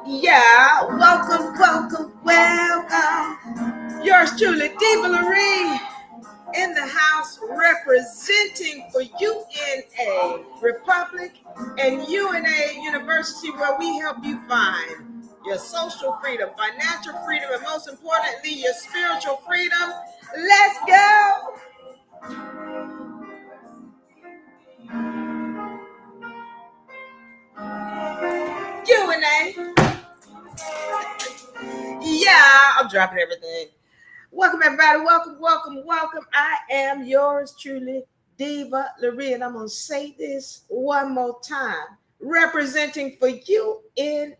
Yeah, welcome. Yours truly, Diva Marie, in the house representing for UNA Republic and UNA University, where we help you find your social freedom, financial freedom, and most importantly, your spiritual freedom. Let's go. UNA. Yeah, I'm dropping everything. Welcome, everybody. Welcome. I am yours truly, Diva Larry, and I'm going to say this one more time. Representing for UNA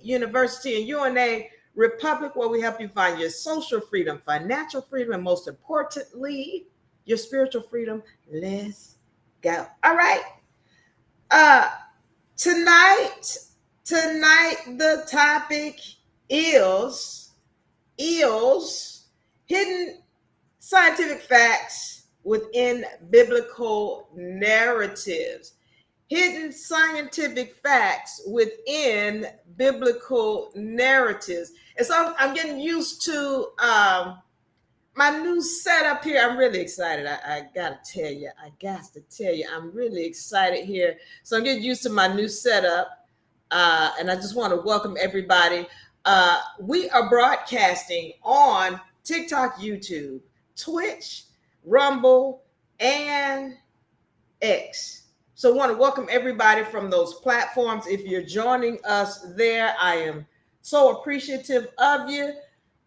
University and UNA Republic, where we help you find your social freedom, financial freedom, and most importantly, your spiritual freedom. Let's go. All right. Uh, tonight, the topic is hidden scientific facts within biblical narratives. Hidden scientific facts within biblical narratives. And so I'm getting used to my new setup here. I'm really excited. I got to tell you, I'm really excited here. So I'm getting used to my new setup. And I just want to welcome everybody. We are broadcasting on TikTok, YouTube, Twitch, Rumble, and X. So I want to welcome everybody from those platforms. If you're joining us there, I am so appreciative of you.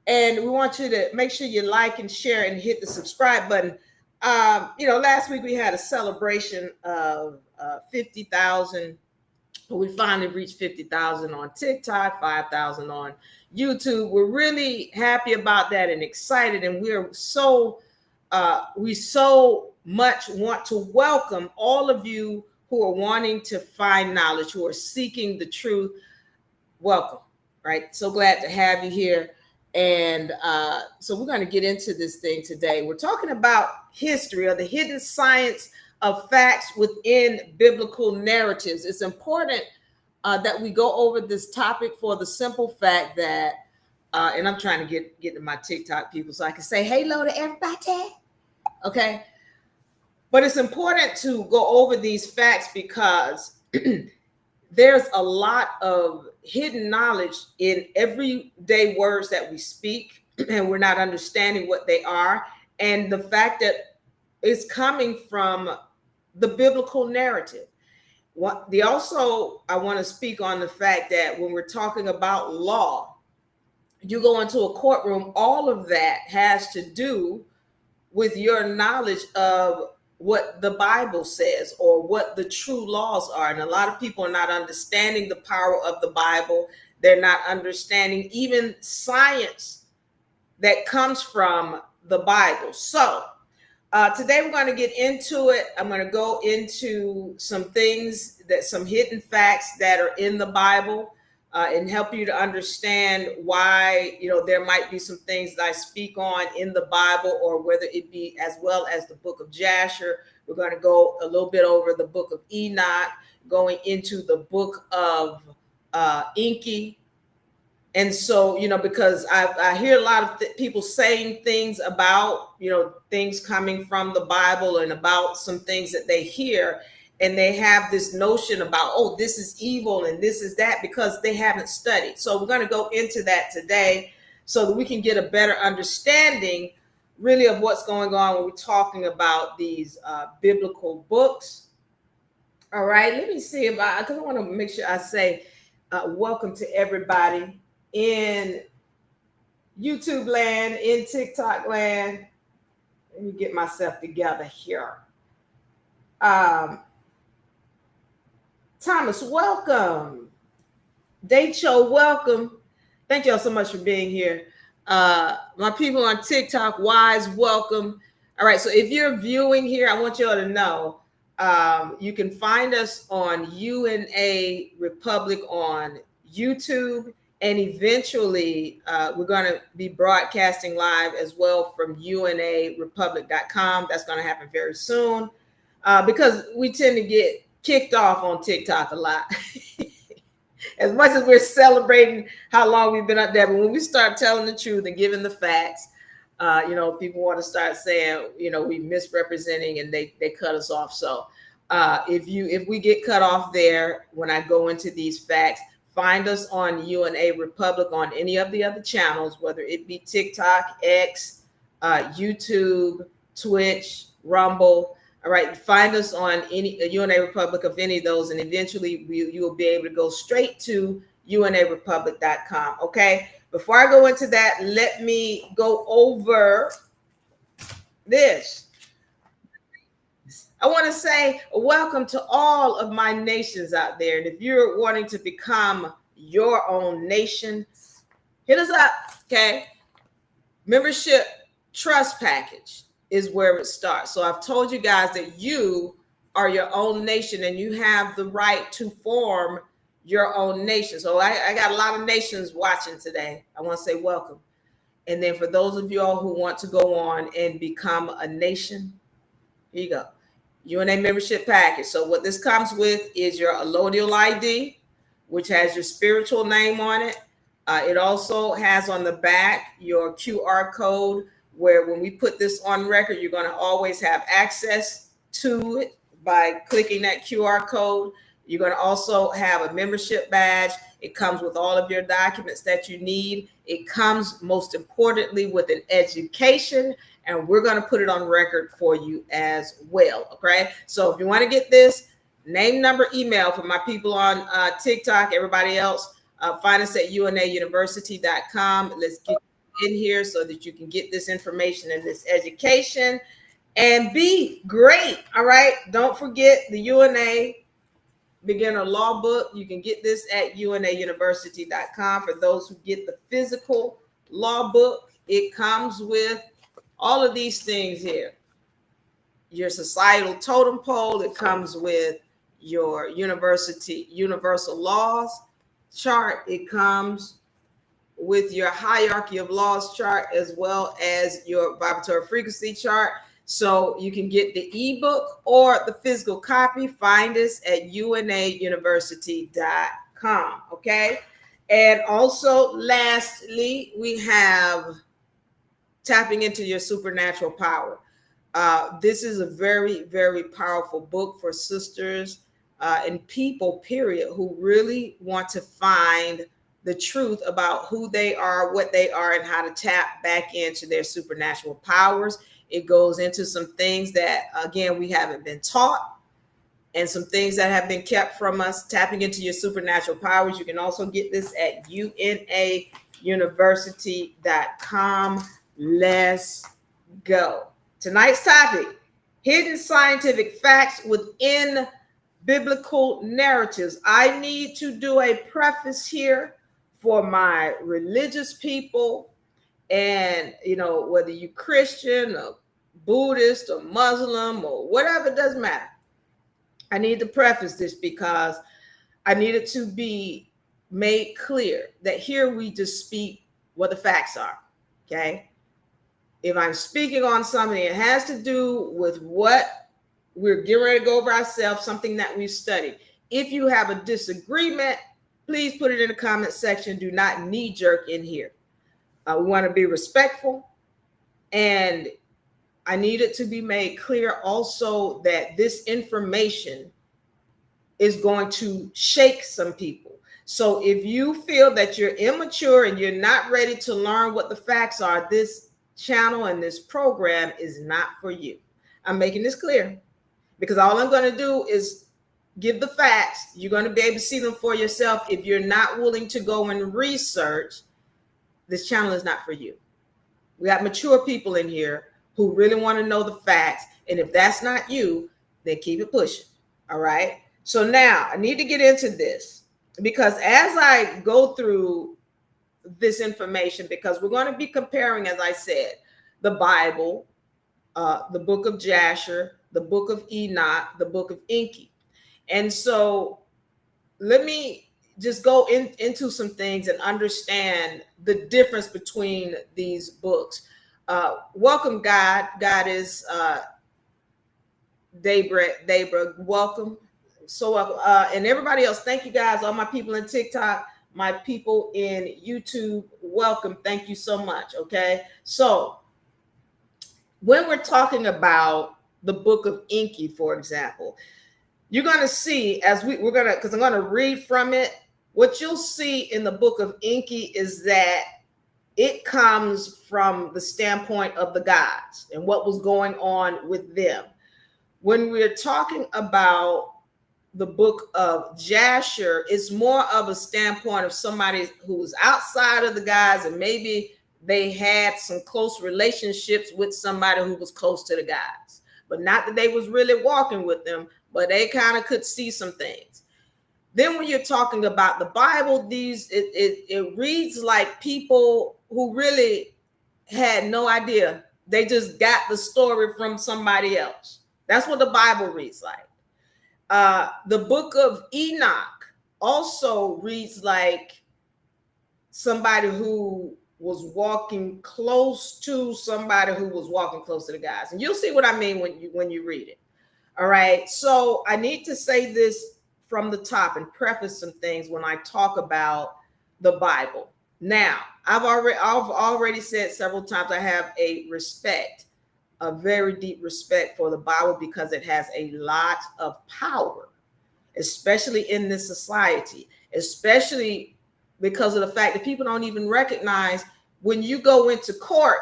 And we want you to make sure you like and share and hit the subscribe button. Last week we had a celebration of 50,000. We finally reached 50,000 on TikTok, 5,000 on YouTube. We're really happy about that and excited. And we so much want to welcome all of you who are wanting to find knowledge, who are seeking the truth. Welcome, right? So glad to have you here. And so we're going to get into this thing today. We're talking about history, or the hidden science of facts within biblical narratives. It's important that we go over this topic for the simple fact that, and I'm trying to get to my TikTok people so I can say hello to everybody. Okay. But it's important to go over these facts because there's a lot of hidden knowledge in everyday words that we speak, and we're not understanding what they are. And the fact that it's coming from the biblical narrative. I want to speak on the fact that when we're talking about law, you go into a courtroom, all of that has to do with your knowledge of what the Bible says or what the true laws are. And a lot of people are not understanding the power of the Bible. They're not understanding even science that comes from the Bible. So today we're going to get into it. I'm going to go into some hidden facts that are in the Bible and help you to understand why, there might be some things that I speak on in the Bible, or whether it be as well as the Book of Jasher. We're going to go a little bit over the Book of Enoch, going into the Book of Enki. And so, because I hear a lot of people saying things about, things coming from the Bible and about some things that they hear. And they have this notion about, oh, this is evil and this is that, because they haven't studied. So we're going to go into that today so that we can get a better understanding really of what's going on when we're talking about these biblical books. All right, let me see because I want to make sure I say welcome to everybody in YouTube land, in TikTok land. Let me get myself together here. Thomas, welcome. Dacho, welcome. Thank y'all so much for being here. My people on TikTok, Wise, welcome. All right, so if you're viewing here, I want y'all to know you can find us on UNA Republic on YouTube, and eventually we're going to be broadcasting live as well from unarepublic.com. That's going to happen very soon because we tend to get kicked off on TikTok a lot. as much as we're celebrating how long we've been up there, but when we start telling the truth and giving the facts, people want to start saying, we misrepresenting, and they cut us off. So if we get cut off there, when I go into these facts, find us on UNA Republic on any of the other channels, whether it be TikTok, X, YouTube, Twitch, Rumble. All right, find us on any UNA Republic of any of those, and eventually you will be able to go straight to unarepublic.com. Okay, before I go into that, let me go over this. I want to say welcome to all of my nations out there. And if you're wanting to become your own nation, hit us up. Okay, membership trust package is where it starts. So I've told you guys that you are your own nation and you have the right to form your own nation. So I got a lot of nations watching today. I want to say welcome. And then for those of you all who want to go on and become a nation, here you go. UNA membership package. So what this comes with is your allodial ID, which has your spiritual name on it. It also has on the back your QR code, where when we put this on record, you're going to always have access to it by clicking that QR code. You're going to also have a membership badge. It comes with all of your documents that you need. It comes, most importantly, with an education, and we're going to put it on record for you as well. Okay, so if you want to get this, name, number, email for my people on TikTok, everybody else, find us at unauniversity.com. Let's get in here so that you can get this information and this education and be great. All right, don't forget the UNA beginner law book. You can get this at unauniversity.com. For those who get the physical law book, it comes with all of these things here. Your societal totem pole, it comes with your universal laws chart, it comes with your hierarchy of laws chart, as well as your vibratory frequency chart. So you can get the ebook or the physical copy. Find us at unauniversity.com. Okay. And also, lastly, we have tapping into your supernatural power. This is a very, very powerful book for sisters and people, period, who really want to find the truth about who they are, what they are, and how to tap back into their supernatural powers. It goes into some things that, again, we haven't been taught, and some things that have been kept from us. Tapping into your supernatural powers. You can also get this at unauniversity.com. Let's go. Tonight's topic: hidden scientific facts within biblical narratives. I need to do a preface here for my religious people, and whether you Christian or Buddhist or Muslim or whatever, it doesn't matter. I need to preface this because I need it to be made clear that here we just speak what the facts are. Okay, if I'm speaking on something, it has to do with what we're getting ready to go over ourselves, something that we've studied. If you have a disagreement, please put it in the comment section. Do not knee jerk in here. We want to be respectful. And I need it to be made clear also that this information is going to shake some people. So if you feel that you're immature and you're not ready to learn what the facts are, this channel and this program is not for you. I'm making this clear because all I'm going to do is give the facts. You're going to be able to see them for yourself. If you're not willing to go and research, this channel is not for you. We got mature people in here who really want to know the facts. And if that's not you, then keep it pushing. All right. So now I need to get into this because as I go through this information, because we're going to be comparing, as I said, the Bible, the Book of Jasher, the Book of Enoch, the Book of Enki. And so let me just go into some things and understand the difference between these books. Welcome, God. God is Debra. Welcome. And everybody else, thank you guys, all my people in TikTok, my people in YouTube, welcome. Thank you so much. Okay. So when we're talking about the Book of Enki, for example, you're going to see as we're going to, because I'm going to read from it, what you'll see in the Book of Enki is that it comes from the standpoint of the gods and what was going on with them. When we're talking about the Book of Jasher, it's more of a standpoint of somebody who was outside of the gods, and maybe they had some close relationships with somebody who was close to the gods, but not that they was really walking with them, but they kind of could see some things. Then when you're talking about the Bible, it reads like people who really had no idea. They just got the story from somebody else. That's what the Bible reads like. The Book of Enoch also reads like somebody who was walking close to somebody who was walking close to the guys. And you'll see what I mean when you read it. All right. So I need to say this from the top and preface some things when I talk about the Bible. Now, I've already said several times I have a very deep respect for the Bible because it has a lot of power, especially in this society, especially because of the fact that people don't even recognize when you go into court,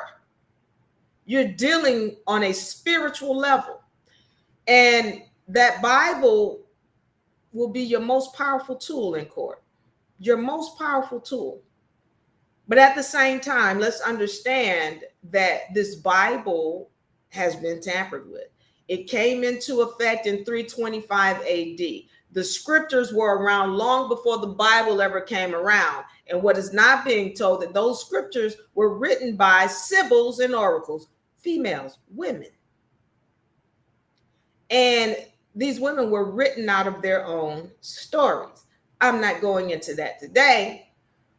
you're dealing on a spiritual level. And that Bible will be your most powerful tool in court, your most powerful tool. But at the same time, let's understand that this Bible has been tampered with. It came into effect in 325 AD. The scriptures were around long before the Bible ever came around. And what is not being told, that those scriptures were written by sibyls and oracles, females, women. And these women were written out of their own stories. I'm not going into that today,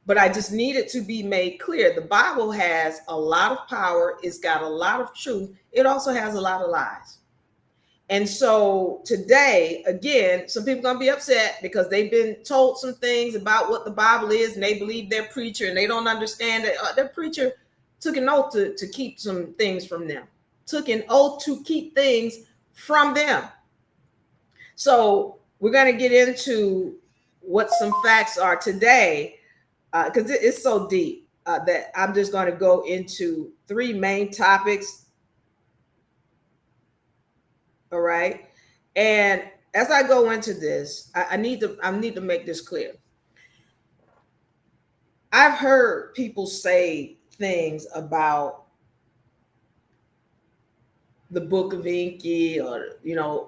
but I just needed to be made clear. The Bible has a lot of power. It's got a lot of truth. It also has a lot of lies. And so today, again, some people are going to be upset because they've been told some things about what the Bible is, and they believe their preacher, and they don't understand that their preacher took an oath to keep some things from them, took an oath to keep things from them. So we're going to get into what some facts are today, because it's so deep that I'm just going to go into three main topics. All right. And as I go into this, I need to make this clear. I've heard people say things about the Book of Enki, or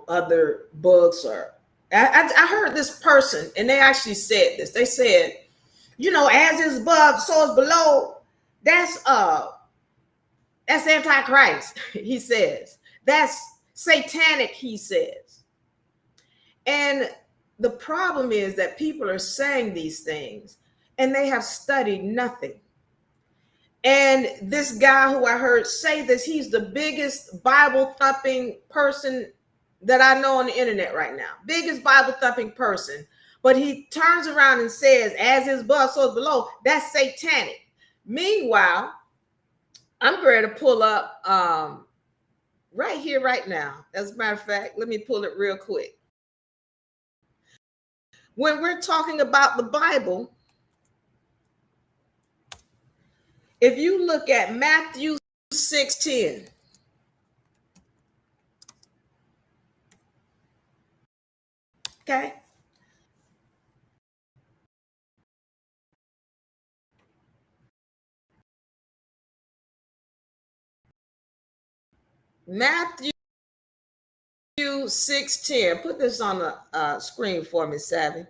other books, or I heard this person, and they actually said this. They said, as is above, so is below. That's Antichrist, he says. That's satanic, he says. And the problem is that people are saying these things and they have studied nothing. And this guy who I heard say this, he's the biggest Bible thumping person that I know on the internet right now. Biggest Bible thumping person. But he turns around and says, as is above, so is below. That's satanic. Meanwhile, I'm ready to pull up right here, right now. As a matter of fact, let me pull it real quick. When we're talking about the Bible, if you look at Matthew 6:10, okay? Matthew 6:10. Put this on the screen for me, Savvy.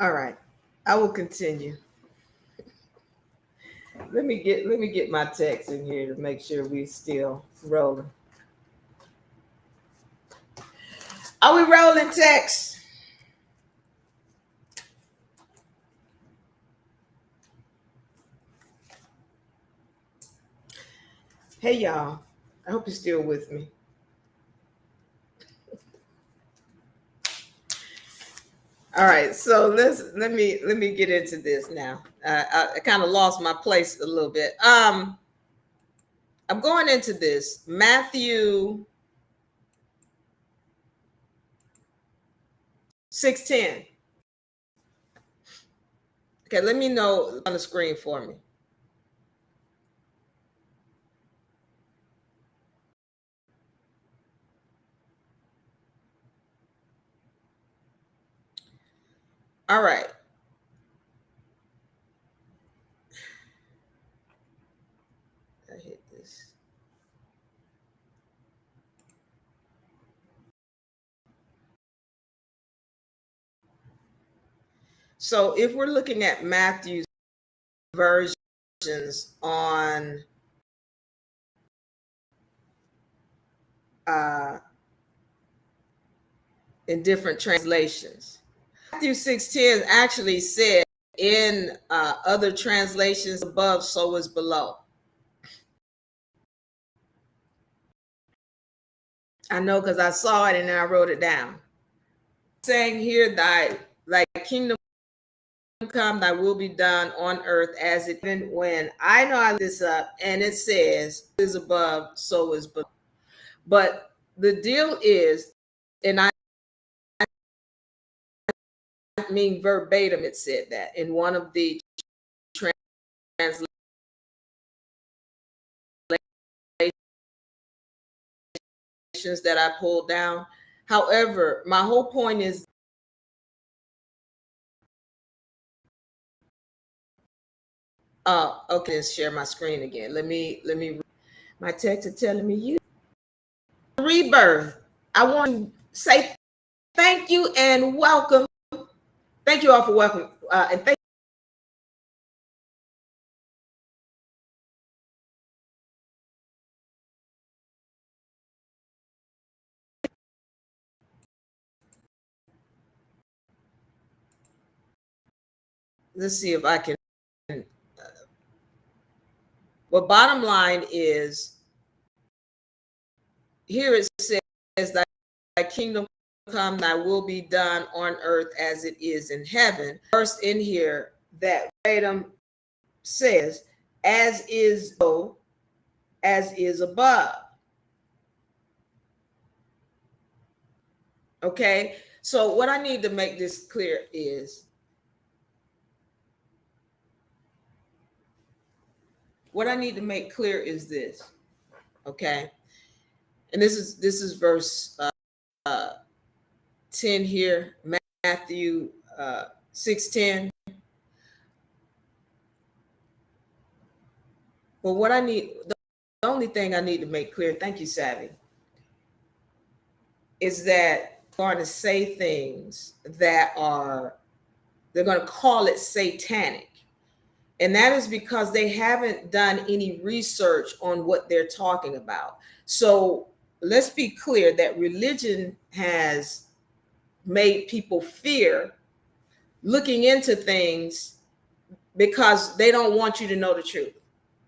All right, I will continue. Let me get my text in here to make sure we still rolling. Are we rolling, text? Hey y'all, I hope you're still with me. All right, so let me get into this now. I kind of lost my place a little bit. I'm going into this Matthew 6:10. Okay, let me know on the screen for me. All right. I hit this. So if we're looking at Matthew's versions on in different translations, Matthew 6:10 actually said in other translations, above, so is below. I know because I saw it and then I wrote it down. Saying here, thy kingdom come, thy will be done on earth as it is. When I know I look this up and it says is above, so is below. But the deal is, and I mean verbatim, it said that in one of the translations that I pulled down. However, my whole point is, okay, let's share my screen again. Let me my text are telling me you rebirth. I want to say thank you and welcome. Thank you all for welcome. And thank let's see if I can. Well, bottom line is here it says thy kingdom come, thy will be done on earth as it is in heaven. First in here that verbatim says, as is below, as is above. Okay, so what I need to make this clear is this, okay? And this is verse 10 here, Matthew 6:10. But what I need, the only thing I need to make clear, thank you, Savvy, is that they're going to say things that they're going to call it satanic. And that is because they haven't done any research on what they're talking about. So let's be clear that religion has made people fear looking into things because they don't want you to know the truth.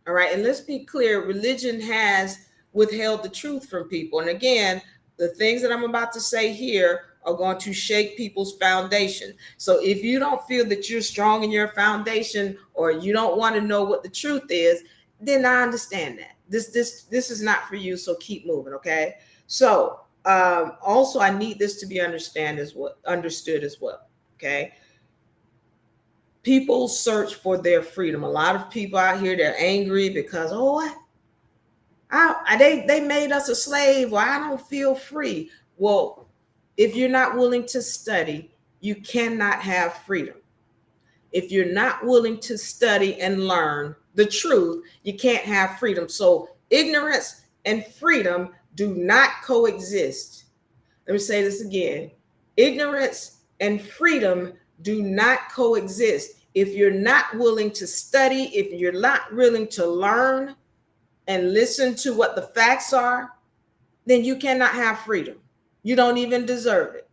All right. And let's be clear, religion has withheld the truth from people. And again, the things that I'm about to say here are going to shake people's foundation. So if you don't feel that you're strong in your foundation, or you don't want to know what the truth is, then I understand that. This is not for you. So keep moving. Okay. So also I need this to be understood as well. Okay. People search for their freedom. A lot of people out here, they're angry because, they made us a slave, or I don't feel free. Well, if you're not willing to study, you cannot have freedom. If you're not willing to study and learn the truth, you can't have freedom. So ignorance and freedom do not coexist. Let me say this again. Ignorance and freedom do not coexist. If you're not willing to study, if you're not willing to learn and listen to what the facts are, then you cannot have freedom. You don't even deserve it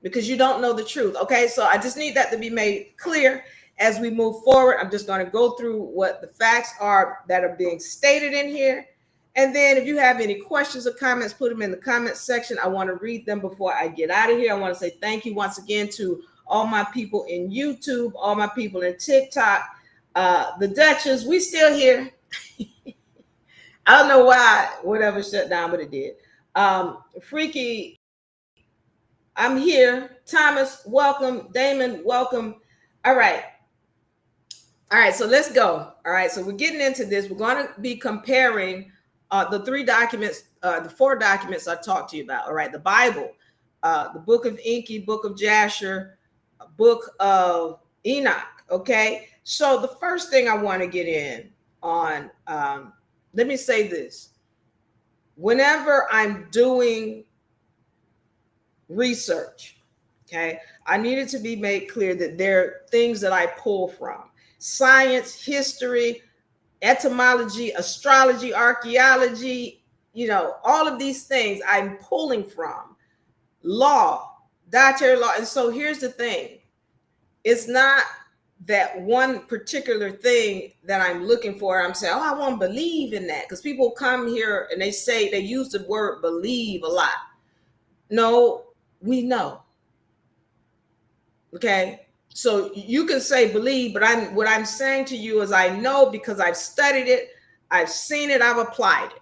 because you don't know the truth. Okay, so I just need that to be made clear as we move forward. I'm just going to go through what the facts are that are being stated in here. And then if you have any questions or comments, put them in the comments section. I want to read them before I get out of here. I want to say thank you once again to all my people in YouTube, all my people in TikTok, the Duchess, we still here. I don't know why whatever shut down, but it did. Freaky, I'm here. Thomas, welcome. Damon, welcome. All right. All right, so let's go. All right, so we're getting into this. We're going to be comparing the three documents, the four documents I talked to you about. All right, the Bible, the Book of Enki, Book of Jasher, Book of Enoch. Okay, so the first thing I want to get in on, let me say this. Whenever I'm doing research, okay, I need it to be made clear that there are things that I pull from. Science, history, etymology, astrology, archaeology, all of these things I'm pulling from. Law, dietary law. And so here's the thing. It's not that one particular thing that I'm looking for. I'm saying, I want to believe in that. Because people come here and they use the word believe a lot. No, we know. Okay. So you can say believe, but what I'm saying to you is I know because I've studied it, I've seen it, I've applied it.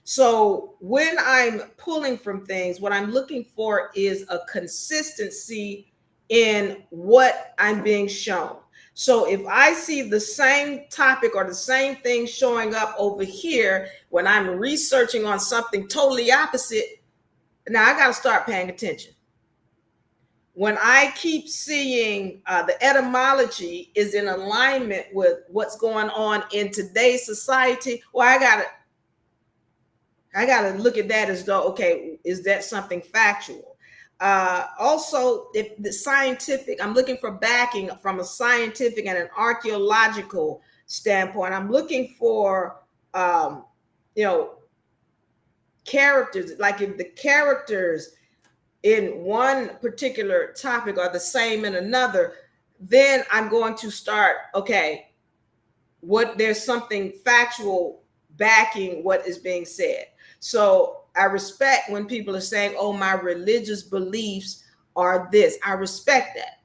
So when I'm pulling from things, what I'm looking for is a consistency in what I'm being shown. So if I see the same topic or the same thing showing up over here when I'm researching on something totally opposite, now I got to start paying attention. When I keep seeing the etymology is in alignment with what's going on in today's society, well, I gotta look at that as though, okay, is that something factual? Also, if the scientific, I'm looking for backing from a scientific and an archaeological standpoint. I'm looking for, characters, like if the characters in one particular topic are the same in another, then I'm going to start, okay, there's something factual backing what is being said. So I respect when people are saying, oh, my religious beliefs are this. I respect that.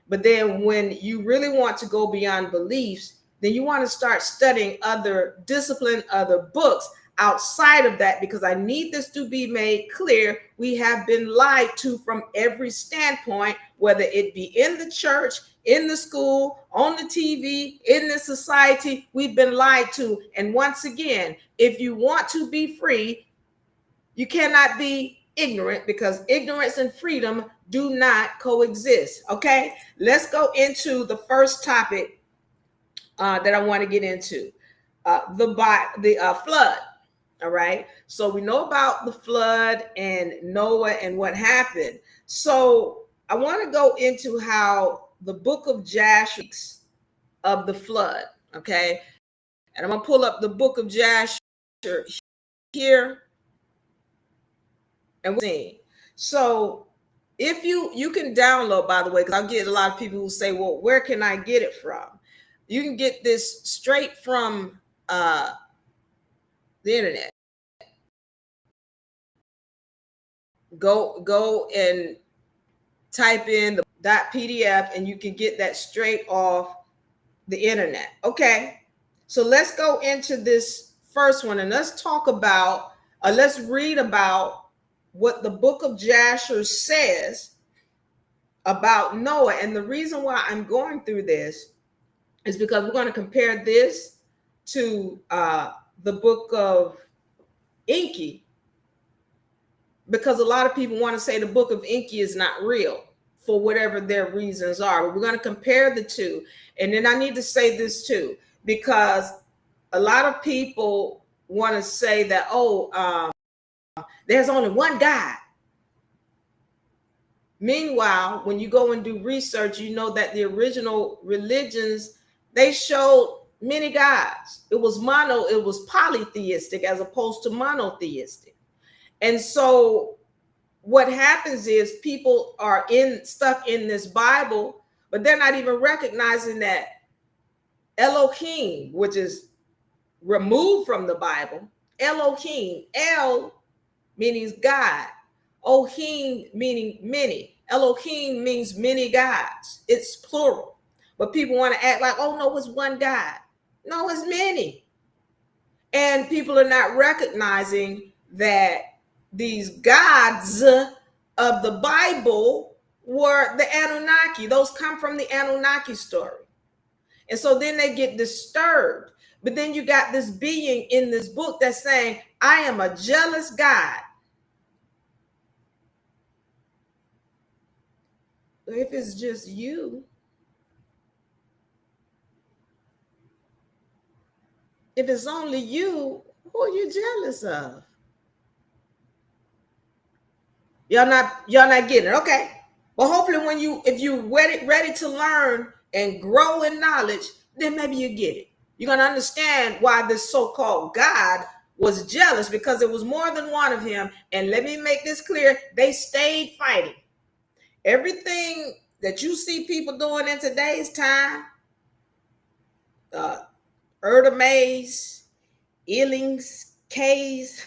But then when you really want to go beyond beliefs, then you want to start studying other discipline, other books outside of that, because I need this to be made clear. We have been lied to from every standpoint, whether it be in the church, in the school, on the TV, in the society. We've been lied to. And once again, if you want to be free, you cannot be ignorant, because ignorance and freedom do not coexist. Okay, let's go into the first topic that I want to get into, the flood. All right. So we know about the flood and Noah and what happened. So I want to go into how the Book of Jasher speaks of the flood. Okay. And I'm going to pull up the Book of Jasher here. And we're seeing. So if you can download, by the way, because I'll get a lot of people who say, well, where can I get it from? You can get this straight from the internet. Go and type in the .pdf and you can get that straight off the internet. Okay, so let's go into this first one and let's talk about, let's read about what the Book of Jasher says about Noah. And the reason why I'm going through this is because we're going to compare this to the Book of Enki, because a lot of people want to say the Book of Enki is not real for whatever their reasons are. But we're going to compare the two. And then I need to say this too, because a lot of people want to say that, there's only one God. Meanwhile, when you go and do research, you know that the original religions, they showed many gods. It was polytheistic as opposed to monotheistic. And so what happens is people are stuck in this Bible, but they're not even recognizing that Elohim, which is removed from the Bible, Elohim, El meaning God, Ohim meaning many. Elohim means many gods. It's plural. But people want to act like, oh no, it's one God. No, it's many. And people are not recognizing that these gods of the Bible were the Anunnaki. Those come from the Anunnaki story. And so then they get disturbed. But then you got this being in this book that's saying, I am a jealous God. If it's just you, if it's only you, who are you jealous of? Y'all not getting it, okay? But hopefully, if you're ready to learn and grow in knowledge, then maybe you get it. You're gonna understand why this so-called God was jealous, because it was more than one of him. And let me make this clear: they stayed fighting. Everything that you see people doing in today's time, Erdemaze, Illings, K's,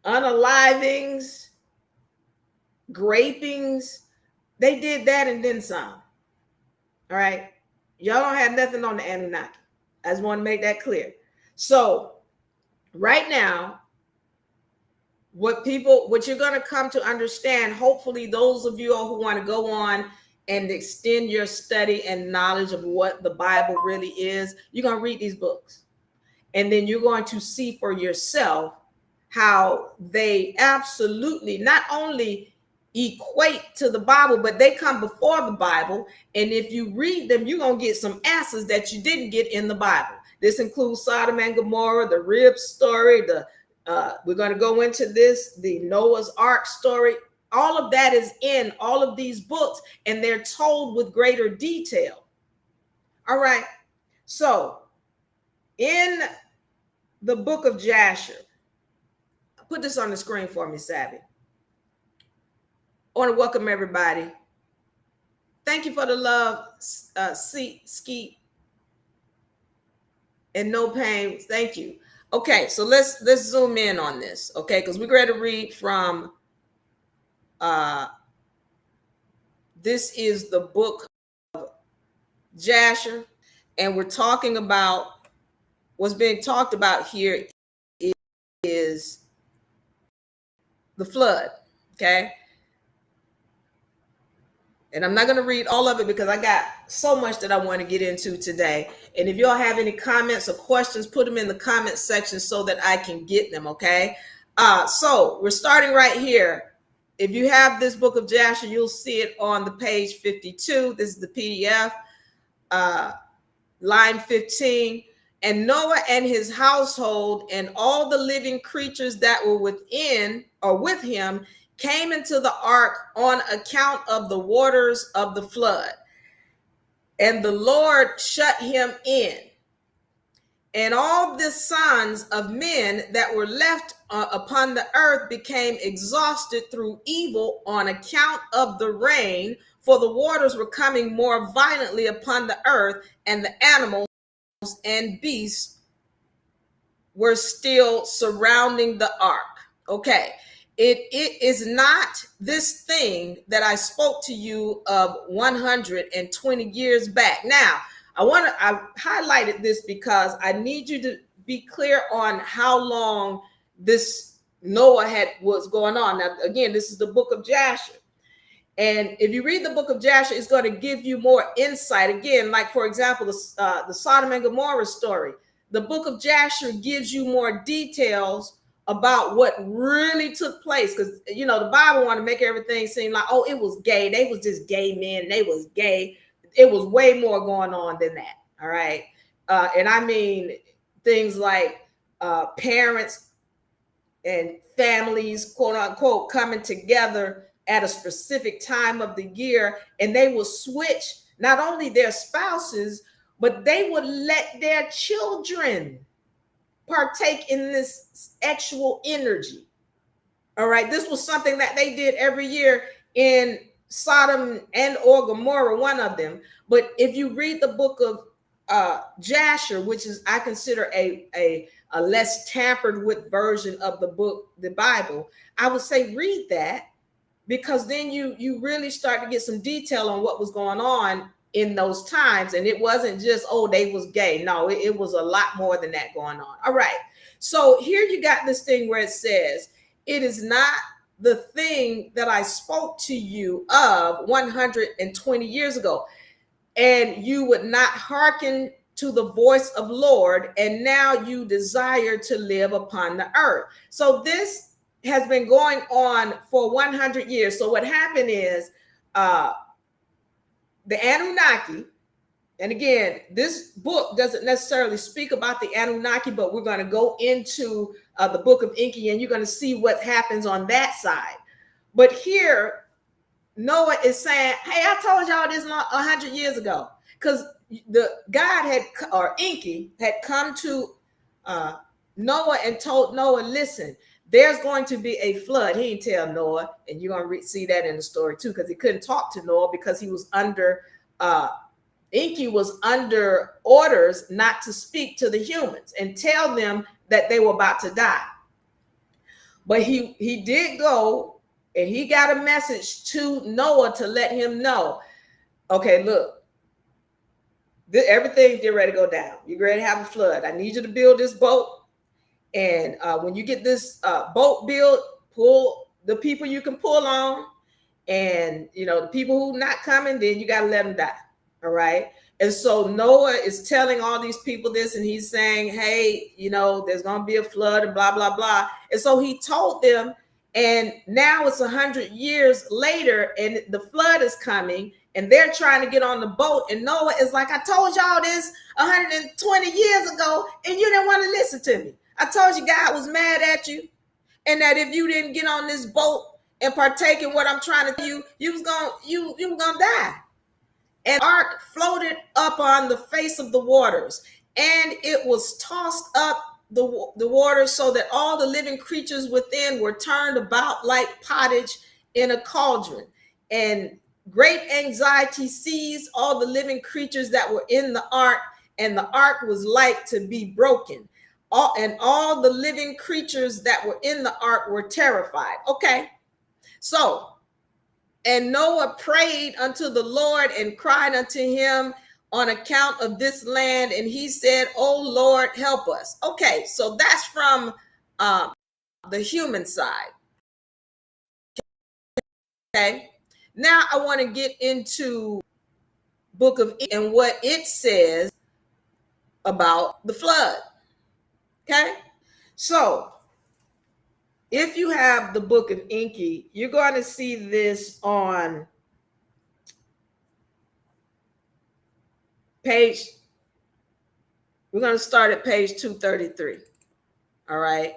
unalivings, grapings, they did that and then some. All right. Y'all don't have nothing on the Anunnaki. I just want to make that clear. So right now, what you're going to come to understand, hopefully those of you who want to go on and extend your study and knowledge of what the Bible really is, you're going to read these books. And then you're going to see for yourself how they absolutely not only equate to the Bible, but they come before the Bible. And if you read them, you're going to get some answers that you didn't get in the Bible. This includes Sodom and Gomorrah, the rib story, we're going to go into the Noah's Ark story. All of that is in all of these books, and they're told with greater detail. All right. So in the Book of Jasher, put this on the screen for me, Savvy. I want to welcome everybody. Thank you for the love, Skeet, and No Pain. Thank you. Okay, so let's zoom in on this, okay? Because we're going to read from, this is the Book of Jasher, and we're talking about, what's being talked about here is the flood, okay? And I'm not going to read all of it because I got so much that I want to get into today. And if y'all have any comments or questions, put them in the comment section so that I can get them, okay? So we're starting right here. If you have this Book of Jasher, you'll see it on the page 52. This is the PDF, line 15. And Noah and his household and all the living creatures that were within or with him came into the ark on account of the waters of the flood. And the Lord shut him in. And all the sons of men that were left upon the earth became exhausted through evil on account of the rain, for the waters were coming more violently upon the earth, and the animals and beasts were still surrounding the ark. Okay. It is not this thing that I spoke to you of 120 years back. Now, I highlighted this because I need you to be clear on how long this Noah was going on. Now, again, this is the Book of Jasher. And if you read the Book of Jasher, it's going to give you more insight. Again, like, for example, the Sodom and Gomorrah story. The Book of Jasher gives you more details about what really took place, because the Bible want to make everything seem like, oh, it was gay, they was just gay men, they was gay. It was way more going on than that. All right. And I mean things like parents and families, quote unquote, coming together at a specific time of the year, and they will switch not only their spouses, but they would let their children partake in this sexual energy. All right, this was something that they did every year in Sodom and or Gomorrah, one of them. But if you read the book of Jasher, which is I consider a less tampered with version of the Bible, I would say read that, because then you really start to get some detail on what was going on in those times. And it wasn't just, oh, they was gay. No, it was a lot more than that going on. All right. So here you got this thing where it says, it is not the thing that I spoke to you of 120 years ago, and you would not hearken to the voice of Lord, and now you desire to live upon the earth. So this has been going on for 100 years. So what happened is the Anunnaki, and again, this book doesn't necessarily speak about the Anunnaki, but we're going to go into the Book of Enki, and you're going to see what happens on that side. But here, Noah is saying, hey, I told y'all this 100 years ago, because the God had, or Enki had come to Noah and told Noah, listen, there's going to be a flood. He didn't tell Noah, and you're going to see that in the story too, because he couldn't talk to Noah because he was under, Enki was under orders not to speak to the humans and tell them that they were about to die. But he did go, and he got a message to Noah to let him know, okay, look, everything's getting ready to go down. You're ready to have a flood. I need you to build this boat. And when you get this boat built, pull the people you can pull on. And, the people who not coming, then you got to let them die. All right. And so Noah is telling all these people this, and he's saying, hey, there's going to be a flood and blah, blah, blah. And so he told them, and now it's 100 years later, and the flood is coming, and they're trying to get on the boat. And Noah is like, I told y'all this 120 years ago, and you didn't want to listen to me. I told you God was mad at you, and that if you didn't get on this boat and partake in what I'm trying to tell you, you were gonna die. And the ark floated up on the face of the waters, and it was tossed up the water, so that all the living creatures within were turned about like pottage in a cauldron. And great anxiety seized all the living creatures that were in the ark, and the ark was like to be broken. All the living creatures that were in the ark were terrified. Okay, so, and Noah prayed unto the Lord and cried unto him on account of this land, and he said, oh Lord, help us. Okay, so that's from the human side. Okay, now I want to get into Book of Enki and what it says about the flood. Okay, so if you have the Book of Enki, you're going to see this on page, we're going to start at page 233. All right,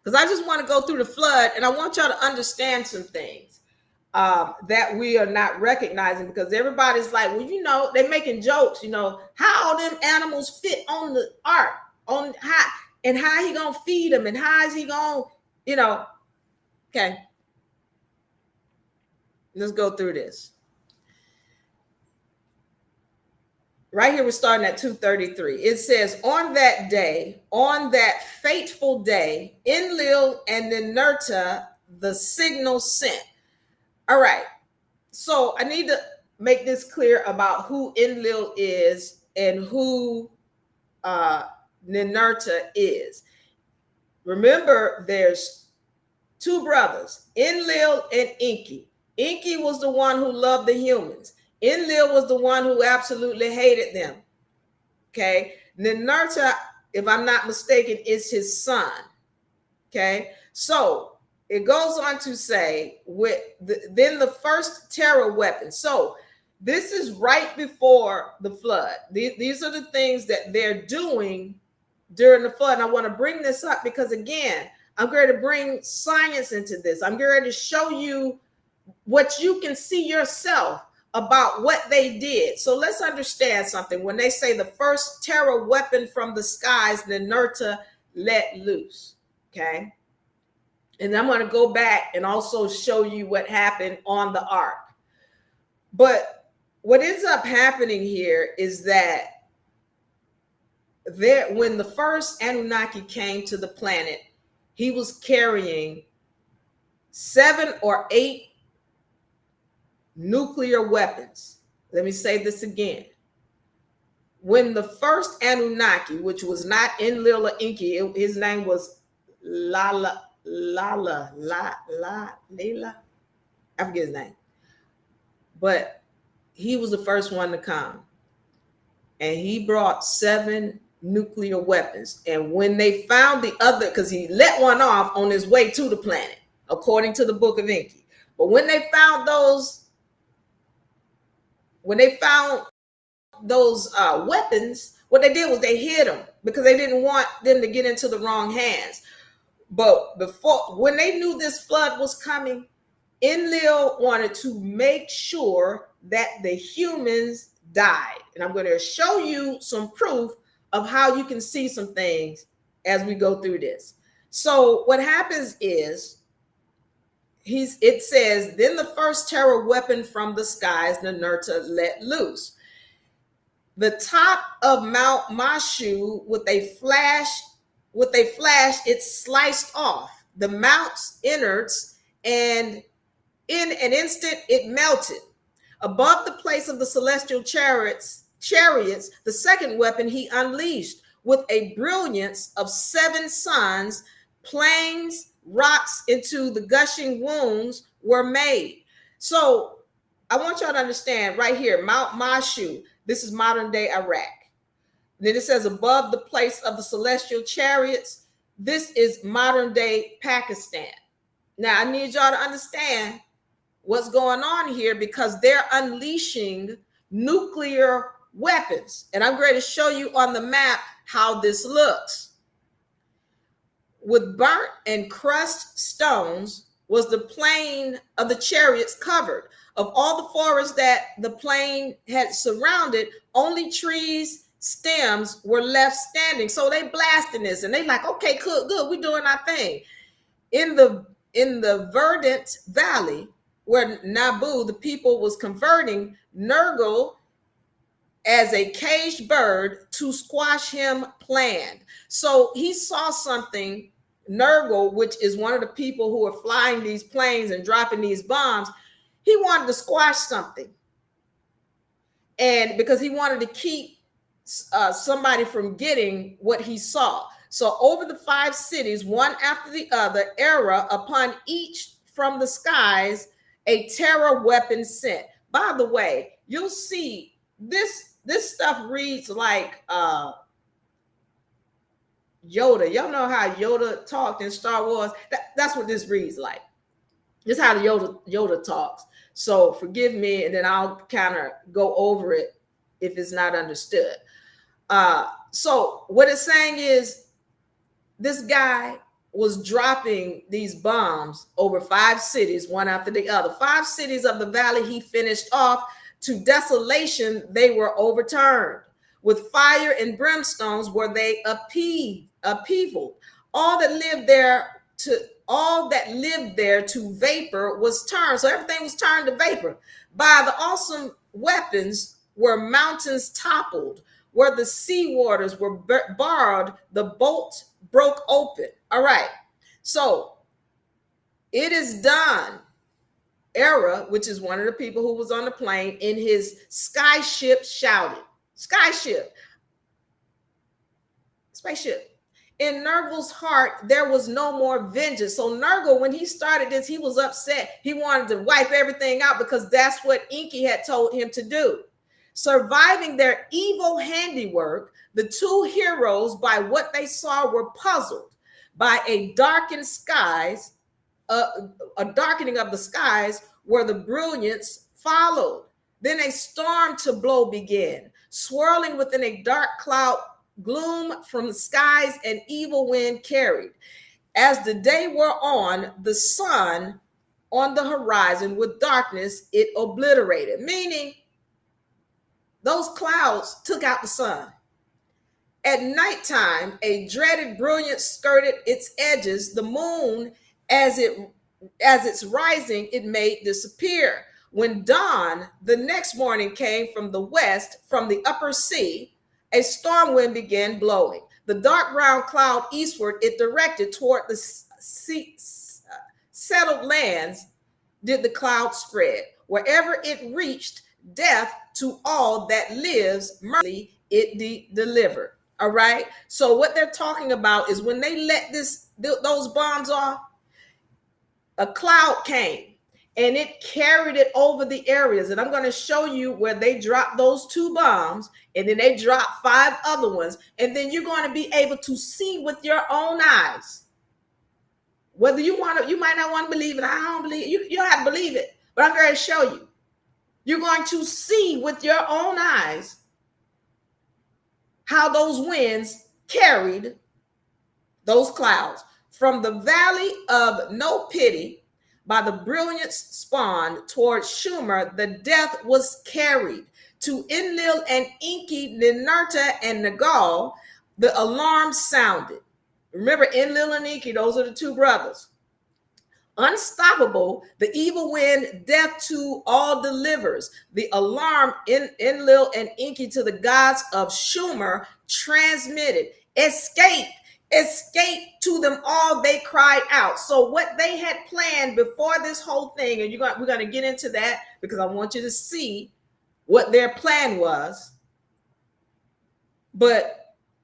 because I just want to go through the flood, and I want y'all to understand some things that we are not recognizing, because everybody's like, well, they're making jokes, how them animals fit on the ark, on how he gonna feed them, and how is he gonna, okay, let's go through this. Right here, we're starting at 233. It says, on that day, on that fateful day, Enlil and Ninurta, the signal sent. All right, so I need to make this clear about who Enlil is and who Ninurta is. Remember, there's two brothers, Enlil and Enki. Enki was the one who loved the humans. Enlil was the one who absolutely hated them. Okay, Ninurta, if I'm not mistaken, is his son. Okay, so it goes on to say, then the first terror weapon. So this is right before the flood. These are the things that they're doing during the flood. And I want to bring this up because, again, I'm going to bring science into this. I'm going to show you what you can see yourself about what they did. So let's understand something. When they say the first terror weapon from the skies, the Nerta let loose, okay? And I'm going to go back and also show you what happened on the ark. But what ends up happening here is that when the first Anunnaki came to the planet, he was carrying 7 or 8 nuclear weapons. Let me say this again. When the first Anunnaki, which was not Enlil or Enki, his name was Lela, I forget his name, but he was the first one to come, and he brought 7 nuclear weapons. And when they found the other, because he let one off on his way to the planet, according to the Book of Enki. But when they found those weapons, what they did was they hid them because they didn't want them to get into the wrong hands. But when they knew this flood was coming, Enlil wanted to make sure that the humans died. And I'm going to show you some proof of how you can see some things as we go through this. So what happens is, it says, then the first terror weapon from the skies, the Nerta, let loose. The top of Mount Mashu with a flash, it sliced off the mount's innards, and in an instant it melted. Above the place of the celestial chariots, the second weapon he unleashed with a brilliance of 7 suns, plains, rocks into the gushing wounds were made. So I want y'all to understand right here, Mount Mashu, this is modern day Iraq. Then it says above the place of the celestial chariots, this is modern day Pakistan. Now I need y'all to understand what's going on here, because they're unleashing nuclear weapons. And I'm going to show you on the map how this looks. With burnt and crushed stones was the plain of the chariots covered. Of all the forests that the plain had surrounded, only trees, stems were left standing. So they blasting this, and they like, okay, good, we're doing our thing. In the verdant valley where Nabu, the people, was converting Nergal as a caged bird to squash him planned. So he saw something. Nergal, which is one of the people who are flying these planes and dropping these bombs, he wanted to squash something. And because he wanted to keep somebody from getting what he saw. So over the 5 cities, one after the other, era upon each from the skies, a terror weapon sent. By the way, you'll see this stuff reads like Yoda. Y'all know how Yoda talked in Star Wars? That's what this reads like. This is how the Yoda talks. So forgive me, and then I'll kind of go over it if it's not understood. So what it's saying is, this guy was dropping these bombs over 5 cities, one after the other. 5 cities of the valley he finished off. To desolation they were overturned. With fire and brimstones were they upheavaled. All that lived there to vapor was turned. So everything was turned to vapor. By the awesome weapons were mountains toppled. Where the sea waters were barred, the bolt broke open. All right. So it is done. Era, which is one of the people who was on the plane, in his skyship shouted. Spaceship. In Nergal's heart, there was no more vengeance. So Nergal, when he started this, he was upset. He wanted to wipe everything out because that's what Enki had told him to do. Surviving their evil handiwork, the 2 heroes, by what they saw, were puzzled by a darkened skies, a darkening of the skies where the brilliance followed. Then a storm to blow began, swirling within a dark cloud, gloom from the skies, and evil wind carried. As the day wore on, the sun on the horizon, with darkness it obliterated. Meaning, those clouds took out the sun. At nighttime, a dreaded brilliance skirted its edges. The moon, as it's rising, it made disappear. When dawn the next morning came from the west, from the upper sea, a storm wind began blowing. The dark brown cloud eastward it directed toward the settled lands did the cloud spread. Wherever it reached, death to all that lives, mercy it delivered. All right. So what they're talking about is when they let those bombs off, a cloud came and it carried it over the areas. And I'm going to show you where they dropped those 2 bombs, and then they dropped 5 other ones. And then you're going to be able to see with your own eyes. Whether you might not want to believe it. I don't believe it. You don't have to believe it, but I'm going to show you. You're going to see with your own eyes how those winds carried those clouds from the valley of no pity by the brilliance spawned towards Shumer. The death was carried to Enlil and Enki, Ninurta and Nagal. The alarm sounded. Remember, Enlil and Enki, those are the 2 brothers. Unstoppable, the evil wind, death to all delivers. The alarm in Enlil and Enki to the gods of Shumer transmitted. Escape, escape to them all, they cried out. So what they had planned before this whole thing, and we're going to get into that because I want you to see what their plan was. But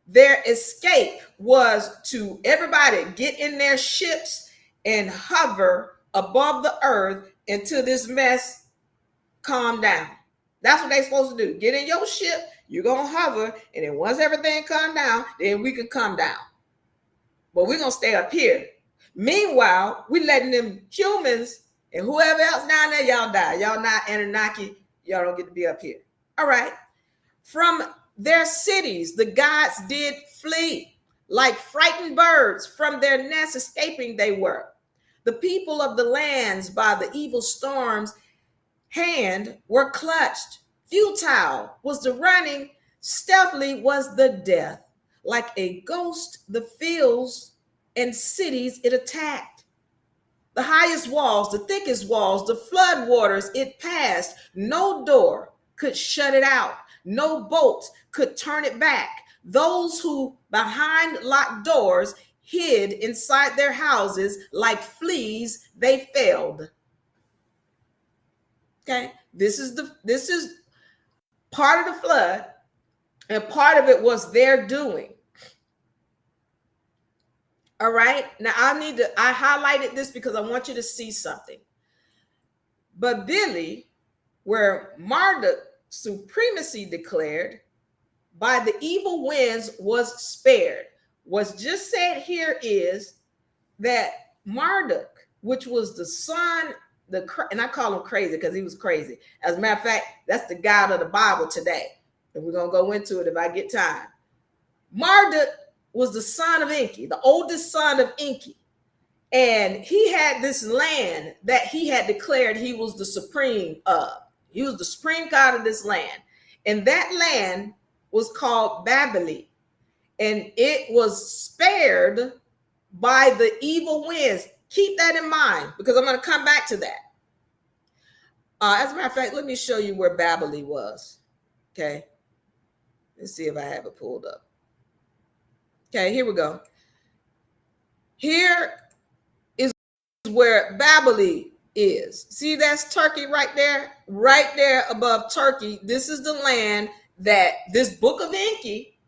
their escape was to everybody get in their ships and hover above the earth until this mess calm down. That's what they're supposed to do. Get in your ship, you're going to hover, and then once everything calm down, then we can come down. But we're going to stay up here. Meanwhile, we letting them humans and whoever else down there, y'all die. Y'all not Anunnaki. Y'all don't get to be up here. All right. From their cities, the gods did flee. Like frightened birds from their nests escaping they were. The people of the lands by the evil storm's hand were clutched. Futile was the running, stealthily was the death. Like a ghost, the fields and cities it attacked. The highest walls, the thickest walls, the flood waters it passed. No door could shut it out. No boat could turn it back. Those who behind locked doors hid inside their houses like fleas, they failed. Okay, this is part of the flood, and part of it was their doing. All right, now I highlighted this because I want you to see something. But Billy, where Marduk supremacy declared by the evil winds was spared. What's just said here is that Marduk, which was the son, and I call him crazy because he was crazy. As a matter of fact, that's the God of the Bible today. And we're going to go into it if I get time. Marduk was the son of Enki, the oldest son of Enki. And he had this land that he had declared he was the supreme of. He was the supreme God of this land. And that land was called Babylon. And it was spared by the evil winds. Keep that in mind because I'm going to come back to that. As a matter of fact, let me show you where Babylon was. Okay. Let's see if I have it pulled up. Okay, here we go. Here is where Babylon is. See, that's Turkey right there above Turkey. This is the land that this Book of Enki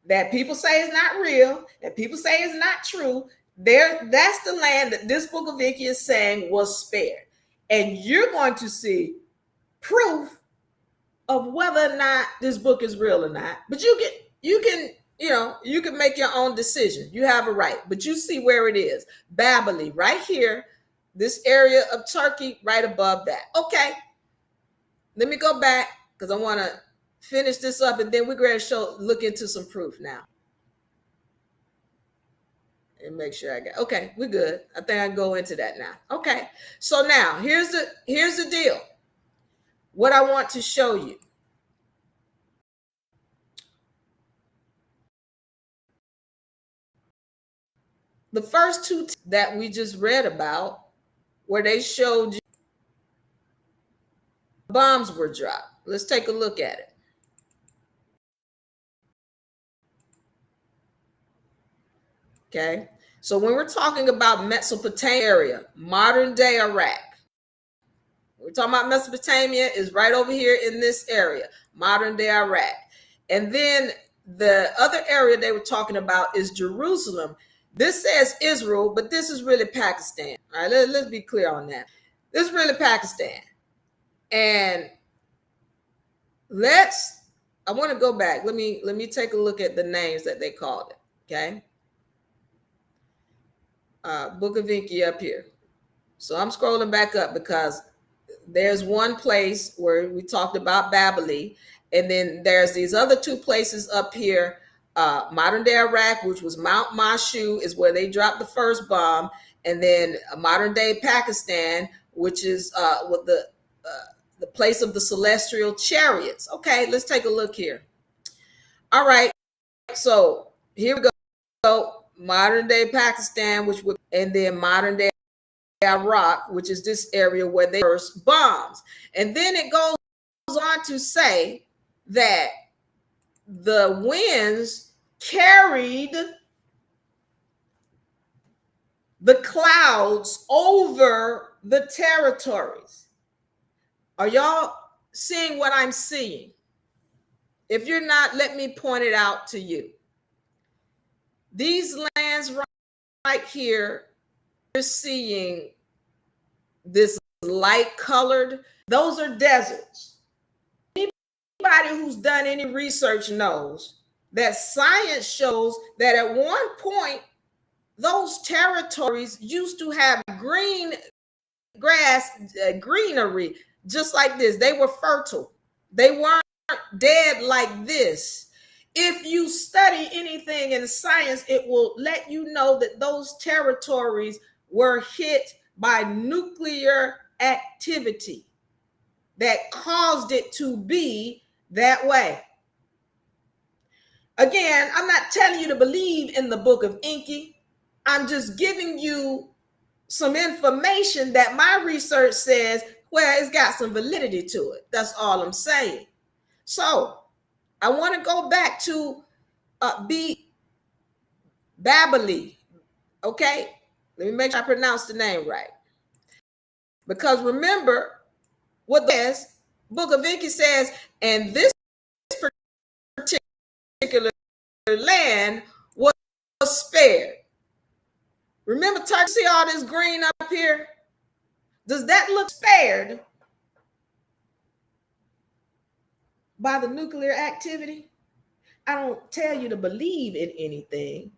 that people say is not real, that people say is not true. That's the land that this Book of Enki is saying was spared. And you're going to see proof of whether or not this book is real or not. But you can make your own decision. You have a right. But you see where it is. Babylon, right here. This area of Turkey, right above that. Okay. Let me go back because I want to finish this up, and then we're going to look into some proof now. And make sure I got okay. We're good. I think I can go into that now. Okay. So now here's the deal. What I want to show you. The first two that we just read about, where they showed you bombs were dropped. Let's take a look at it. Okay. So when we're talking about Mesopotamia area, modern day Iraq, we're talking about Mesopotamia is right over here in this area, modern day Iraq. And then the other area they were talking about is Jerusalem. This says Israel, but this is really Pakistan. All right, let's be clear on that. This is really Pakistan. And I want to go back. Let me take a look at the names that they called it. Okay. Book of Enki up here. So I'm scrolling back up because there's one place where we talked about Babylon, and then there's these other two places up here. Modern day Iraq, which was Mount Mashu, is where they dropped the first bomb, and then modern day Pakistan, which is with the place of the celestial chariots. Okay, let's take a look here. All right, so here we go. Modern day Pakistan, and then modern day Iraq, which is this area where they first bombs. And then it goes on to say that the winds carried the clouds over the territories. Are y'all seeing what I'm seeing? If you're not, let me point it out to you. These lands right here, you're seeing this light colored, those are deserts. Anybody who's done any research knows that science shows that at one point, those territories used to have green grass, greenery, just like this. They were fertile. They weren't dead like this. If you study anything in science, it will let you know that those territories were hit by nuclear activity that caused it to be that way. Again, I'm not telling you to believe in the Book of Enki. I'm just giving you some information that my research says, well, it's got some validity to it. That's all I'm saying. So I want to go back to Babylon. Okay, let me make sure I pronounce the name right. Because remember what this Book of Enki says, and this particular land was spared. Remember, Turkey, see all this green up here? Does that look spared by the nuclear activity? I don't tell you to believe in anything.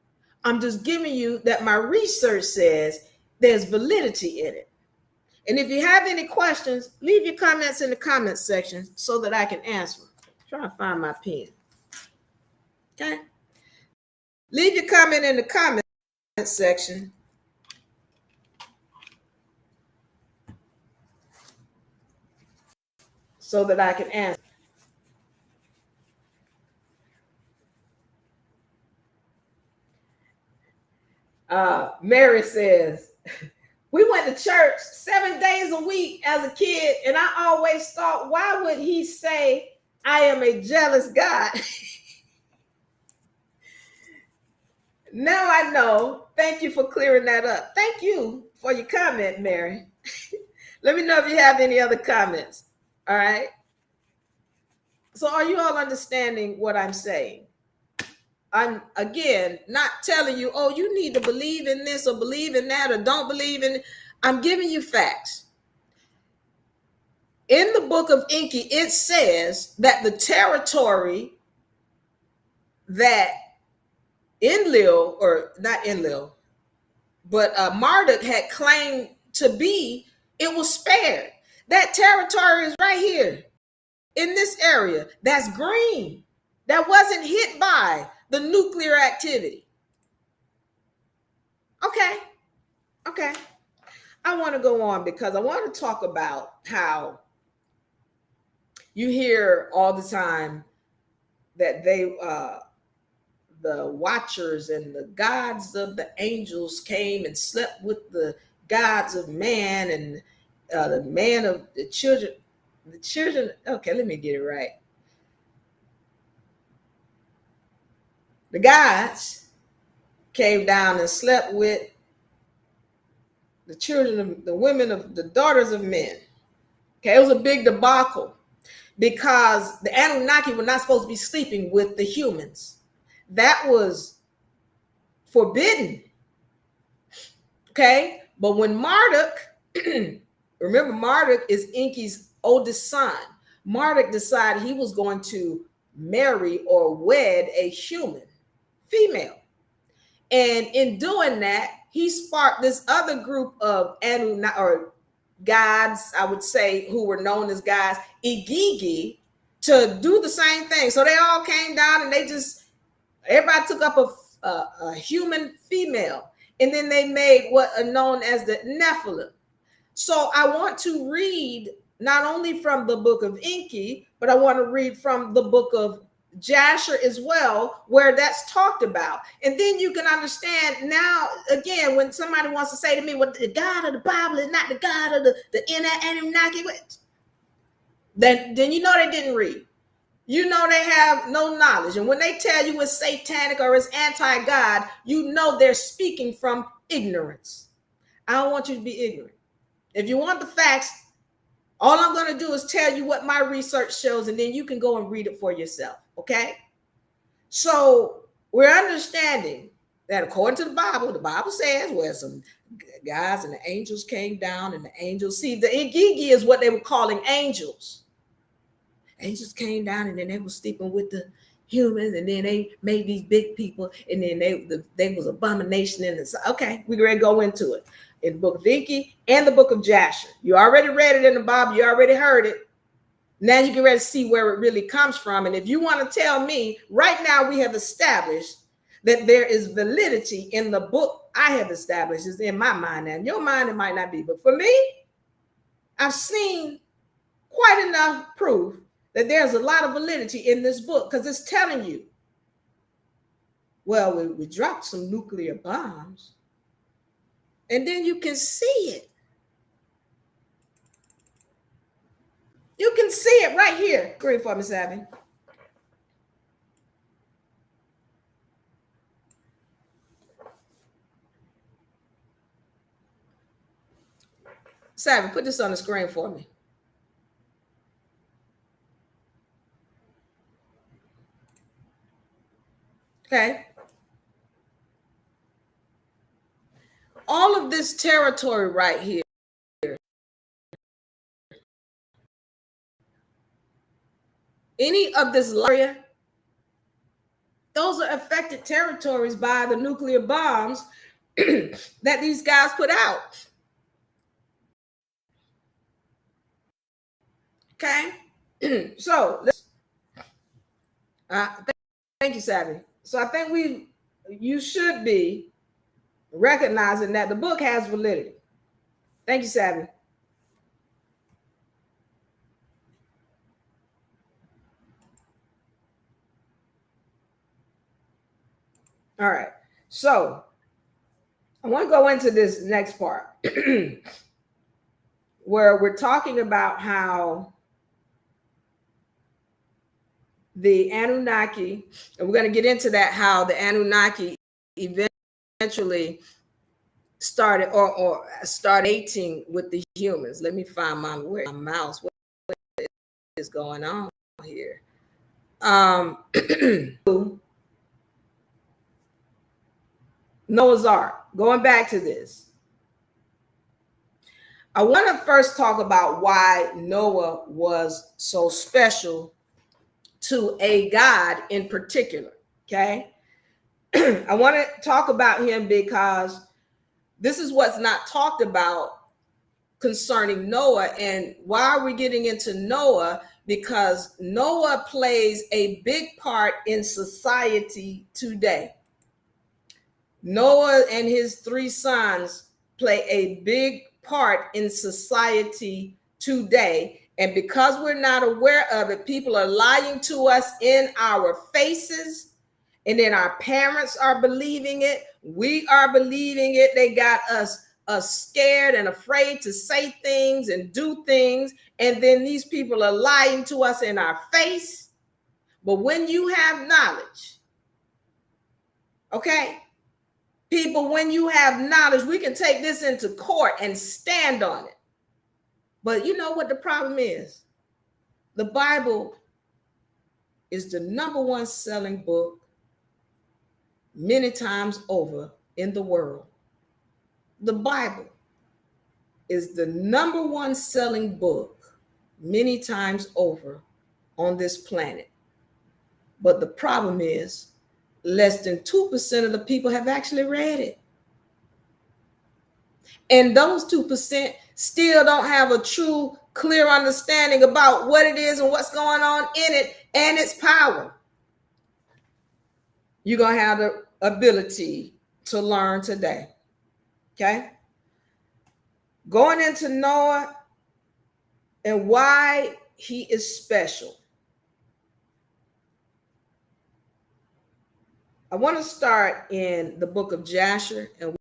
I'm just giving you that my research says there's validity in it. And if you have any questions, leave your comments in the comments section so that I can answer them. I'm trying to find my pen. Okay? Leave your comment in the comments section so that I can answer. Mary says, we went to church 7 days a week as a kid, and I always thought, why would he say I am a jealous God? Now I know. Thank you for clearing that up. Thank you for your comment, Mary. Let me know if you have any other comments. All right. So are you all understanding what I'm saying? I'm, again, not telling you, oh, you need to believe in this or believe in that or don't believe in it. I'm giving you facts. In the Book of Enki, it says that the territory that Enlil, or not Enlil, but Marduk had claimed to be, it was spared. That territory is right here in this area. That's green. That wasn't hit by the nuclear activity. Okay. I want to go on because I want to talk about how you hear all the time that the watchers and the gods of the angels came and slept with the gods of man, and the man of the children. The children, okay, let me get it right. The gods came down and slept with the children of the women of the daughters of men. Okay, it was a big debacle because the Anunnaki were not supposed to be sleeping with the humans. That was forbidden. Okay, but when Marduk, remember Marduk is Enki's oldest son, Marduk decided he was going to marry or wed a human female. And in doing that, he sparked this other group of Anunnaki or gods, I would say, who were known as gods, Igigi, to do the same thing. So they all came down and everybody took up a human female. And then they made what are known as the Nephilim. So I want to read not only from the Book of Enki, but I want to read from the Book of Jasher as well, where that's talked about. And then you can understand now, again, when somebody wants to say to me, well, the God of the Bible is not the God of the Anunnaki, then you know they didn't read. You know they have no knowledge. And when they tell you it's satanic or it's anti-God, you know they're speaking from ignorance. I don't want you to be ignorant. If you want the facts, all I'm going to do is tell you what my research shows, and then you can go and read it for yourself, okay? So we're understanding that according to the Bible says, well, some guys and the angels came down, and the angels, see, the Igigi is what they were calling angels. Angels came down, and then they were sleeping with the humans, and then they made these big people, and then they was abomination. And okay, we're going to go into it. In the Book of Enki and the Book of Jasher. You already read it in the Bible. You already heard it. Now you can ready to see where it really comes from. And if you want to tell me, right now we have established that there is validity in the book I have established. Is in my mind. Now in your mind it might not be. But for me, I've seen quite enough proof that there's a lot of validity in this book because it's telling you, well, we dropped some nuclear bombs. And then you can see it. You can see it right here. Great for me, Savvy. Savvy, put this on the screen for me. Okay. All of this territory right here, any of this area, those are affected territories by the nuclear bombs that these guys put out. Okay. So thank you, Savvy. So I think you should be recognizing that the book has validity. Thank you, Savvy. All right. So I want to go into this next part where we're talking about how the Anunnaki, and we're going to get into that, how the Anunnaki eventually started or started mating with the humans. Let me find my mouse. What is going on here? Noah's Ark. Going back to this, I want to first talk about why Noah was so special to a God in particular. Okay. I want to talk about him because this is what's not talked about concerning Noah. And why are we getting into Noah? Because Noah plays a big part in society today. Noah and his 3 sons play a big part in society today. And because we're not aware of it, people are lying to us in our faces. And then our parents are believing it. We are believing it. They got us scared and afraid to say things and do things. And then these people are lying to us in our face. But when you have knowledge, okay, people, when you have knowledge, we can take this into court and stand on it. But you know what the problem is? The Bible is the #1 selling book many times over in the world. The Bible is the #1 selling book many times over on this planet. But the problem is less than 2% of the people have actually read it. And those 2% still don't have a true, clear understanding about what it is and what's going on in it and its power. You're going to have the ability to learn today. Okay? Going into Noah and why he is special. I want to start in the Book of Jasher, and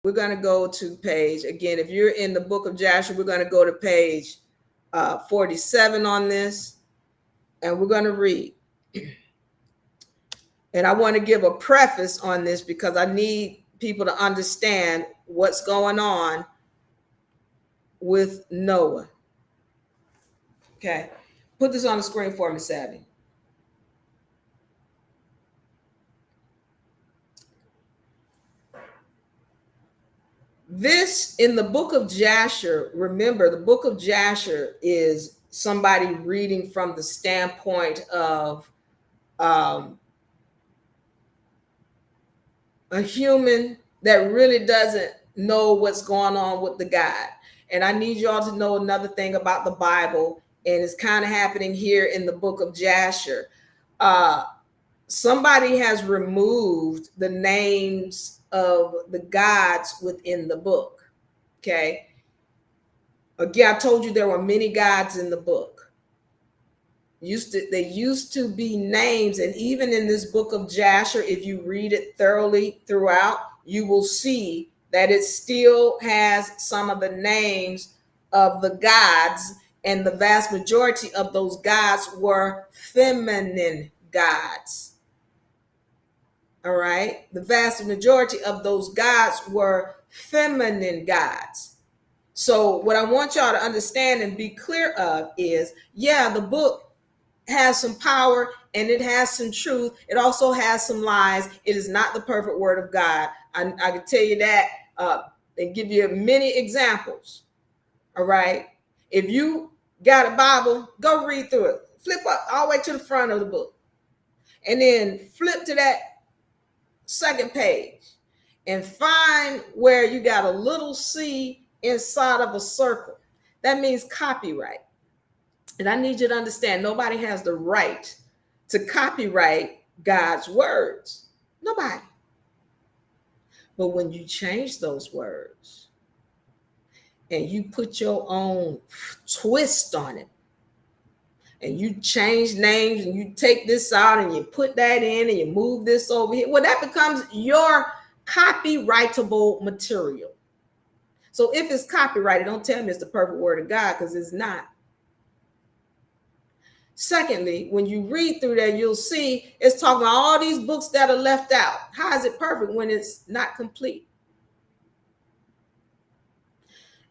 we're going to go to page, again, if you're in the Book of Jasher, we're going to go to page 47 on this, and we're going to read. And I want to give a preface on this because I need people to understand what's going on with Noah. Okay, put this on the screen for me, Savvy. This in the Book of Jasher, remember, the Book of Jasher is somebody reading from the standpoint of a human that really doesn't know what's going on with the God. And I need y'all to know another thing about the Bible, and it's kind of happening here in the Book of Jasher. Somebody has removed the names of the gods within the book. Okay. Again, I told you there were many gods in the book. They used to be names, and even in this Book of Jasher, if you read it thoroughly throughout, you will see that it still has some of the names of the gods, and the vast majority of those gods were feminine gods. All right. The vast majority of those gods were feminine gods. So what I want y'all to understand and be clear of is, yeah, the book has some power and it has some truth. It also has some lies. It is not the perfect word of God. I can tell you that and give you many examples. All right. If you got a Bible, go read through it. Flip up all the way to the front of the book. And then flip to that second page and find where you got a little C inside of a circle. That means copyright. And I need you to understand, nobody has the right to copyright God's words. Nobody. But when you change those words and you put your own twist on it, and you change names and you take this out and you put that in and you move this over here, well, that becomes your copyrightable material. So if it's copyrighted, don't tell me it's the perfect word of God, because it's not. Secondly, when you read through that, you'll see it's talking about all these books that are left out. How is it perfect when it's not complete?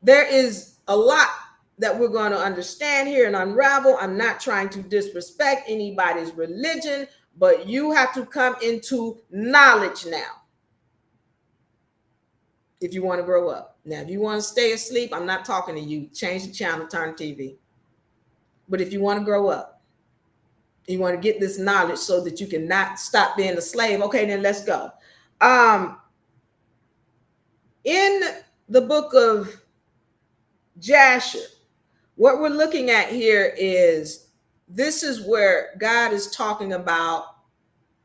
There is a lot that we're going to understand here and unravel. I'm not trying to disrespect anybody's religion, but you have to come into knowledge now if you want to grow up. Now, if you want to stay asleep, I'm not talking to you. Change the channel, turn TV. But if you want to grow up, you want to get this knowledge so that you can not stop being a slave, okay, then let's go. In the Book of Jasher, what we're looking at here is, this is where God is talking about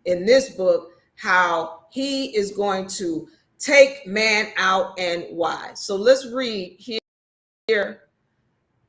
in this book how he is going to take man out and why. So let's read here.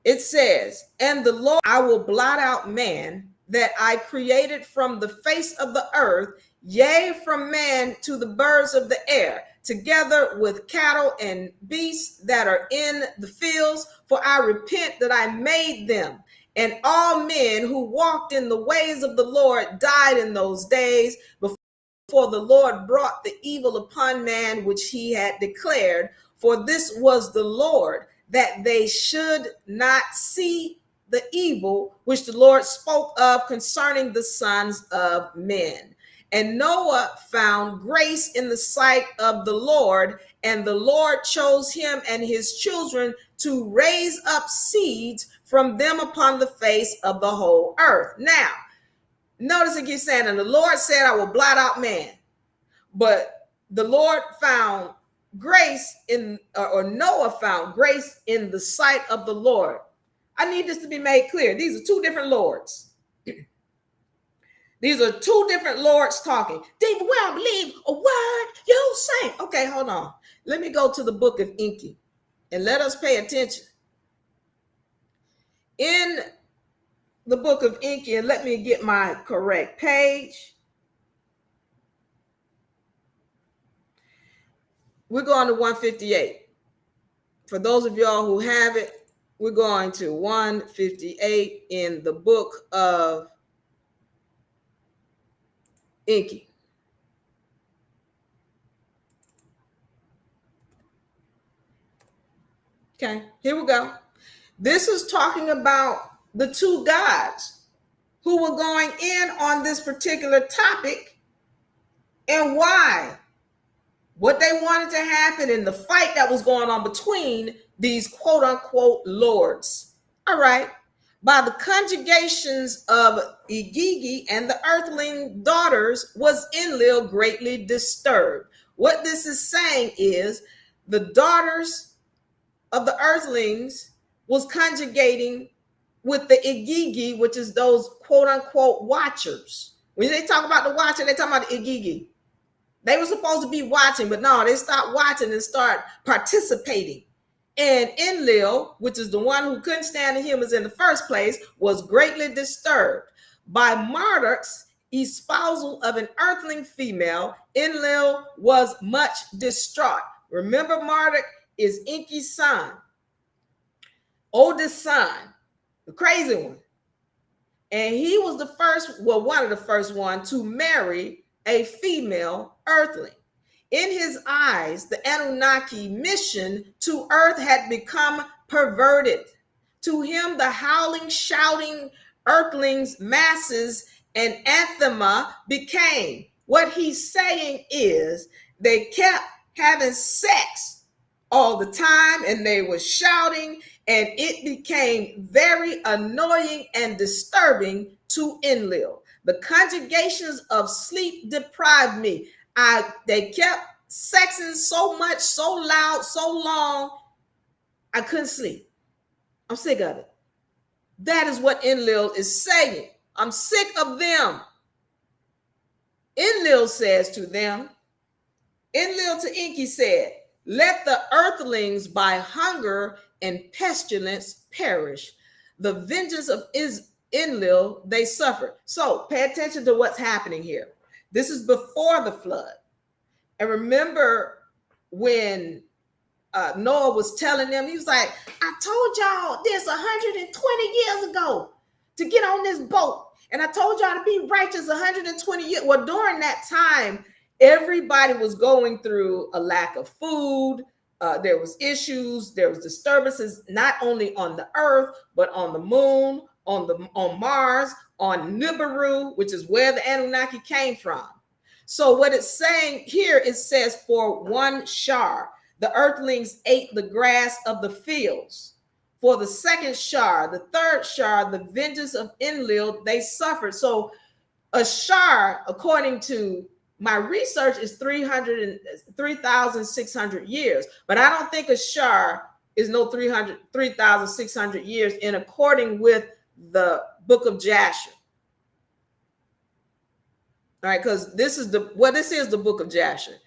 It says, and the Lord, I will blot out man that I created from the face of the earth, yea, from man to the birds of the air, together with cattle and beasts that are in the fields, for I repent that I made them. And all men who walked in the ways of the Lord died in those days, before the Lord brought the evil upon man which he had declared. For this was the Lord, that they should not see the evil which the Lord spoke of concerning the sons of men. And Noah found grace in the sight of the Lord, and the Lord chose him and his children to raise up seeds from them upon the face of the whole earth. Now, notice it keeps saying, and the Lord said, I will blot out man. But the Lord found grace in, or Noah found grace in the sight of the Lord. I need this to be made clear. These are two different Lords. These are two different Lords talking. David, we don't believe a word you say. Okay, hold on. Let me go to the Book of Enki and let us pay attention. In the Book of Enki, and let me get my correct page. We're going to 158. For those of y'all who have it, we're going to 158 in the Book of Enki. Okay, here we go. This is talking about the two gods who were going in on this particular topic and why. What they wanted to happen in the fight that was going on between these quote unquote lords. All right. By the conjugations of Igigi and the earthling daughters was Enlil greatly disturbed. What this is saying is the daughters of the earthlings was conjugating with the Igigi, which is those quote unquote watchers. When they talk about the watcher, they talk about the Igigi. They were supposed to be watching, but no, they stopped watching and start participating. And Enlil, which is the one who couldn't stand the humans in the first place, was greatly disturbed by Marduk's espousal of an earthling female. Enlil was much distraught. Remember, Marduk is Enki's son, oldest son, the crazy one. And he was the first, well, one of the first one to marry a female earthling. In his eyes, the Anunnaki mission to earth had become perverted. To him, the howling, shouting earthlings, masses, and anathema became. What he's saying is they kept having sex all the time and they were shouting, and it became very annoying and disturbing to Enlil. The conjugations of sleep deprived me. They kept sexing so much, so loud, so long, I couldn't sleep. I'm sick of it. That is what Enlil is saying. I'm sick of them. Enlil says to them, Enlil to Enki said, let the earthlings by hunger and pestilence perish. The vengeance of Enlil they suffered. So pay attention to what's happening here. This is before the flood. And remember when Noah was telling them, he was like, I told y'all this 120 years ago to get on this boat. And I told y'all to be righteous 120 years. Well, during that time, everybody was going through a lack of food. There was issues. There was disturbances, not only on the earth, but on the moon, on Mars, on Nibiru, which is where the Anunnaki came from. So what it's saying here, it says, for one shar, the earthlings ate the grass of the fields. For the second shar, the third shar, the vengeance of Enlil, they suffered. So a shar, according to my research, is 3,600 years. But I don't think a shar is no 3,600 years in according with the Book of Jasher. All right, because this is the Book of Jasher.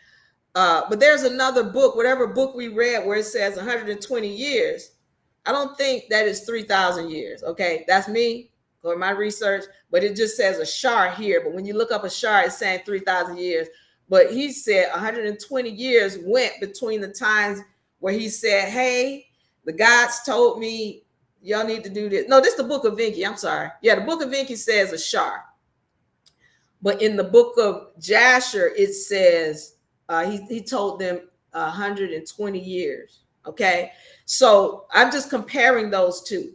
But there's another book, whatever book we read, where it says 120 years. I don't think that is 3,000 years. Okay, that's me or my research, but it just says a shar here. But when you look up a shar, it's saying 3,000 years. But he said 120 years went between the times where he said, "Hey, the gods told me y'all need to do this." No, this is the Book of Enki. I'm sorry. Yeah, the Book of Enki says a shar. But in the Book of Jasher, it says he told them 120 years. Okay, so I'm just comparing those two.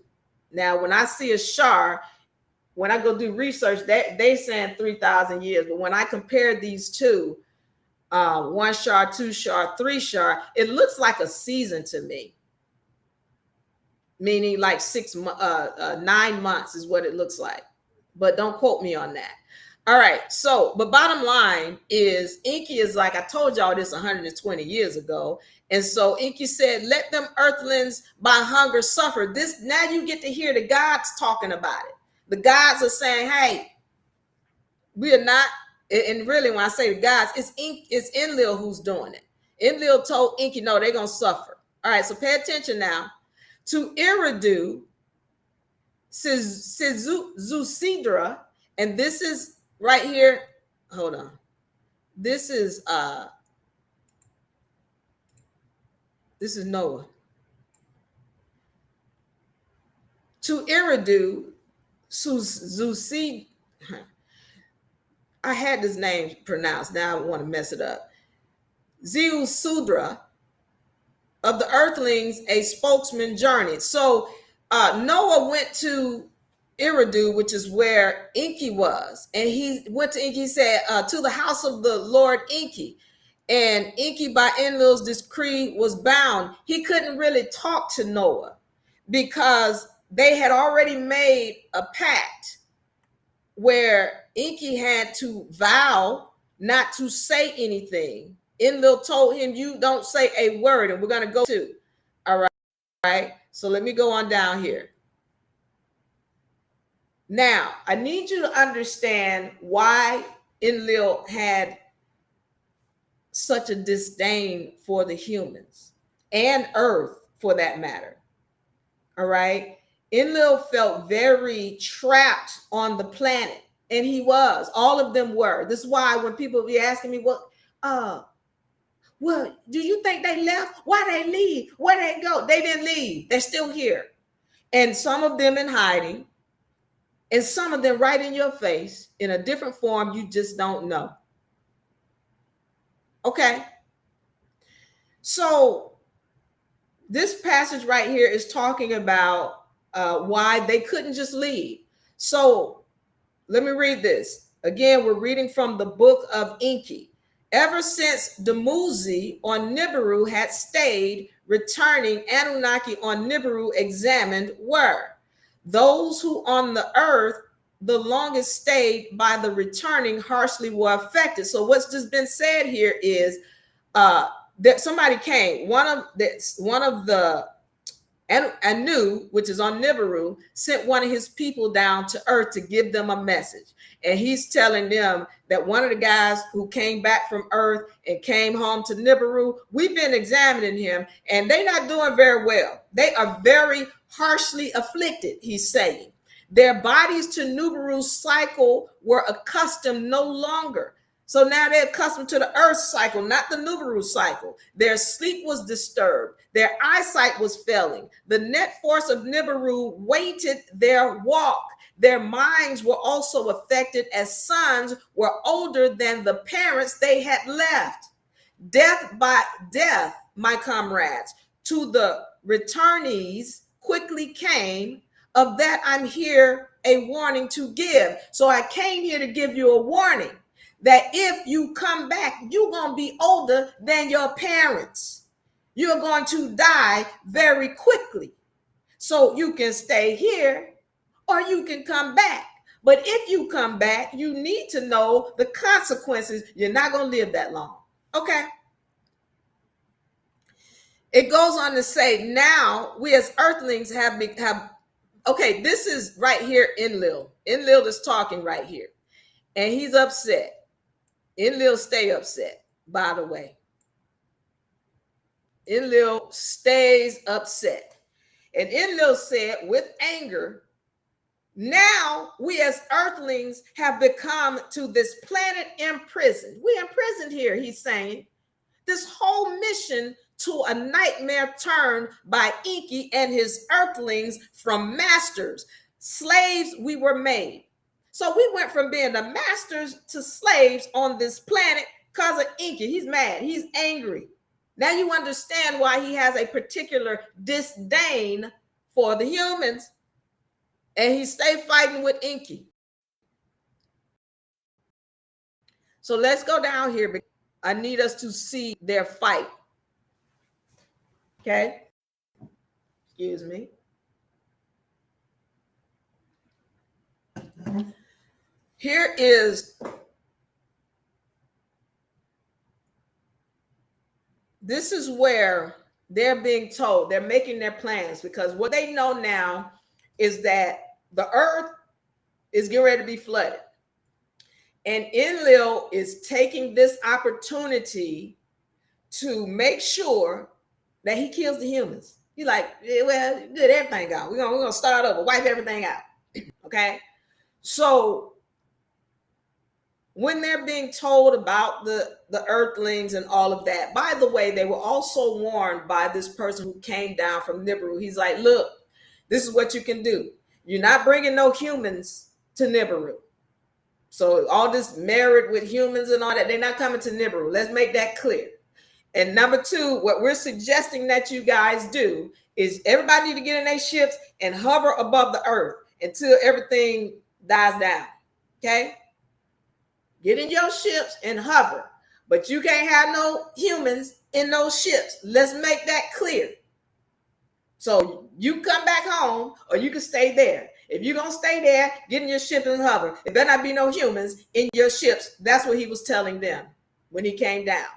Now, when I see a shar, when I go do research, they saying 3,000 years. But when I compare these two, one shar, two shar, three shar, it looks like a season to me. Meaning like 9 months is what it looks like. But don't quote me on that. All right. So, but bottom line is Enki is like, I told y'all this 120 years ago. And so Enki said, let them earthlings by hunger suffer. This, now you get to hear the gods talking about it. The gods are saying, hey, we are not, and really when I say the gods, it's Enlil who's doing it. Enlil told Enki, no, they're going to suffer. All right. So pay attention now. To Eridu, Zusidra, and this is right here. Hold on. This is Noah. To Eridu, Zusid. I had this name pronounced. Now I want to mess it up. Zeusudra of the earthlings, a spokesman journeyed. So Noah went to Eridu, which is where Enki was. And he went to Enki, he said, to the house of the Lord Enki. And Enki, by Enlil's decree, was bound. He couldn't really talk to Noah because they had already made a pact where Enki had to vow not to say anything. Enlil told him, you don't say a word, and we're going to go to. All right. So let me go on down here. Now, I need you to understand why Enlil had such a disdain for the humans and earth for that matter. All right. Enlil felt very trapped on the planet, and he was. All of them were. This is why when people be asking me, well, do you think they left? Why they leave? Where they go? They didn't leave. They're still here. And some of them in hiding, and some of them right in your face in a different form you just don't know. Okay. So this passage right here is talking about why they couldn't just leave. So let me read this. Again, we're reading from the Book of Enki. Ever since Dumuzi on Nibiru had stayed, returning Anunnaki on Nibiru examined were those who on the earth the longest stayed by the returning harshly were affected. So what's just been said here is that somebody came, one of the Anu, which is on Nibiru, sent one of his people down to earth to give them a message. And he's telling them that one of the guys who came back from earth and came home to Nibiru, we've been examining him and they're not doing very well. They are very harshly afflicted, he's saying. Their bodies to Nibiru's cycle were accustomed no longer. So now they're accustomed to the earth cycle, not the Nibiru cycle. Their sleep was disturbed. Their eyesight was failing. The net force of Nibiru weighted their walk. Their minds were also affected as sons were older than the parents they had left. Death by death, my comrades, to the returnees quickly came. Of that, I'm here a warning to give. So I came here to give you a warning that if you come back, you're going to be older than your parents. You're going to die very quickly. So you can stay here or you can come back. But if you come back, you need to know the consequences. You're not going to live that long. Okay. It goes on to say, now we as earthlings have okay, this is right here Enlil. Enlil is talking right here. And he's upset. Enlil stay upset, by the way. Enlil stays upset. And Enlil said, with anger, now we as earthlings have become to this planet imprisoned. We imprisoned here, he's saying. This whole mission to a nightmare turned by Enki and his earthlings from masters. Slaves we were made. So we went from being the masters to slaves on this planet because of Enki. He's mad. He's angry. Now you understand why he has a particular disdain for the humans. And he stayed fighting with Enki. So let's go down here because I need us to see their fight. Okay? Excuse me. Here is, this is where they're being told, they're making their plans, because what they know now is that the earth is getting ready to be flooded. And Enlil is taking this opportunity to make sure that he kills the humans. He's like, yeah, well, get everything out. We're gonna start over, wipe everything out. Okay. So when they're being told about the earthlings and all of that, by the way, they were also warned by this person who came down from Nibiru. He's like, look, this is what you can do. You're not bringing no humans to Nibiru. So all this married with humans and all that, they're not coming to Nibiru. Let's make that clear. And number two, what we're suggesting that you guys do is everybody need to get in their ships and hover above the earth until everything dies down. Okay? Get in your ships and hover. But you can't have no humans in those ships. Let's make that clear. So you come back home or you can stay there. If you're going to stay there, get in your ship and hover. There better not be no humans in your ships. That's what he was telling them when he came down.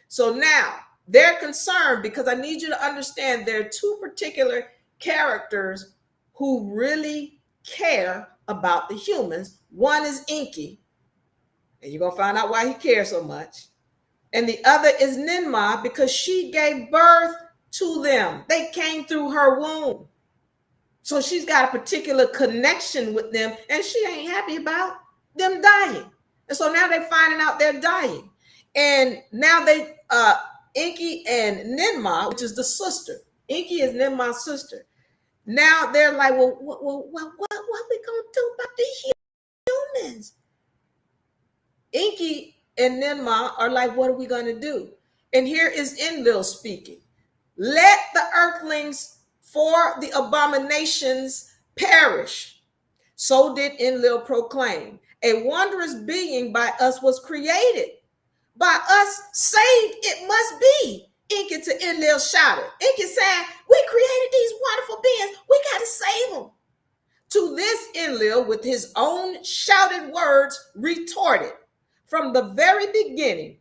So now they're concerned because I need you to understand there are two particular characters who really care about the humans. One is Enki, and you're going to find out why he cares so much. And the other is Ninmah, because she gave birth to them. They came through her womb. So she's got a particular connection with them, and she ain't happy about them dying. And so now they're finding out they're dying. And now they, Enki and Ninmah, which is the sister. Enki is Ninmah's sister. Now they're like, well, what are we going to do about the humans? Enki and Ninmah are like, what are we going to do? And here is Enlil speaking. Let the earthlings for the abominations perish. So did Enlil proclaim. A wondrous being by us was created. By us saved it must be. Enki to Enlil shouted. Enki said, we created these wonderful beings. We got to save them. To this Enlil, with his own shouted words, retorted. From the very beginning,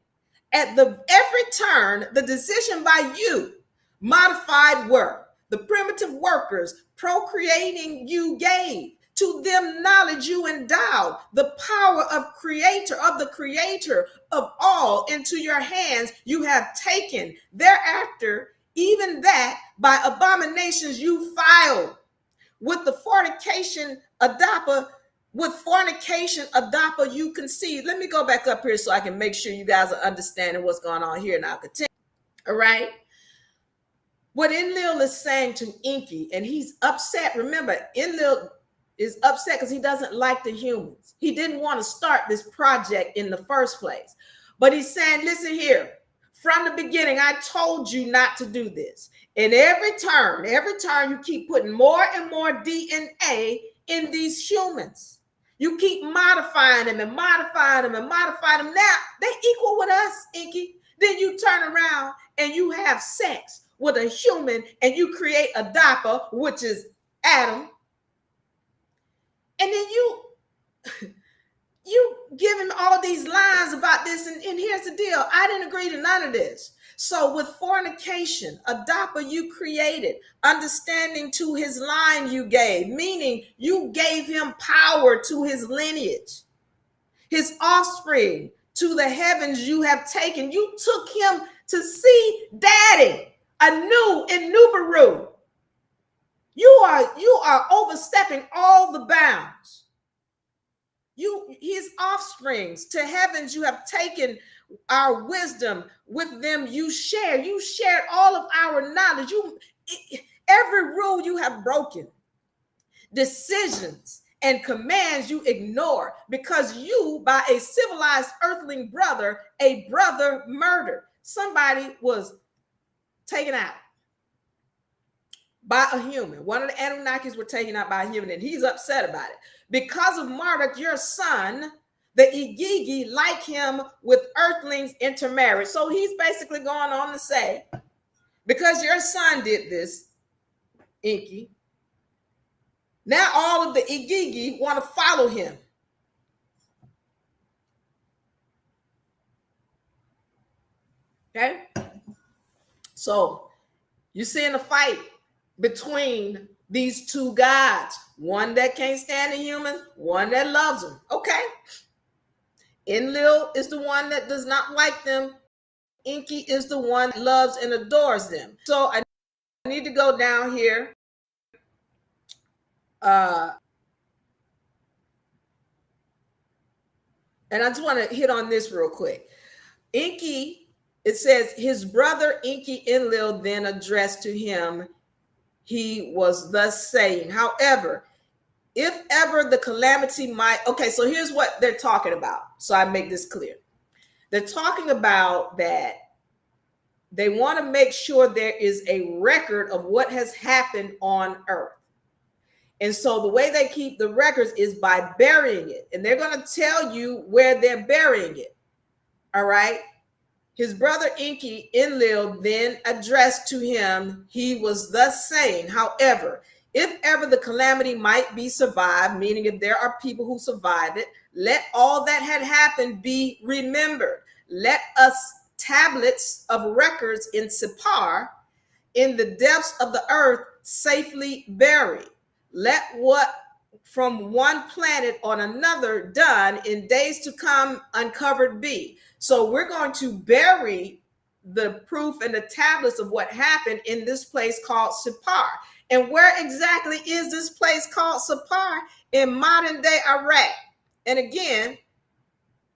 at every turn, the decision by you, modified work, the primitive workers procreating you gave. To them knowledge you endowed, the power of the creator of all into your hands you have taken. Thereafter, even that by abominations you filed. With the fornication adapa you conceived. Let me go back up here so I can make sure you guys are understanding what's going on here. Now continue. All right. What Enlil is saying to Enki, and he's upset. Remember, Enlil is upset because he doesn't like the humans. He didn't want to start this project in the first place. But he's saying, listen here, from the beginning, I told you not to do this. And every turn you keep putting more and more DNA in these humans. You keep modifying them and modifying them and modifying them. Now they equal with us, Enki. Then you turn around and you have sex with a human and you create a Dapper, which is Adam. And then you give him all these lines about this. And here's the deal. I didn't agree to none of this. So with fornication, a Dapper you created, understanding to his line you gave, meaning you gave him power to his lineage, his offspring, to the heavens you have taken. You took him to see Daddy, anew in Nubaru. You are overstepping all the bounds. His offsprings, to heavens you have taken our wisdom. With them you shared all of our knowledge. Every rule you have broken, decisions and commands you ignore, because you, by a civilized earthling brother, a brother murdered. Somebody was taken out by a human. One of the Anunnakis were taken out by a human, and he's upset about it. Because of Marduk, your son, the Igigi, like him, with earthlings intermarried. So he's basically going on to say, because your son did this, Enki, now all of the Igigi want to follow him. Okay? So you're seeing a fight between these two gods, one that can't stand the humans, one that loves them. Okay. Enlil is the one that does not like them. Enki is the one that loves and adores them. So I need to go down here. And I just want to hit on this real quick. Enki, it says, his brother Enki Enlil then addressed to him, he was thus saying, however, if ever the calamity might, okay, so here's what they're talking about. So I make this clear. They're talking about that they want to make sure there is a record of what has happened on earth. And so the way they keep the records is by burying it. And they're going to tell you where they're burying it. All right. His brother Enki Enlil then addressed to him, he was thus saying, however, if ever the calamity might be survived, meaning if there are people who survive it, let all that had happened be remembered. Let us tablets of records in Sipar, in the depths of the earth, safely bury. Let what from one planet on another done in days to come uncovered be. So we're going to bury the proof and the tablets of what happened in this place called Sipar. And where exactly is this place called Sipar? In modern day Iraq. And again,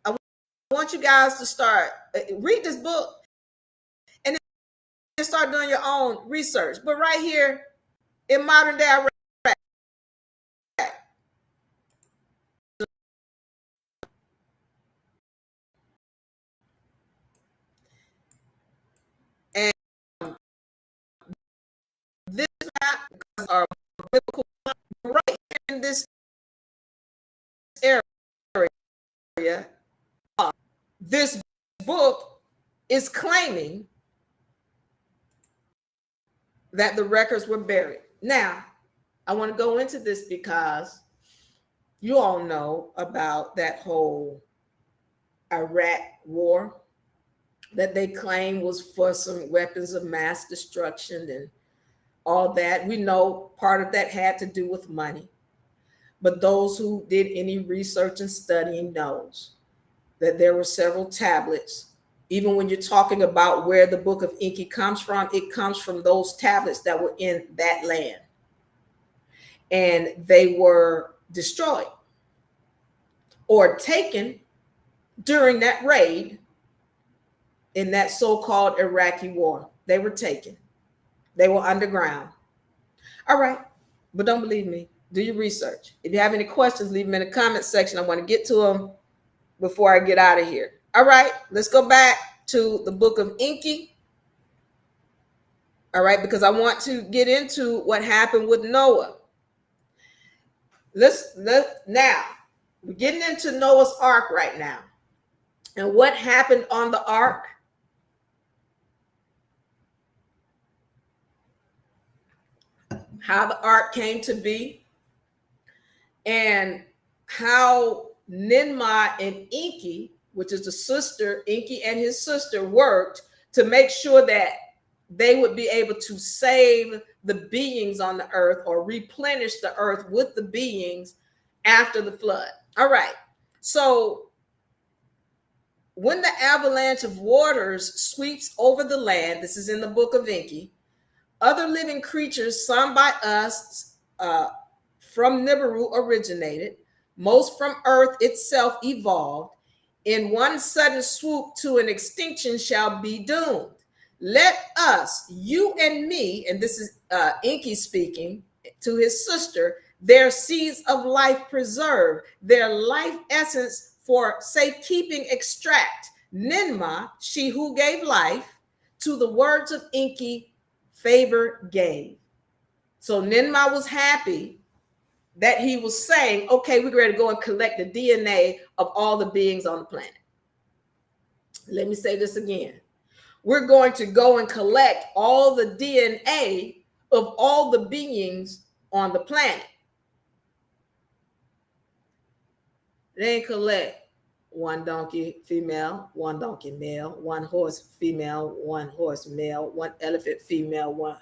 I want you guys to start, read this book and then start doing your own research. But right here in modern day Iraq, and this map are biblical, right in this area. This book is claiming that the records were buried. Now, I want to go into this because you all know about that whole Iraq war that they claim was for some weapons of mass destruction and all that. We know part of that had to do with money. But those who did any research and studying knows that there were several tablets. Even when you're talking about where the Book of Enki comes from, it comes from those tablets that were in that land. And they were destroyed or taken during that raid in that so-called Iraqi war. They were taken. They were underground. All right. But don't believe me. Do your research. If you have any questions, leave them in the comment section. I want to get to them before I get out of here. All right, let's go back to the Book of Enki. All right, because I want to get into what happened with Noah. Now, we're getting into Noah's Ark right now. And what happened on the Ark? How the Ark came to be, and how Ninmah and Enki, which is the sister, Enki and his sister, worked to make sure that they would be able to save the beings on the earth or replenish the earth with the beings after the flood. All right. So when the avalanche of waters sweeps over the land, this is in the Book of Enki, other living creatures, some by us, from Nibiru originated, most from earth itself evolved, in one sudden swoop to an extinction shall be doomed. Let us, you and me, and this is Enki speaking to his sister, their seeds of life preserve, their life essence for safekeeping extract. Ninma, she who gave life, to the words of Enki, favor gave. So Ninma was happy that he was saying, okay, we're ready to go and collect the DNA of all the beings on the planet. Let me say this again. We're going to go and collect all the DNA of all the beings on the planet. They collect one donkey female, one donkey male, one horse female, one horse male, one elephant female, one.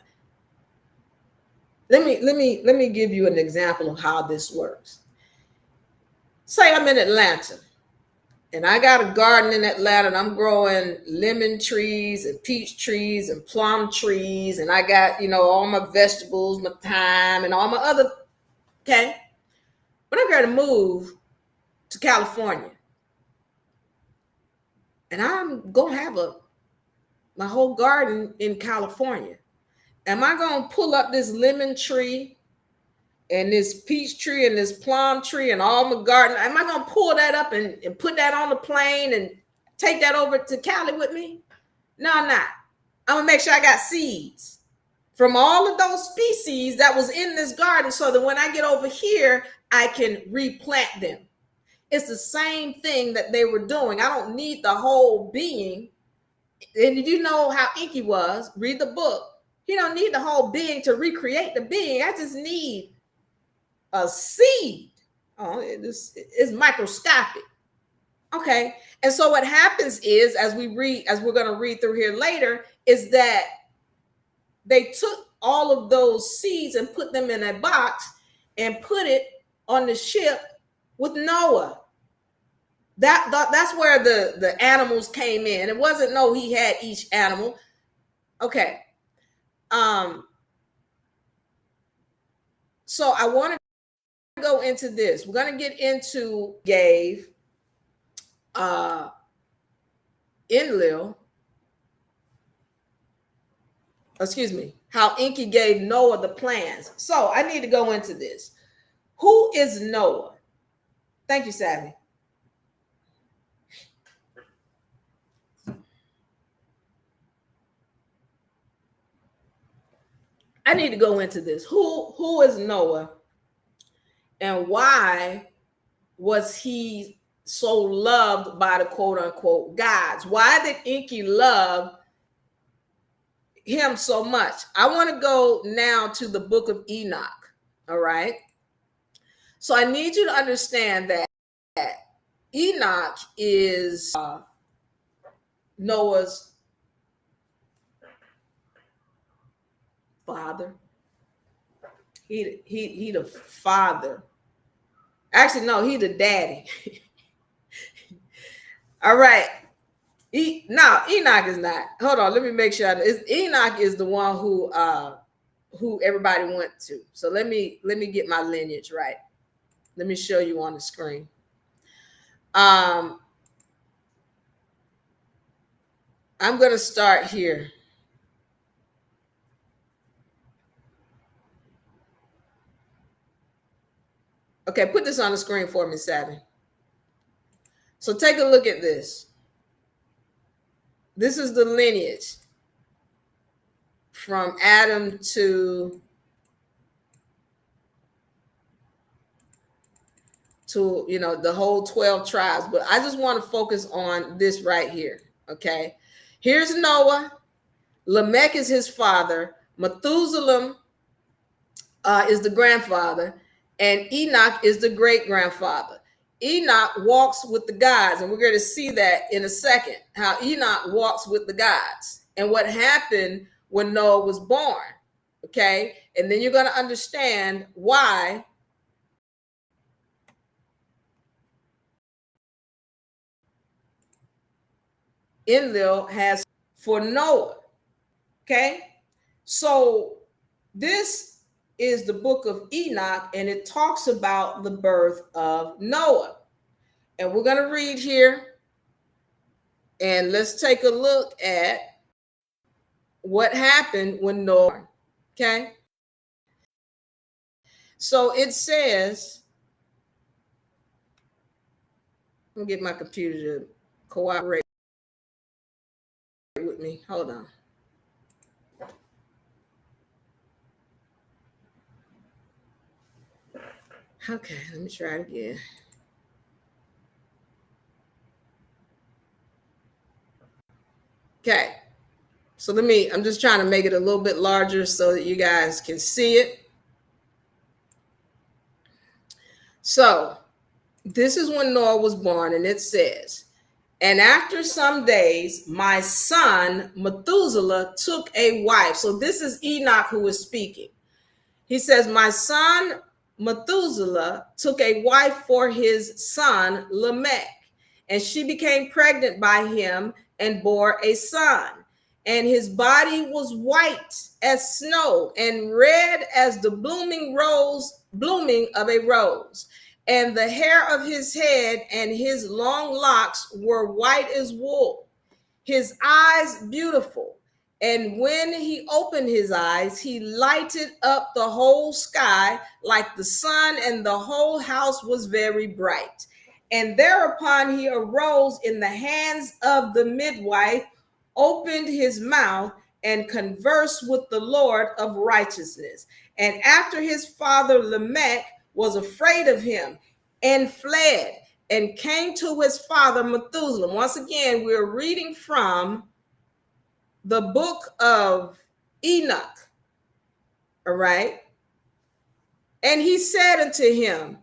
Let me give you an example of how this works. Say I'm in Atlanta and I got a garden in Atlanta and I'm growing lemon trees and peach trees and plum trees, and I got, all my vegetables, my thyme, and all my other, okay? But I'm going to move to California and I'm going to have my whole garden in California. Am I going to pull up this lemon tree and this peach tree and this plum tree and all my garden? Am I going to pull that up and put that on the plane and take that over to Cali with me? No, I'm not. I'm going to make sure I got seeds from all of those species that was in this garden so that when I get over here, I can replant them. It's the same thing that they were doing. I don't need the whole being. And you know how Enki was. Read the book. He don't need the whole being to recreate the being. I just need a seed. Oh, it's microscopic. Okay. And so what happens is, as we're going to read through here later, is that they took all of those seeds and put them in a box and put it on the ship with Noah. That's where the animals came in. It wasn't he had each animal. Okay. So I want to go into this. We're going to get into how Enki gave Noah the plans. So I need to go into this. Who is Noah? Thank you, Savvy. I need to go into this. Who is Noah, and why was he so loved by the quote unquote gods? Why did Enki love him so much? I want to go now to the Book of Enoch. All right. So I need you to understand that Enoch is Noah's father. He the father. Actually, no, he the daddy. All right. Enoch is not. Hold on, let me make sure. Enoch is the one who everybody went to. So let me get my lineage right. Let me show you on the screen. I'm going to start here. Okay, put this on the screen for me, Savvy. So take a look at this. This is the lineage from Adam to the whole 12 tribes. But I just want to focus on this right here. Okay. Here's Noah. Lamech is his father. Methuselah is the grandfather. And Enoch is the great grandfather. Enoch walks with the gods, and we're going to see that in a second, how Enoch walks with the gods and what happened when Noah was born. Okay. And then you're going to understand why Enlil has for Noah. Okay, so this is the book of Enoch, and it talks about the birth of Noah. And we're going to read here, and let's take a look at what happened when Noah. Okay, so it says, let me get my computer to cooperate with me. Hold on. Okay, let me try it again. Okay, so I'm just trying to make it a little bit larger so that you guys can see it. So this is when Noah was born, and it says, and after some days, my son Methuselah took a wife. So this is Enoch who is speaking. He says, my son Methuselah took a wife for his son Lamech, and she became pregnant by him and bore a son. And his body was white as snow and red as the blooming of a rose. And the hair of his head and his long locks were white as wool. His eyes beautiful. And when he opened his eyes, he lighted up the whole sky like the sun, and the whole house was very bright. And thereupon he arose in the hands of the midwife, opened his mouth, and conversed with the Lord of righteousness. And after his father Lamech was afraid of him and fled and came to his father Methuselah. Once again, we're reading from the book of Enoch. All right. And he said unto him,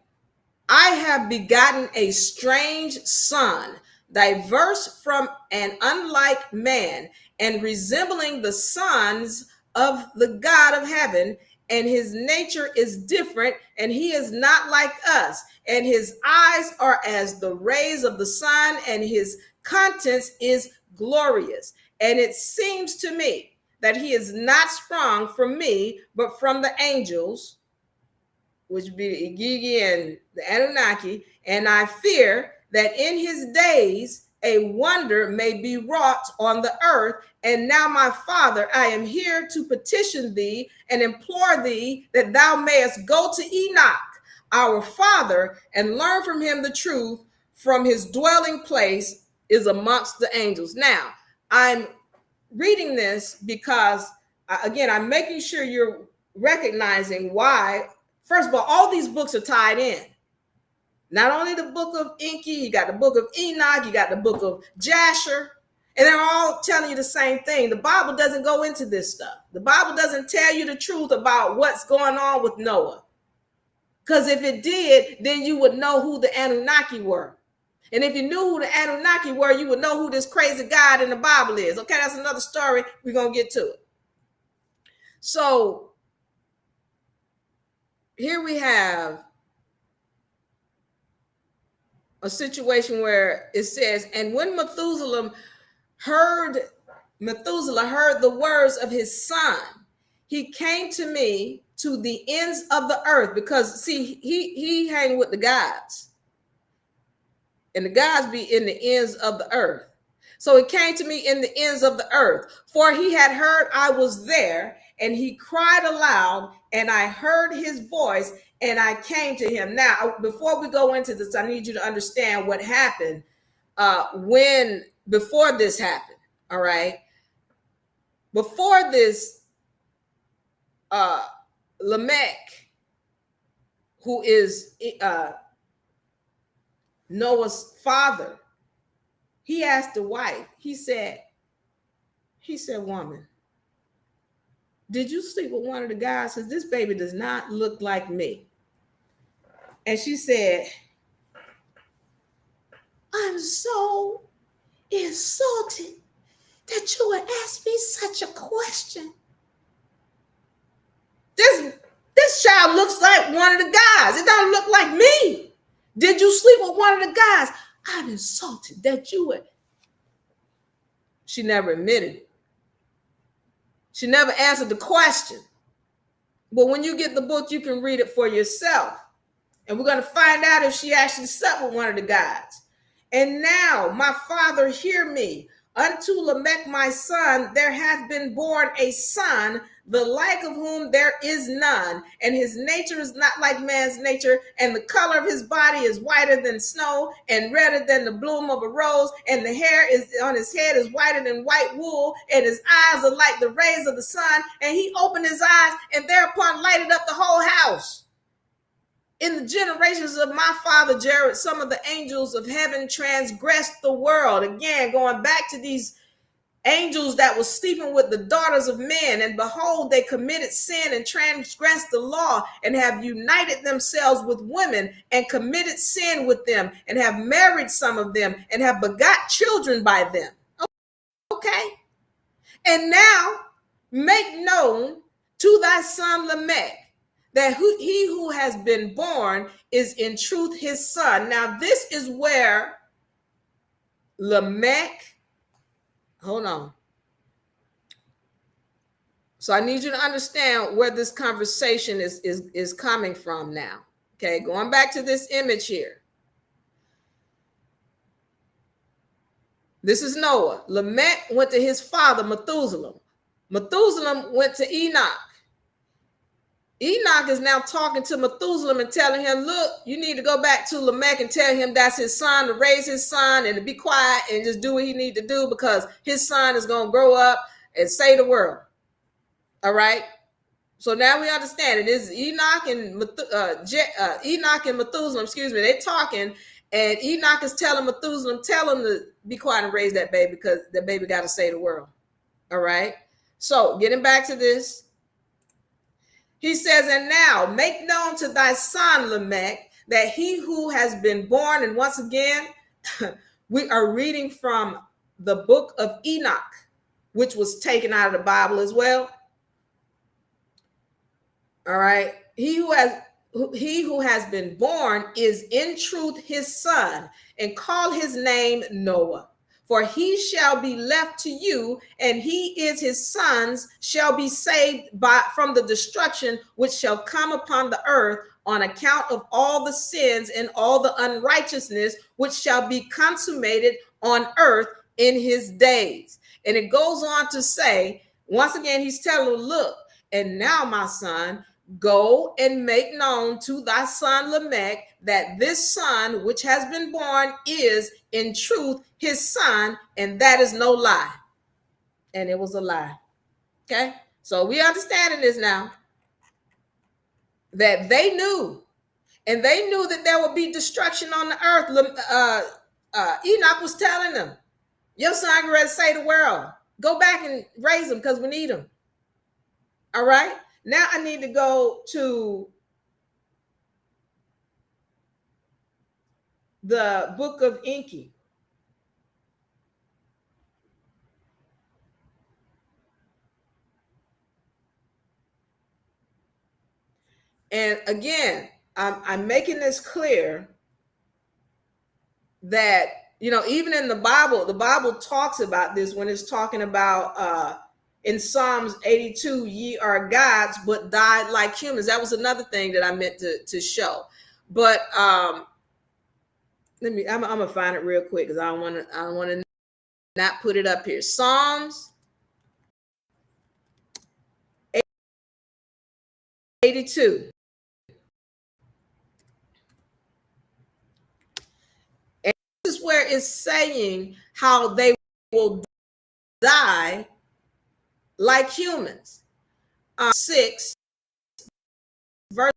I have begotten a strange son, diverse from an unlike man, and resembling the sons of the God of heaven. And his nature is different, and he is not like us. And his eyes are as the rays of the sun, and his countenance is glorious. And it seems to me that he is not sprung from me, but from the angels, which be the Igigi and the Anunnaki. And I fear that in his days a wonder may be wrought on the earth. And now, my father, I am here to petition thee and implore thee that thou mayest go to Enoch, our father, and learn from him the truth, from his dwelling place is amongst the angels. Now, I'm reading this because, again, I'm making sure you're recognizing why. First of all these books are tied in. Not only the book of Enki, you got the book of Enoch, you got the book of Jasher, and they're all telling you the same thing. The Bible doesn't go into this stuff. The Bible doesn't tell you the truth about what's going on with Noah. Because if it did, then you would know who the Anunnaki were. And if you knew who the Anunnaki were, you would know who this crazy God in the Bible is. Okay, that's another story. We're going to get to it. So here we have a situation where it says, and when Methuselah heard the words of his son, he came to me to the ends of the earth. Because see, he hang with the gods, and the gods be in the ends of the earth. So he came to me in the ends of the earth, for he had heard I was there, and he cried aloud, and I heard his voice, and I came to him. Now, before we go into this, I need you to understand what happened before this happened. All right. Before this, Lamech, who is Noah's father, he asked the wife, he said, woman, did you sleep with one of the guys? Because this baby does not look like me. And she said, I'm so insulted that you would ask me such a question. This child looks like one of the guys. It don't look like me. Did you sleep with one of the guys? I'm insulted that you would. She never admitted it. She never answered the question. But when you get the book, you can read it for yourself. And we're going to find out if she actually slept with one of the gods. And now, my father, hear me. Unto Lamech my son, there hath been born a son, the like of whom there is none. And his nature is not like man's nature. And the color of his body is whiter than snow and redder than the bloom of a rose. And the hair is on his head is whiter than white wool. And his eyes are like the rays of the sun. And he opened his eyes and thereupon lighted up the whole house. In the generations of my father Jared, some of the angels of heaven transgressed the world. Again, going back to these angels that were sleeping with the daughters of men. And behold, they committed sin and transgressed the law and have united themselves with women and committed sin with them and have married some of them and have begot children by them. Okay. And now make known to thy son Lamech that he who has been born is in truth his son. Now, this is where Lamech, hold on. So I need you to understand where this conversation is coming from now. Okay, going back to this image here. This is Noah. Lamech went to his father, Methuselah. Methuselah went to Enoch. Enoch is now talking to Methuselah and telling him, look, you need to go back to Lamech and tell him that's his son, to raise his son and to be quiet and just do what he needs to do because his son is going to grow up and save the world. All right. So now we understand it is Enoch and Methuselah, they're talking, and Enoch is telling Methuselah, tell him to be quiet and raise that baby because that baby got to save the world. All right. So getting back to this. He says, and now make known to thy son Lamech that he who has been born, and once again, we are reading from the book of Enoch, which was taken out of the Bible as well. All right. He who has been born is in truth his son, and call his name Noah. For he shall be left to you, and he is his sons shall be saved from the destruction which shall come upon the earth on account of all the sins and all the unrighteousness which shall be consummated on earth in his days. And it goes on to say, once again, he's telling them, look, and now my son, go and make known to thy son Lamech that this son which has been born is in truth his son, and that is no lie. And it was a lie. Okay, so we understanding this now, that they knew, and they knew that there would be destruction on the earth. Enoch was telling them, your son can save the world. Go back and raise him because we need him. All right. Now I need to go to the Book of Enki. And again, I'm making this clear that, even in the Bible talks about this when it's talking about in Psalms 82, ye are gods, but died like humans. That was another thing that I meant to show. But I'm gonna find it real quick because I don't want to not put it up here. Psalms 82. And this is where it's saying how they will die like humans. 6, verse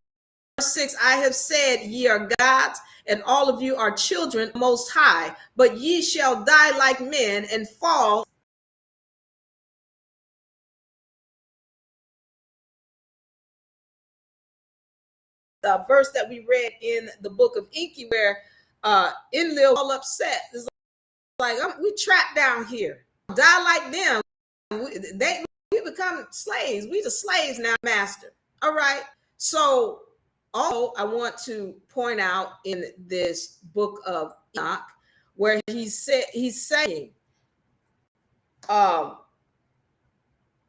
6, I have said, ye are gods, and all of you are children most high, but ye shall die like men and fall. The verse that we read in the Book of Enki, where Enlil all upset. It's like, we trapped down here. Die like them. We become slaves. We the slaves now, master. All right. So also, I want to point out in this Book of Enoch where he's saying, um,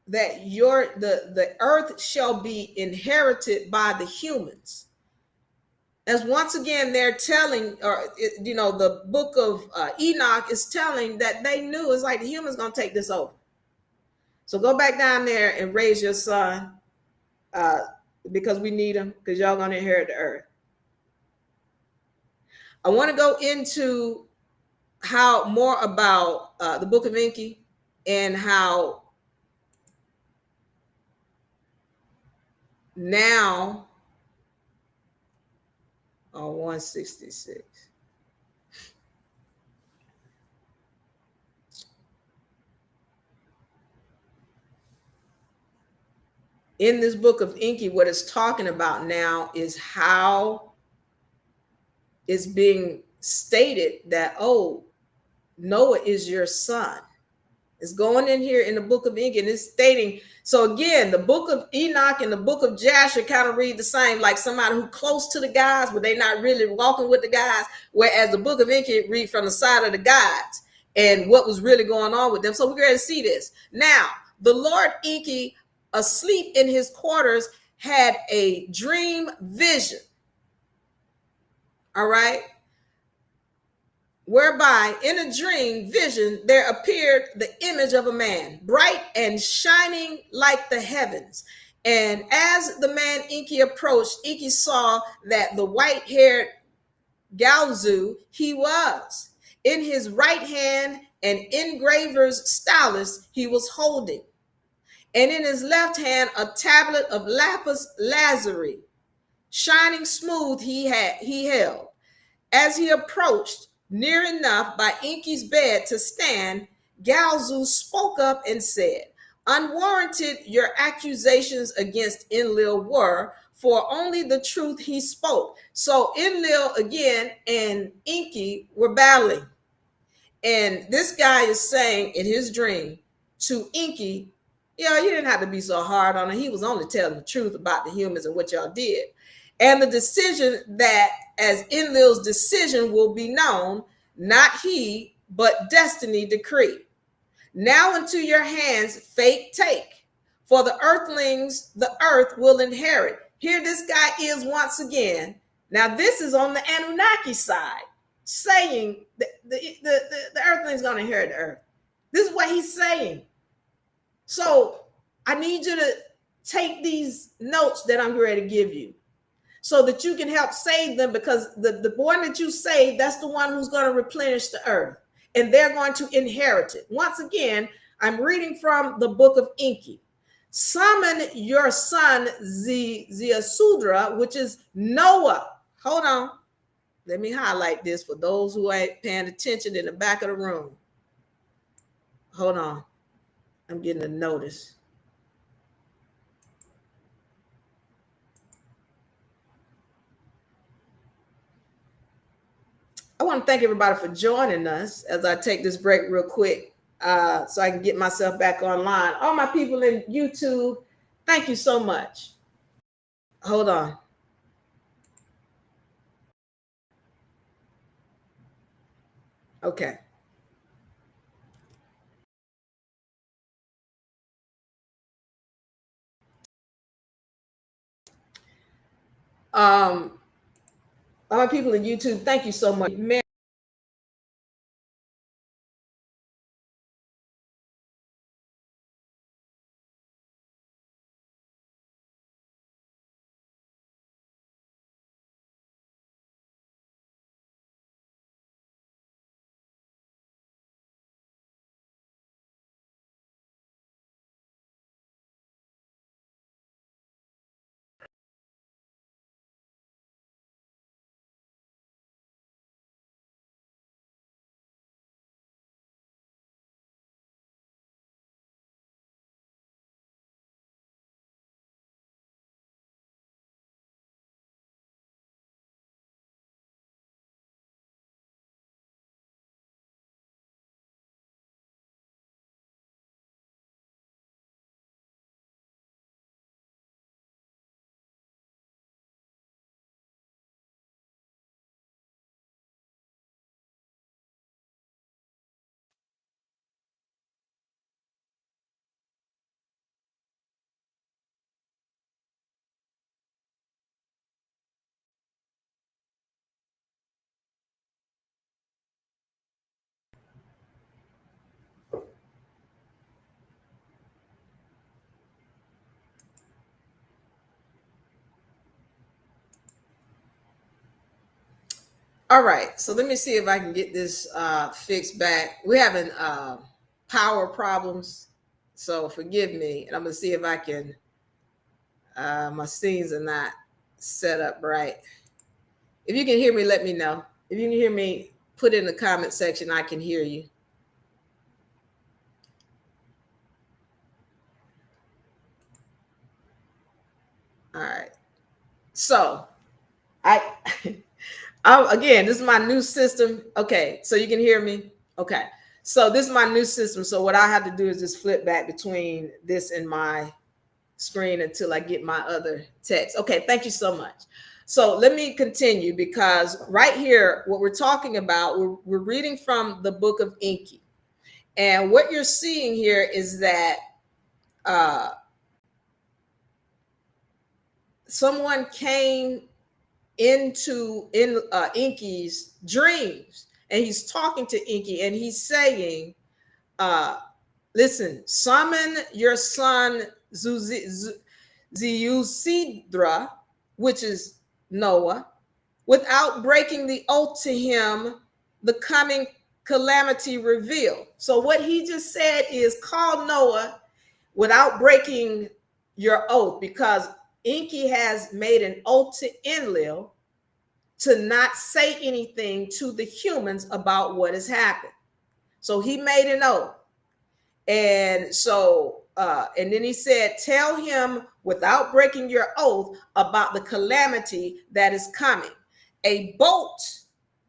that the earth shall be inherited by the humans. As once again they're telling, or the book of Enoch is telling that they knew it's like the humans gonna take this over. So go back down there and raise your son, uh, because we need him, because y'all gonna inherit the earth. I want to go into how more about the Book of Enki, and how now on 166. In this Book of Enki, what it's talking about now is how it's being stated that, oh, Noah is your son. It's going in here in the Book of Enki, and it's stating. So again, the Book of Enoch and the Book of Jasher kind of read the same, like somebody who close to the gods, but they're not really walking with the gods. Whereas the Book of Enki read from the side of the gods and what was really going on with them. So we're going to see this. Now, the Lord Enki, asleep in his quarters, had a dream vision. All right. Whereby in a dream vision there appeared the image of a man, bright and shining like the heavens. And as the man Enki approached, Enki saw that the white-haired Galzu he was. In his right hand an engraver's stylus he was holding, and in his left hand a tablet of lapis lazuli, shining smooth he held. As he approached near enough by Enki's bed to stand, Galzu spoke up and said, "Unwarranted your accusations against Enlil were, for only the truth he spoke." So Enlil again and Enki were battling. And this guy is saying in his dream to Enki, you didn't have to be so hard on him. He was only telling the truth about the humans and what y'all did. And the decision that as Enlil's decision will be known, not he, but destiny decree. Now into your hands fate take, for the earthlings the earth will inherit. Here this guy is once again. Now this is on the Anunnaki side, saying the earthling's going to inherit the earth. This is what he's saying. So I need you to take these notes that I'm ready to give you, so that you can help save them, because the one that you save, that's the one who's going to replenish the earth, and they're going to inherit it. Once again, I'm reading from the Book of Enki. Summon your son Ziasudra, which is Noah. Hold on. Let me highlight this for those who ain't paying attention in the back of the room. Hold on. I'm getting a notice. I want to thank everybody for joining us as I take this break real quick, so I can get myself back online. All my people in YouTube, thank you so much. Hold on. Okay. All my people in YouTube, thank you so much. All right, so let me see if I can get this fixed back. We're having power problems, so forgive me, and I'm gonna see if I can. My scenes are not set up right. If you can hear me, let me know. If you can hear me, put it in the comment section. I can hear you. All right. So I, again, this is my new system. Okay, so you can hear me. Okay, so this is my new system. So what I have to do is just flip back between this and my screen until I get my other text. Okay, thank you so much. So let me continue, because right here, what we're talking about, we're reading from the Book of Enki. And what you're seeing here is that someone came into Enki's dreams, and he's talking to Enki, and he's saying, listen, summon your son Zeusidra, which is Noah, without breaking the oath to him, the coming calamity revealed. So what he just said is, call Noah without breaking your oath, because Enki has made an oath to Enlil to not say anything to the humans about what has happened. So he made an oath. And so, and then he said, tell him without breaking your oath about the calamity that is coming. A boat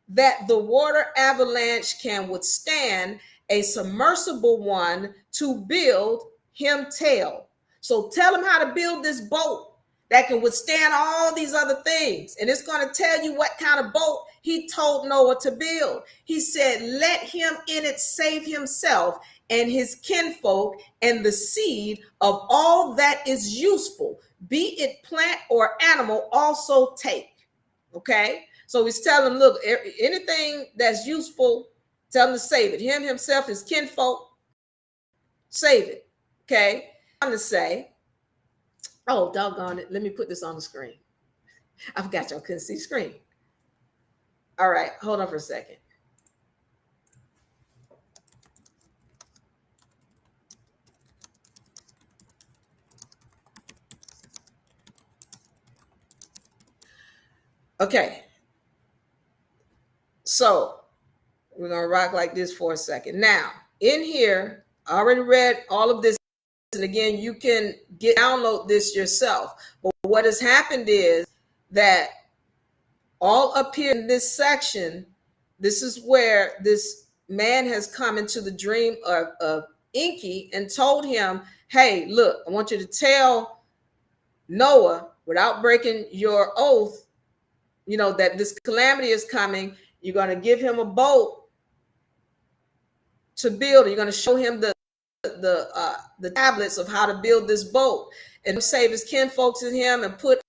that the water avalanche can withstand, a submersible one to build him tell. So tell him how to build this boat that can withstand all these other things. And it's going to tell you what kind of boat he told Noah to build. He said, let him in it save himself and his kinfolk and the seed of all that is useful, be it plant or animal, also take. Okay? So he's telling him, look, anything that's useful, tell him to save it. Him, himself, his kinfolk, save it. Okay? I'm going to say, oh, doggone it. Let me put this on the screen. I forgot y'all couldn't see the screen. All right, hold on for a second. Okay. So we're going to rock like this for a second. Now, in here, I already read all of this. And again, you can download this yourself. But what has happened is that all up here in this section, this is where this man has come into the dream of Enki and told him, hey, look, I want you to tell Noah without breaking your oath, that this calamity is coming. You're going to give him a boat to build. You're going to show him the tablets of how to build this boat, and save his kinfolks in him and put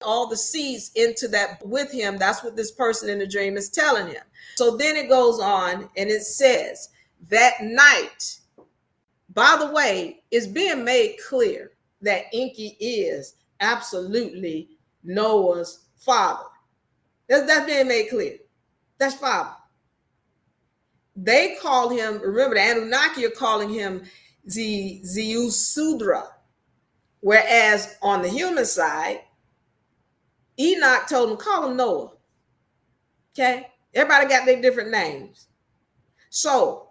all the seeds into that with him. That's what this person in the dream is telling him. So then it goes on and it says, that night, by the way, it's being made clear that Enki is absolutely Noah's father. That's being made clear. That's father. They call him, remember, the Anunnaki are calling him Zeusidra. Whereas on the human side, Enoch told him, call him Noah. Okay? Everybody got their different names. So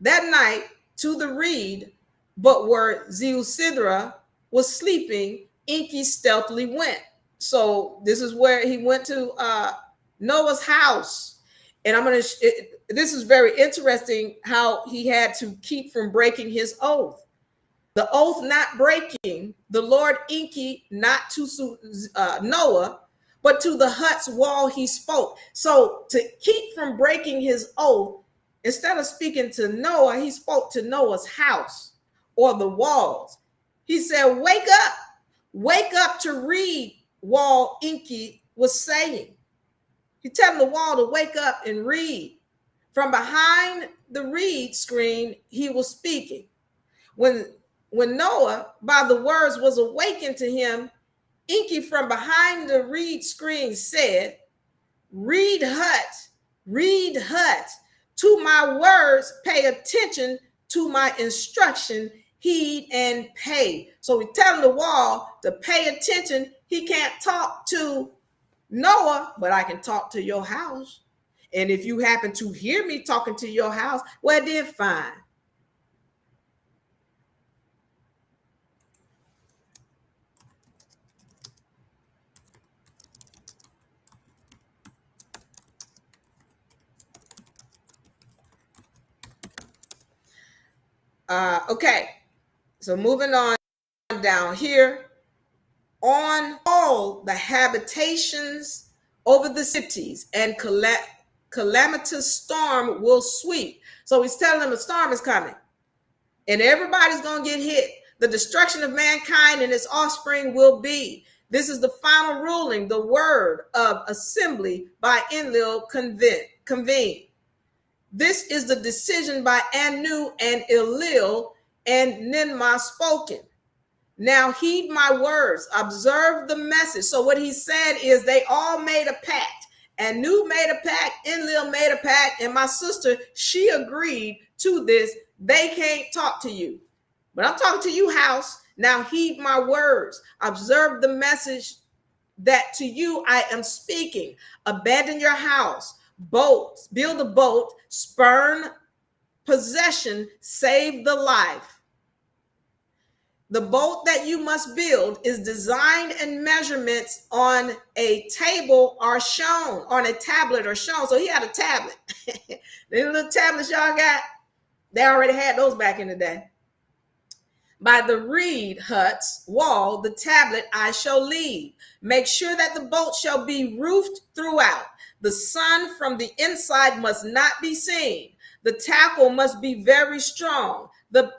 that night, to the reed, but where Zeusidra was sleeping, Enki stealthily went. So this is where he went to Noah's house. And this is very interesting how he had to keep from breaking his oath. The oath not breaking, the Lord Enki not to Noah, but to the hut's wall he spoke. So to keep from breaking his oath, instead of speaking to Noah, he spoke to Noah's house or the walls. He said, wake up to read, wall Enki was saying. He telling the wall to wake up and read. From behind the read screen, he was speaking. When Noah, by the words, was awakened to him, Enki from behind the reed screen said, reed hut read hut, to my words, pay attention to my instruction, heed and pay. So we're telling the wall to pay attention. He can't talk to Noah, but I can talk to your house. And if you happen to hear me talking to your house, well, then fine. Okay, so moving on down here. On all the habitations over the cities, and calamitous storm will sweep. So he's telling them a storm is coming, and everybody's going to get hit. The destruction of mankind and its offspring will be. This is the final ruling, the word of assembly by Enlil convened. This is the decision by Anu and Elil and Ninmah spoken. Now heed my words, observe the message. So what he said is they all made a pact. Anu made a pact, Enlil made a pact, and my sister, she agreed to this. They can't talk to you, but I'm talking to you, house. Now heed my words, observe the message that to you I am speaking. Abandon your house, boats, build a boat, spurn possession, save the life. The boat that you must build is designed, and measurements on a table are shown, on a tablet are shown. So he had a tablet. The little tablets y'all got, they already had those back in the day. By the reed hut's wall, the tablet I shall leave. Make sure that the boat shall be roofed throughout. The sun from the inside must not be seen. The tackle must be very strong. The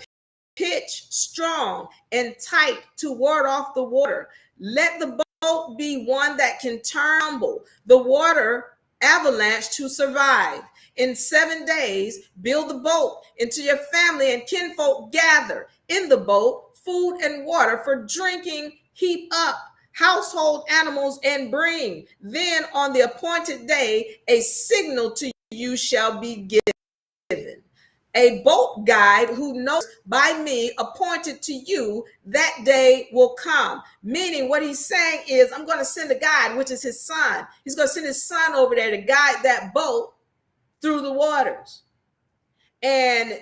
pitch strong and tight to ward off the water. Let the boat be one that can tumble the water avalanche to survive. In 7 days, build the boat until your family and kinfolk gather in the boat, food and water for drinking, heap up household animals and bring. Then on the appointed day, a signal to you shall be given. A boat guide who knows by me appointed to you, that day will come. Meaning what he's saying is, I'm going to send a guide, which is his son. He's going to send his son over there to guide that boat through the waters. And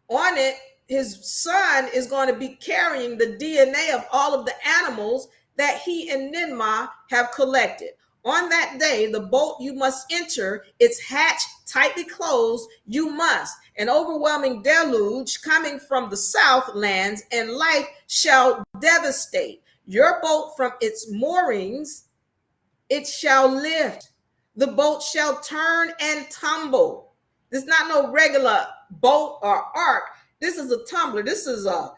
on it, his son is going to be carrying the DNA of all of the animals that he and Ninmah have collected. On that day, the boat you must enter, its hatch tightly closed, you must. An overwhelming deluge coming from the southlands, and life shall devastate. Your boat from its moorings, it shall lift. The boat shall turn and tumble. This is not no regular boat or ark. This is a tumbler. This is a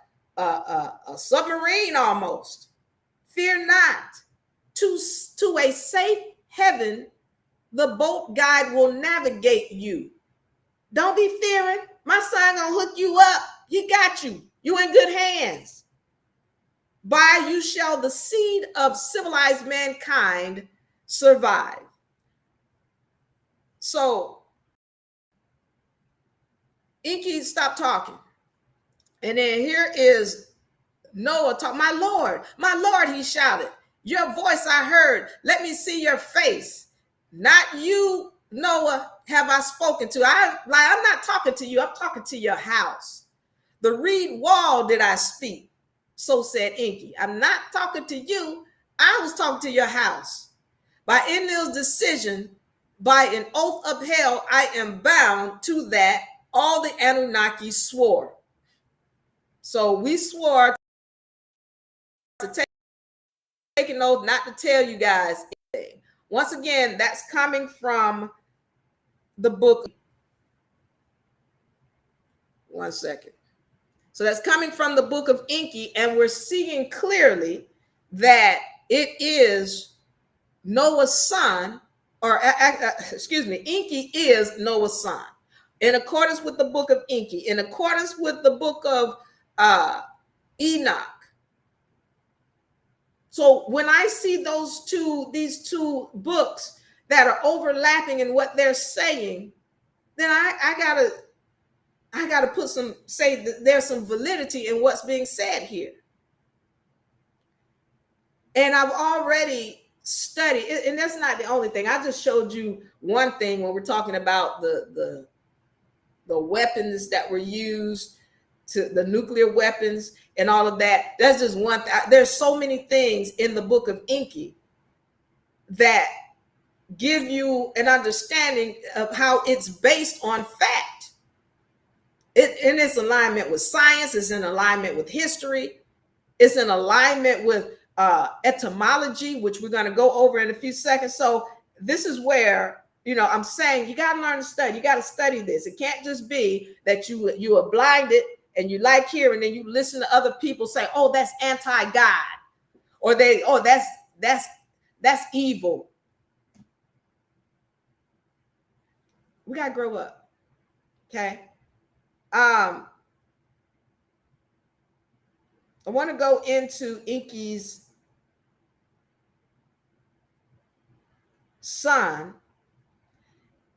submarine almost. Fear not. To a safe heaven, the boat guide will navigate you. Don't be fearing. My son gonna hook you up. He got you. You in good hands. By you shall the seed of civilized mankind survive. So Enki stopped talking. And then here is Noah talking. My Lord, he shouted. Your voice I heard. Let me see your face. Not you, Noah, have I spoken to. I'm not talking to you. I'm talking to your house. The reed wall did I speak. So said Enki. I'm not talking to you. I was talking to your house. By Enlil's decision, by an oath upheld, I am bound to that. All the Anunnaki swore. So we swore to take an oath not to tell you guys anything. Once again, that's coming from the book. One second. So that's coming from the book of Enki, and we're seeing clearly that it is Noah's son, or excuse me, Enki is Noah's son. In accordance with the book of Enki, in accordance with the book of Enoch. So when I see these two books, that are overlapping in what they're saying, then I gotta say that there's some validity in what's being said here. And I've already studied, and that's not the only thing. I just showed you one thing when we're talking about the weapons that were used, to the nuclear weapons and all of that. That's just one thing. There's so many things in the Book of Enki that give you an understanding of how it's based on fact. In its alignment with science, it's in alignment with history, it's in alignment with etymology, which we're going to go over in a few seconds. So this is where, I'm saying you got to learn to study. You got to study this. It can't just be that you are blinded and you like here, and then you listen to other people say, oh, that's anti-God, or that's evil. We got to grow up. Okay. I want to go into Enki's son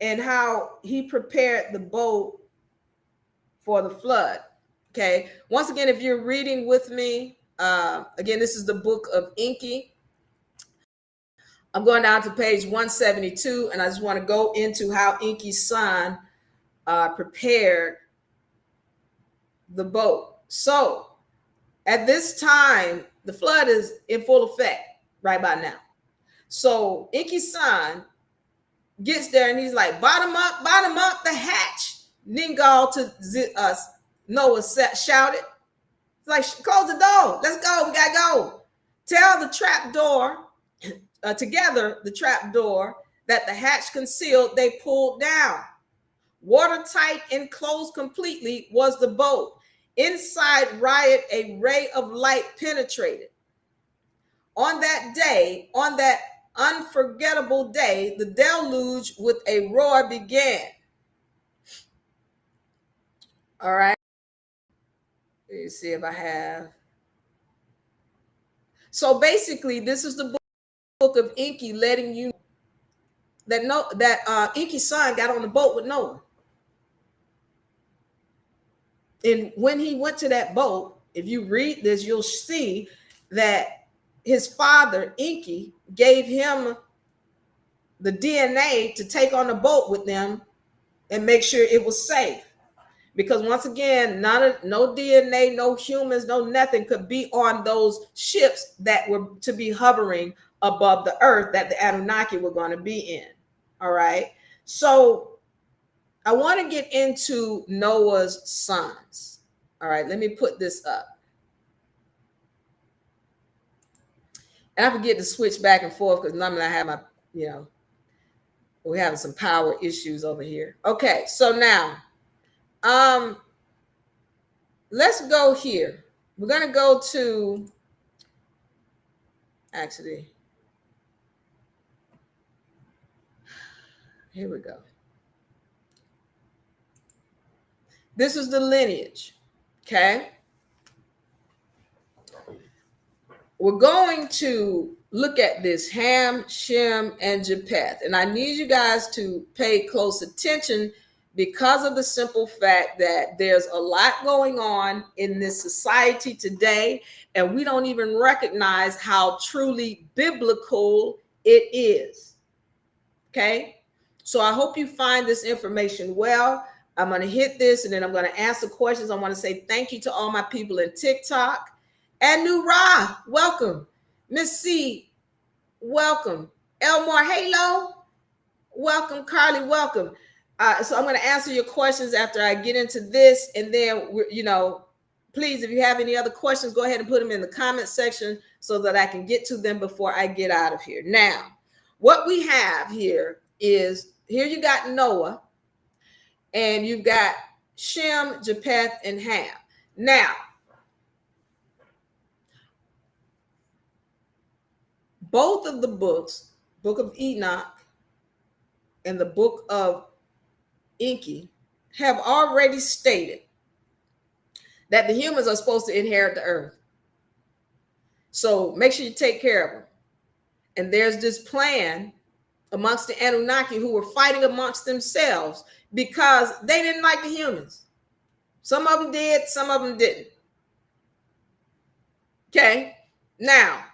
and how he prepared the boat for the flood. Okay. Once again, if you're reading with me, again, this is the Book of Enki. I'm going down to page 172, and I just want to go into how Enki's son prepared the boat. So at this time, the flood is in full effect right by now. So Enki's son gets there and he's like, bottom up the hatch. Ningal to Noah shouted. It's like, close the door. Let's go. We got to go. Tell the trap door, together the trap door that the hatch concealed, they pulled down. Watertight and closed completely was the boat. Inside riot, a ray of light penetrated. On that day, on that unforgettable day, the deluge with a roar began. All right. Let me see if I have. So basically, this is the Book of Enki letting you know that Enki's son got on the boat with Noah. And when he went to that boat, if you read this, you'll see that his father, Enki, gave him the DNA to take on the boat with them and make sure it was safe. Because once again, no DNA, no humans, no nothing could be on those ships that were to be hovering above the earth that the Anunnaki were going to be in. All right. So I want to get into Noah's sons. All right. Let me put this up. And I forget to switch back and forth because normally I have my, we're having some power issues over here. Okay. So now, let's go here. We're going to go to, actually, here we go. This is the lineage. Okay. We're going to look at this Ham, Shem, and Japheth. And I need you guys to pay close attention because of the simple fact that there's a lot going on in this society today, and we don't even recognize how truly biblical it is. Okay? So I hope you find this information well. I'm going to hit this, and then I'm going to answer questions. I want to say thank you to all my people in TikTok. And New Ra, welcome. Miss C, welcome. Elmore, hello. Welcome. Carly, welcome. So I'm going to answer your questions after I get into this. And then, please, if you have any other questions, go ahead and put them in the comment section so that I can get to them before I get out of here. Now, what we have here is, here you got Noah, and you've got Shem, Japheth, and Ham. Now, both of the books, Book of Enoch and the Book of Enki, have already stated that the humans are supposed to inherit the earth. So make sure you take care of them. And there's this plan amongst the Anunnaki who were fighting amongst themselves because they didn't like the humans. Some of them did, some of them didn't. Okay. Now,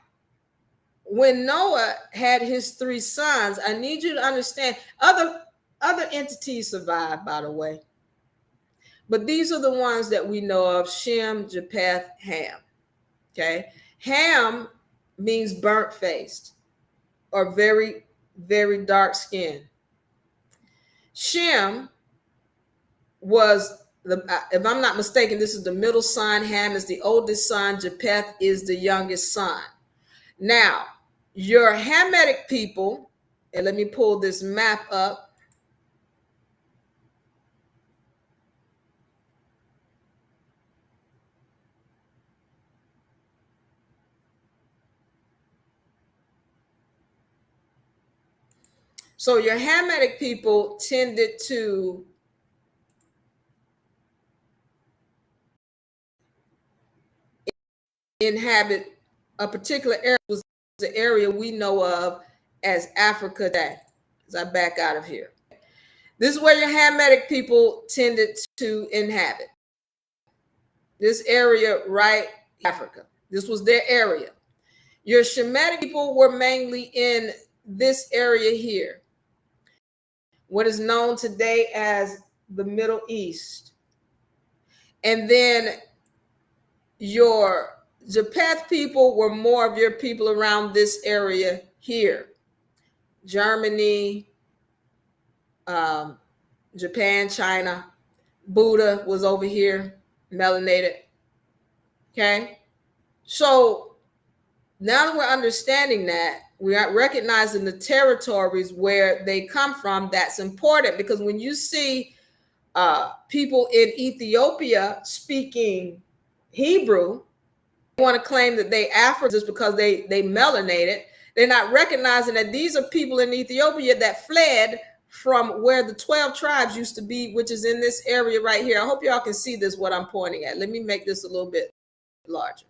when Noah had his 3 sons, I need you to understand other entities survived, by the way. But these are the ones that we know of: Shem, Japheth, Ham. Okay. Ham means burnt faced or very, very dark skinned. Shem was if I'm not mistaken, this is the middle son. Ham is the oldest son. Japheth is the youngest son. Now, your Hamitic people, and let me pull this map up. So your Hamitic people tended to inhabit a particular area, was the area we know of as Africa today. As I back out of here, this is where your Hamitic people tended to inhabit. This area, right? Africa. This was their area. Your Shemitic people were mainly in this area here, what is known today as the Middle East. And then your Japheth people were more of your people around this area here. Germany, Japan, China. Buddha was over here, melanated. Okay. So now that we're understanding that, we are recognizing the territories where they come from. That's important, because when you see people in Ethiopia speaking Hebrew, they want to claim that they Africans just because they melanated. They're not recognizing that these are people in Ethiopia that fled from where the 12 tribes used to be, which is in this area right here. I hope y'all can see this, what I'm pointing at. Let me make this a little bit larger.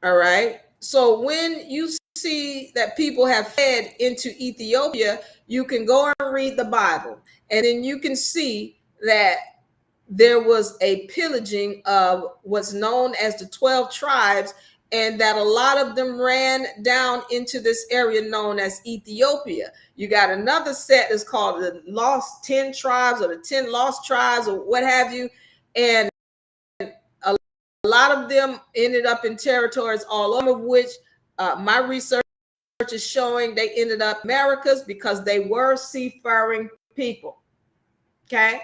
All right. So when you see that people have fled into Ethiopia, you can go and read the Bible, and then you can see that there was a pillaging of what's known as the 12 tribes, and that a lot of them ran down into this area known as Ethiopia. You got another set that's called the Lost 10 Tribes, or the 10 Lost Tribes, or what have you. And a lot of them ended up in territories, all of which my research is showing they ended up Americas because they were seafaring people. Okay.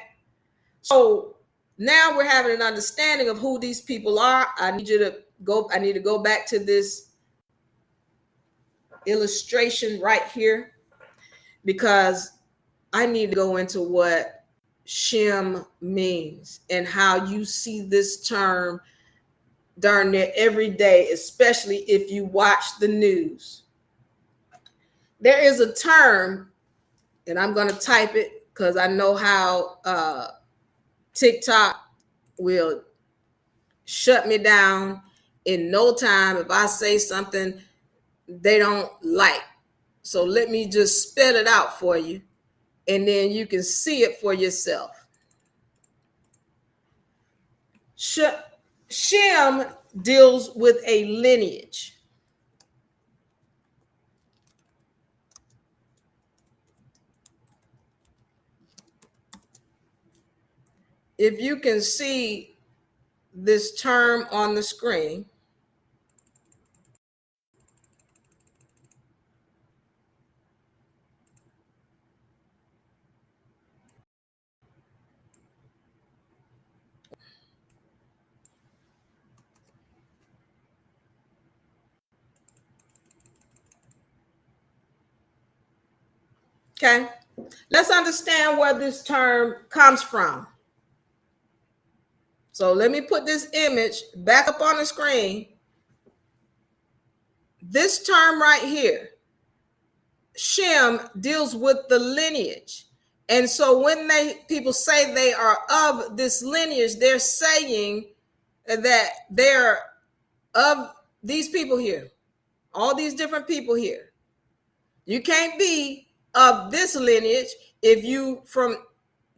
So now we're having an understanding of who these people are. I need to go back to this illustration right here, because I need to go into what Shem means and how you see this term darn near every day, especially if you watch the news. There is a term, and I'm going to type it because I know how TikTok will shut me down in no time if I say something they don't like. So let me just spell it out for you, and then you can see it for yourself. Shem deals with a lineage. If you can see this term on the screen, okay, let's understand where this term comes from. So let me put this image back up on the screen. This term right here, Shem, deals with the lineage. And so when people say they are of this lineage, they're saying that they're of these people here, all these different people here. You can't be of this lineage if you from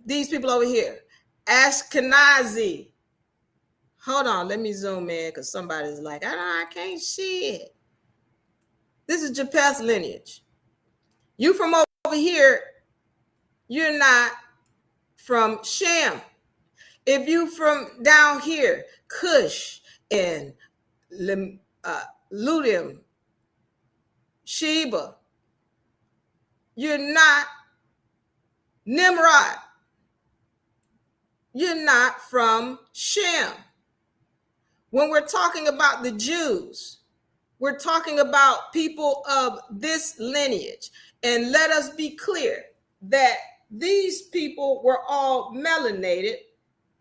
these people over here. Ashkenazi. Hold on, let me zoom in because somebody's like, I can't see it. This is Japheth's lineage. You from over here, you're not from Shem. If you from down here, Cush and Ludim, Sheba, you're not Nimrod. You're not from Shem. When we're talking about the Jews, we're talking about people of this lineage. And let us be clear that these people were all melanated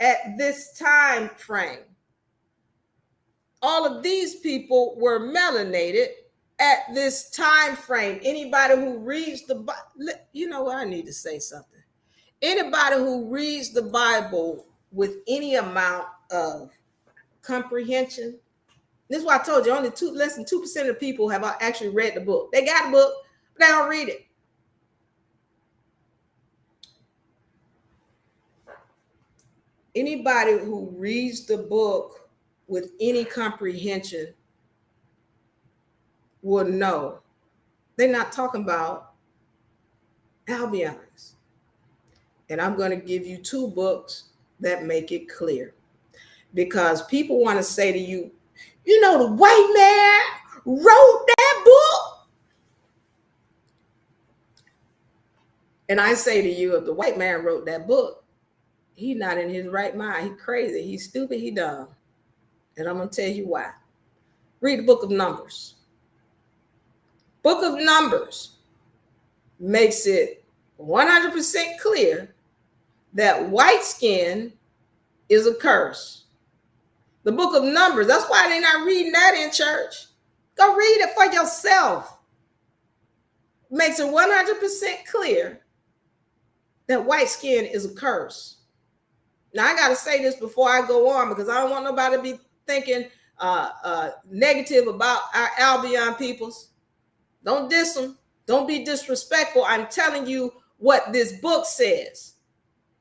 at this time frame. All of these people were melanated at this time frame. Anybody who reads the Bible, you know what, I need to say something. Anybody who reads the Bible with any amount of comprehension, this is why I told you only less than 2% of people have actually read the book. They got a book, but they don't read it. Anybody who reads the book with any comprehension will know they're not talking about Albions. And I'm going to give you 2 books that make it clear. Because people want to say to you, you know, the white man wrote that book. And I say to you, if the white man wrote that book, he's not in his right mind. He's crazy. He's stupid. He's dumb. And I'm going to tell you why. Read the Book of Numbers. Book of Numbers makes it 100% clear that white skin is a curse. The Book of Numbers, that's why they're not reading that in church. Go read it for yourself. Makes it 100% clear that white skin is a curse. Now, I got to say this before I go on because I don't want nobody to be thinking negative about our Albion peoples. Don't diss them. Don't be disrespectful. I'm telling you what this book says.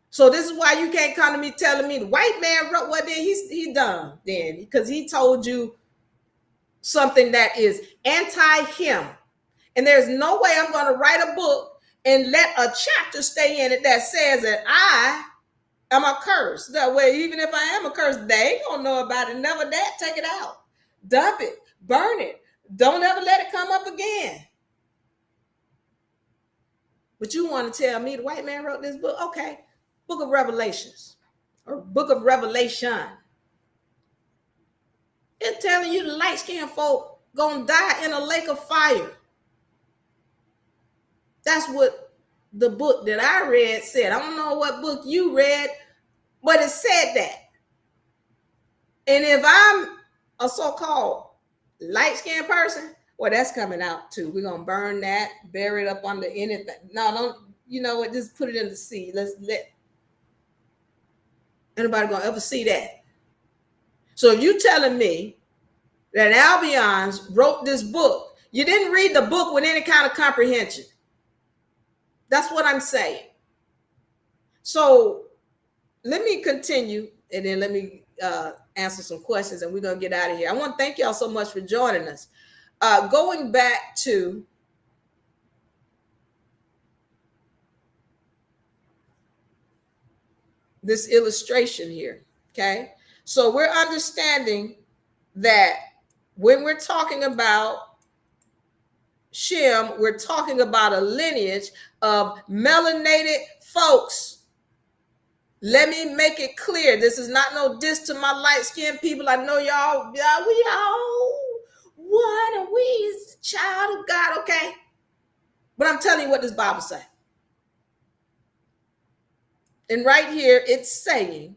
So this is why you can't come to me telling me the white man wrote what then he done then because he told you something that is anti-him. And there's no way I'm going to write a book and let a chapter stay in it that says that I am a curse. That way, even if I am a curse, they ain't going to know about it. Never that. Take it out. Dump it. Burn it. Don't ever let it come up again. But you want to tell me the white man wrote this book? Okay. Book of Revelations or Book of Revelation. It's telling you the light-skinned folk gonna die in a lake of fire. That's what the book that I read said. I don't know what book you read, but it said that. And if I'm a so-called light-skinned person, well, that's coming out too. We're gonna burn that, bury it up under anything. No, don't, you know what? Just put it in the sea. Let's let anybody gonna ever see that. So if you telling me that Albions wrote this book, you didn't read the book with any kind of comprehension. That's what I'm saying. So let me continue and then let me answer some questions and we're gonna get out of here. I want to thank y'all so much for joining us. Going back to this illustration here, okay? So we're understanding that when we're talking about Shem, we're talking about a lineage of melanated folks. Let me make it clear. This is not no diss to my light-skinned people. I know y'all, we all one and we is child of God, okay? But I'm telling you what this Bible says. And right here, it's saying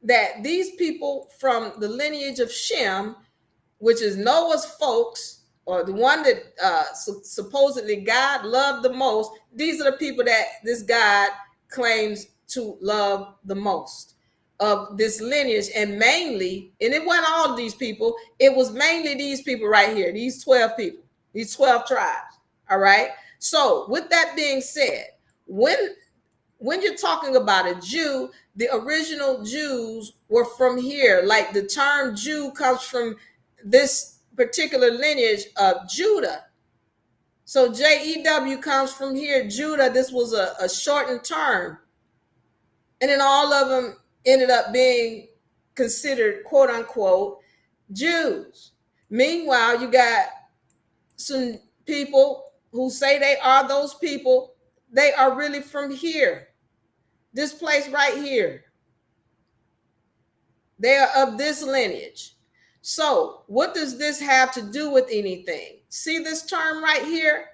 that these people from the lineage of Shem, which is Noah's folks, or the one that supposedly God loved the most, these are the people that this God claims to love the most of this lineage. And mainly, and it wasn't all of these people, it was mainly these people right here, these 12 people, these 12 tribes, all right? So with that being said, when you're talking about a Jew, the original Jews were from here. Like the term Jew comes from this particular lineage of Judah. So Jew comes from here. Judah, this was a shortened term. And then all of them ended up being considered, quote unquote, Jews. Meanwhile, you got some people who say they are those people. They are really from here. This place right here. They are of this lineage. So what does this have to do with anything? See this term right here?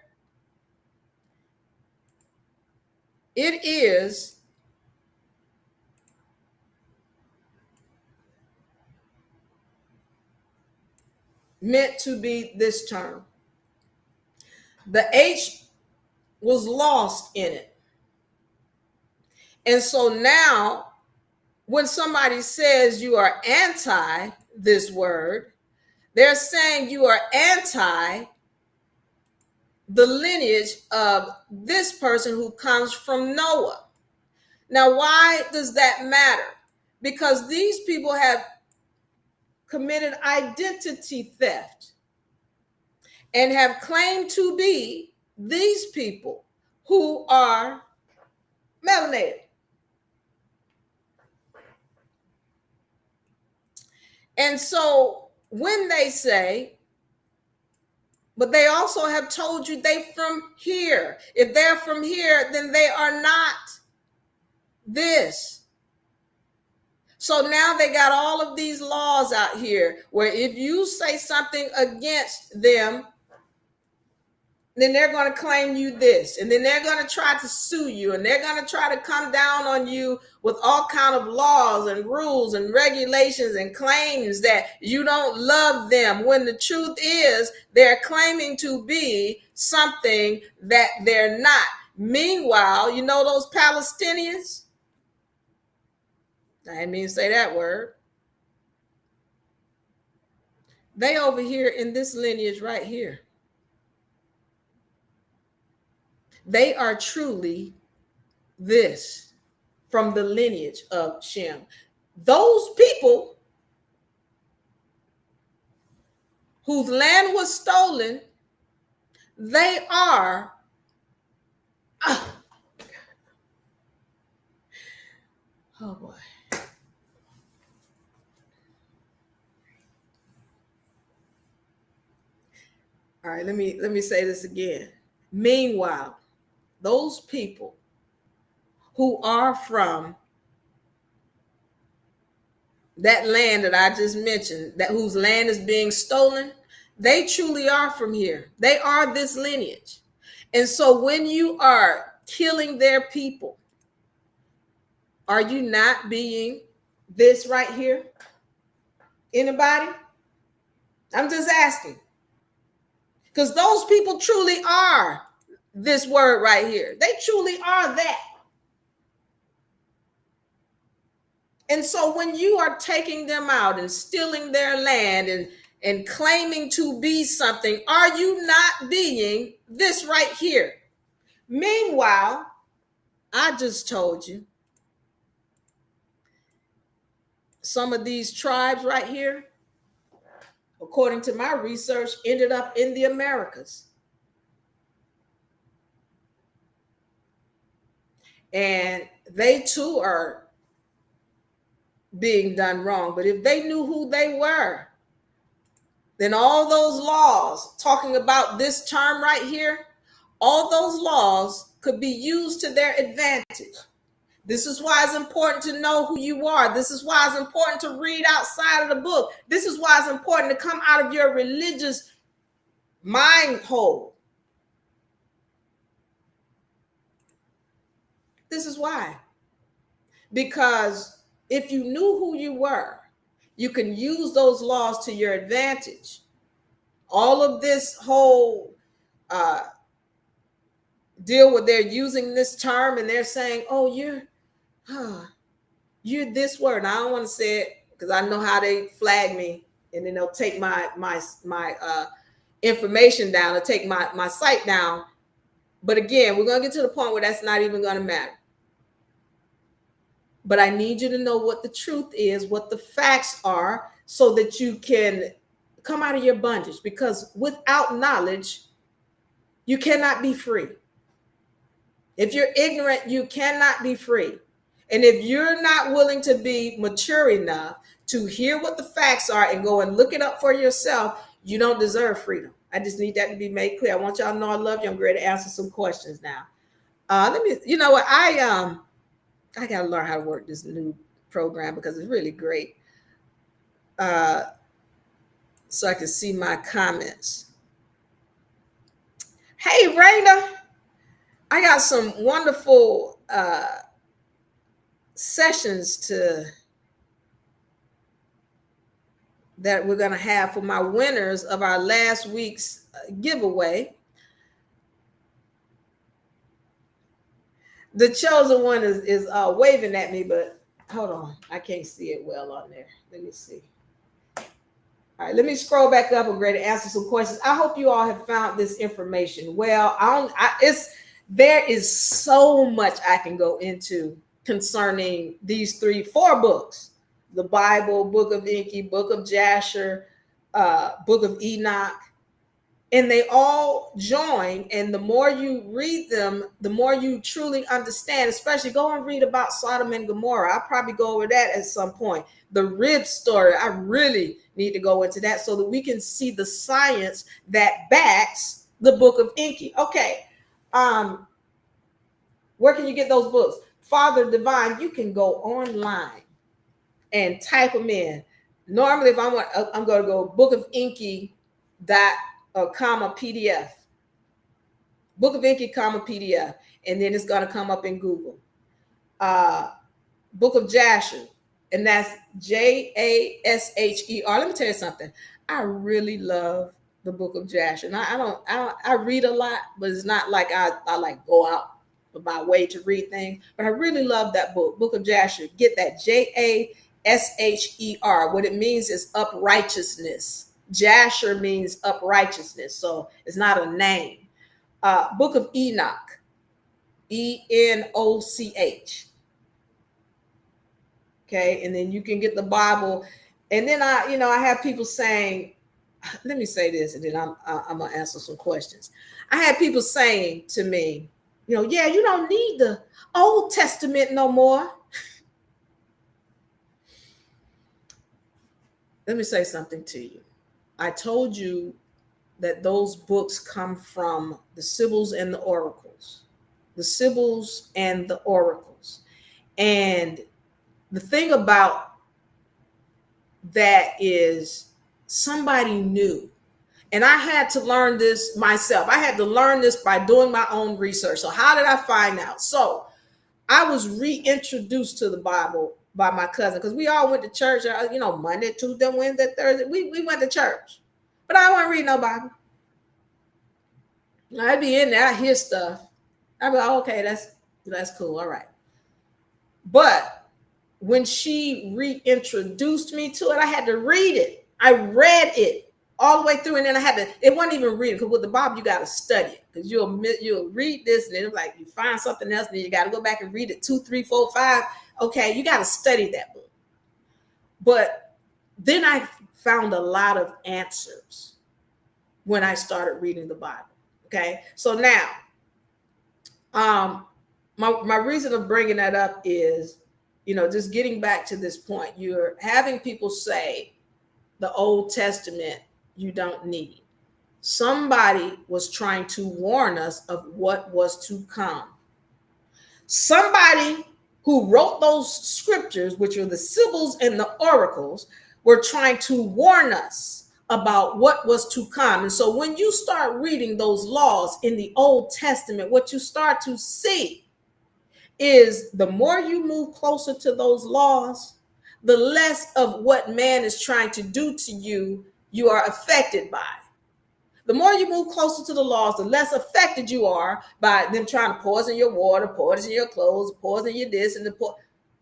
It is meant to be this term. The H was lost in it. And so now when somebody says you are anti this word, they're saying you are anti the lineage of this person who comes from Noah. Now, why does that matter? Because these people have committed identity theft and have claimed to be these people who are melanated. And so when they say, but they also have told you they from here. If they're from here, then they are not this. So now they got all of these laws out here where if you say something against them, then they're going to claim you this, and then they're going to try to sue you, and they're going to try to come down on you with all kind of laws and rules and regulations and claims that you don't love them, when the truth is they're claiming to be something that they're not. Meanwhile, you know those Palestinians? I didn't mean to say that word. They over here in this lineage right here. They are truly this from the lineage of Shem. Those people whose land was stolen, they are oh boy. All right, let me say this again. Meanwhile, those people who are from that land that I just mentioned, that whose land is being stolen, they truly are from here. They are this lineage. And so when you are killing their people, are you not being this right here? Anybody? I'm just asking. Because those people truly are this word right here. They truly are that. And so when you are taking them out and stealing their land and claiming to be something, are you not being this right here? Meanwhile, I just told you some of these tribes right here, according to my research, ended up in the Americas. And they too are being done wrong. But if they knew who they were, then all those laws talking about this term right here, all those laws could be used to their advantage. This is why it's important to know who you are. This is why it's important to read outside of the book. This is why it's important to come out of your religious mind hole. This is why. Because if you knew who you were, you can use those laws to your advantage. All of this whole deal where they're using this term and they're saying, oh, you're this word. And I don't want to say it because I know how they flag me, and then they'll take my information down or take my site down But again, we're going to get to the point where that's not even going to matter. But I need you to know what the truth is, what the facts are, so that you can come out of your bondage. Because without knowledge, you cannot be free. If you're ignorant, you cannot be free. And if you're not willing to be mature enough to hear what the facts are and go and look it up for yourself, you don't deserve freedom. I just need that to be made clear. I want y'all to know I love you. I'm ready to answer some questions now. Let me, you know what, I got to learn how to work this new program because it's really great. So I can see my comments. Hey, Raina, I got some wonderful sessions that we're going to have for my winners of our last week's giveaway. The chosen one is waving at me, but hold on, I can't see it well on there. Let me see. All right, let me scroll back up and ready to answer some questions. I hope you all have found this information. Well, there is so much I can go into concerning these 4 books: the Bible, Book of Enki, Book of Jasher, Book of Enoch, and they all join. And the more you read them, the more you truly understand. Especially go and read about Sodom and Gomorrah. I'll probably go over that at some point. The rib story, I really need to go into that so that we can see the science that backs the Book of Enki. Okay, where can you get those books? Father Divine, you can go online and type them in. Normally, if I'm going to go Book of Enki comma PDF, Book of Enki comma PDF, and then it's going to come up in Google. Book of Jasher, and that's Jasher. Let me tell you something. I really love the Book of Jasher. And I read a lot, but it's not like I like go out of my way to read things. But I really love that Book of Jasher. Get that Jasher. What it means is uprighteousness. Jasher means uprighteousness, so it's not a name. Book of Enoch, Enoch. Okay, and then you can get the Bible. And then I have people saying, let me say this, and then I'm gonna answer some questions. I had people saying to me, yeah, you don't need the Old Testament no more. Let me say something to you. I told you that those books come from the Sibyls and the Oracles. The Sibyls and the Oracles. And the thing about that is somebody knew. And I had to learn this myself. I had to learn this by doing my own research. So how did I find out? So I was reintroduced to the Bible by my cousin, because we all went to church, Monday, Tuesday, Wednesday, Thursday. We went to church. But I wasn't reading no Bible. I'd be in there, I hear stuff. I'd be like, okay, that's cool. All right. But when she reintroduced me to it, I had to read it. I read it all the way through, and then it wasn't even reading, because with the Bible, you got to study it, because you'll read this, and then it's like you find something else, and then you got to go back and read it 2, 3, 4, 5. Okay, you got to study that book. But then I found a lot of answers when I started reading the Bible. Okay, so now, my reason of bringing that up is, just getting back to this point. You're having people say the Old Testament you don't need. Somebody was trying to warn us of what was to come. Somebody who wrote those scriptures, which are the Sibyls and the Oracles, were trying to warn us about what was to come. And so when you start reading those laws in the Old Testament, what you start to see is the more you move closer to those laws, the less of what man is trying to do to you, you are affected by. The more you move closer to the laws, the less affected you are by them trying to poison your water, poison your clothes, poison your this, and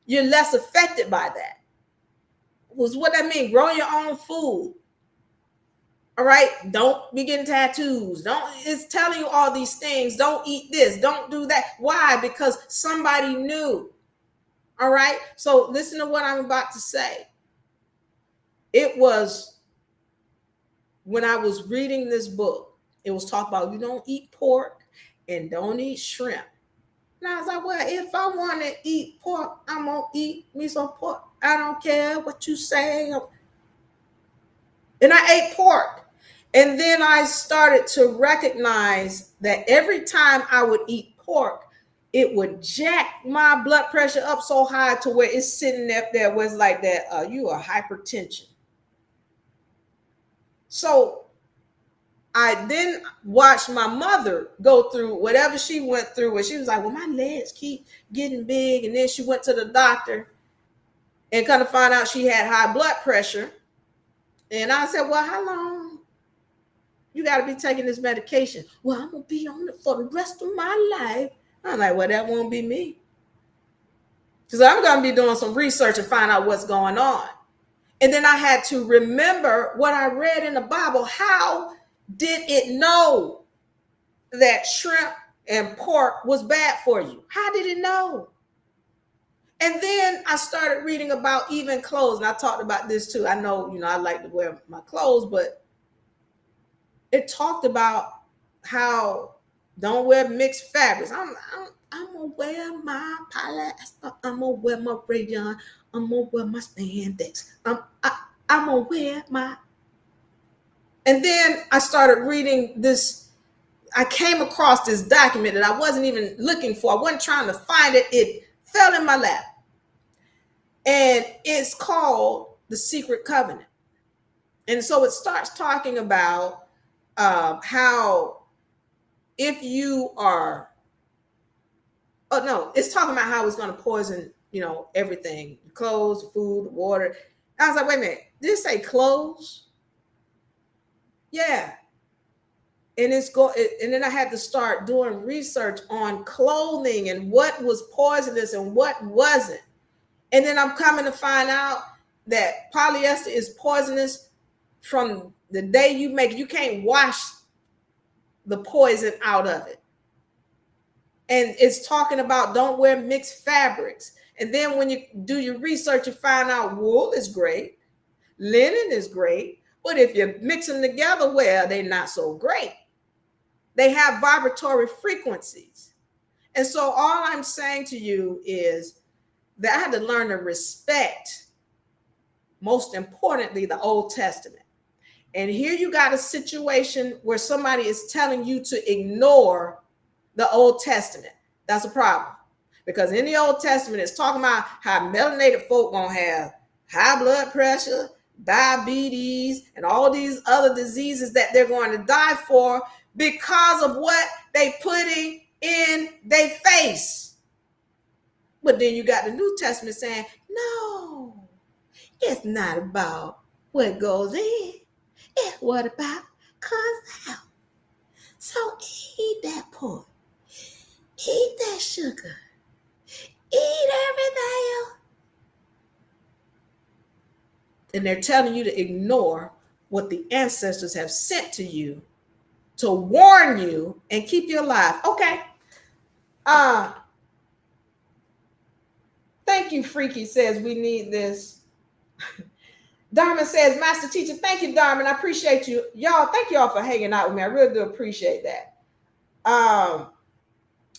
you're less affected by that. Was what that mean? Grow your own food. All right, don't be getting tattoos. It's telling you all these things. Don't eat this, don't do that. Why? Because somebody knew. All right, so listen to what I'm about to say. It was when I was reading this book, it was talking about you don't eat pork and don't eat shrimp. And I was like, well, if I want to eat pork, I'm going to eat me some pork. I don't care what you say. And I ate pork. And then I started to recognize that every time I would eat pork, it would jack my blood pressure up so high to where it's sitting up there where it's like that, you are hypertension. So I then watched my mother go through whatever she went through, where she was like, well, my legs keep getting big. And then she went to the doctor and kind of found out she had high blood pressure. And I said, well, how long you got to be taking this medication? Well, I'm going to be on it for the rest of my life. I'm like, well, that won't be me. Because I'm going to be doing some research and find out what's going on. And then I had to remember what I read in the Bible. How did it know that shrimp and pork was bad for you? How did it know? And then I started reading about even clothes. And I talked about this too. I know, I like to wear my clothes, but it talked about how don't wear mixed fabrics. I'm gonna wear my polyester. I'm gonna wear my rayon. I'm gonna wear my spandex. I'm gonna wear my. And then I started reading this. I came across this document that I wasn't even looking for. I wasn't trying to find it. It fell in my lap. And it's called The Secret Covenant. And so it starts talking about how if you are, it's talking about how it's going to poison, everything, clothes, food, water. I was like, wait a minute, did it say clothes? Yeah. And and then I had to start doing research on clothing and what was poisonous and what wasn't. And then I'm coming to find out that polyester is poisonous from the day you make it. You can't wash the poison out of it. And it's talking about don't wear mixed fabrics. And then when you do your research, you find out wool is great, linen is great, but if you mix them together, well, they're not so great. They have vibratory frequencies. And so all I'm saying to you is that I had to learn to respect, most importantly, the Old Testament. And here you got a situation where somebody is telling you to ignore the Old Testament. That's a problem. Because in the Old Testament, it's talking about how melanated folk gonna have high blood pressure, diabetes, and all these other diseases that they're going to die for because of what they putting in their face. But then you got the New Testament saying, no, it's not about what goes in. It's what about comes out. So eat that pork. Eat that sugar. Eat everything else. And they're telling you to ignore what the ancestors have sent to you to warn you and keep you alive. Okay. Thank you, Freaky says we need this. Darman says, Master Teacher, thank you, Darman. I appreciate you. Y'all, thank y'all for hanging out with me. I really do appreciate that.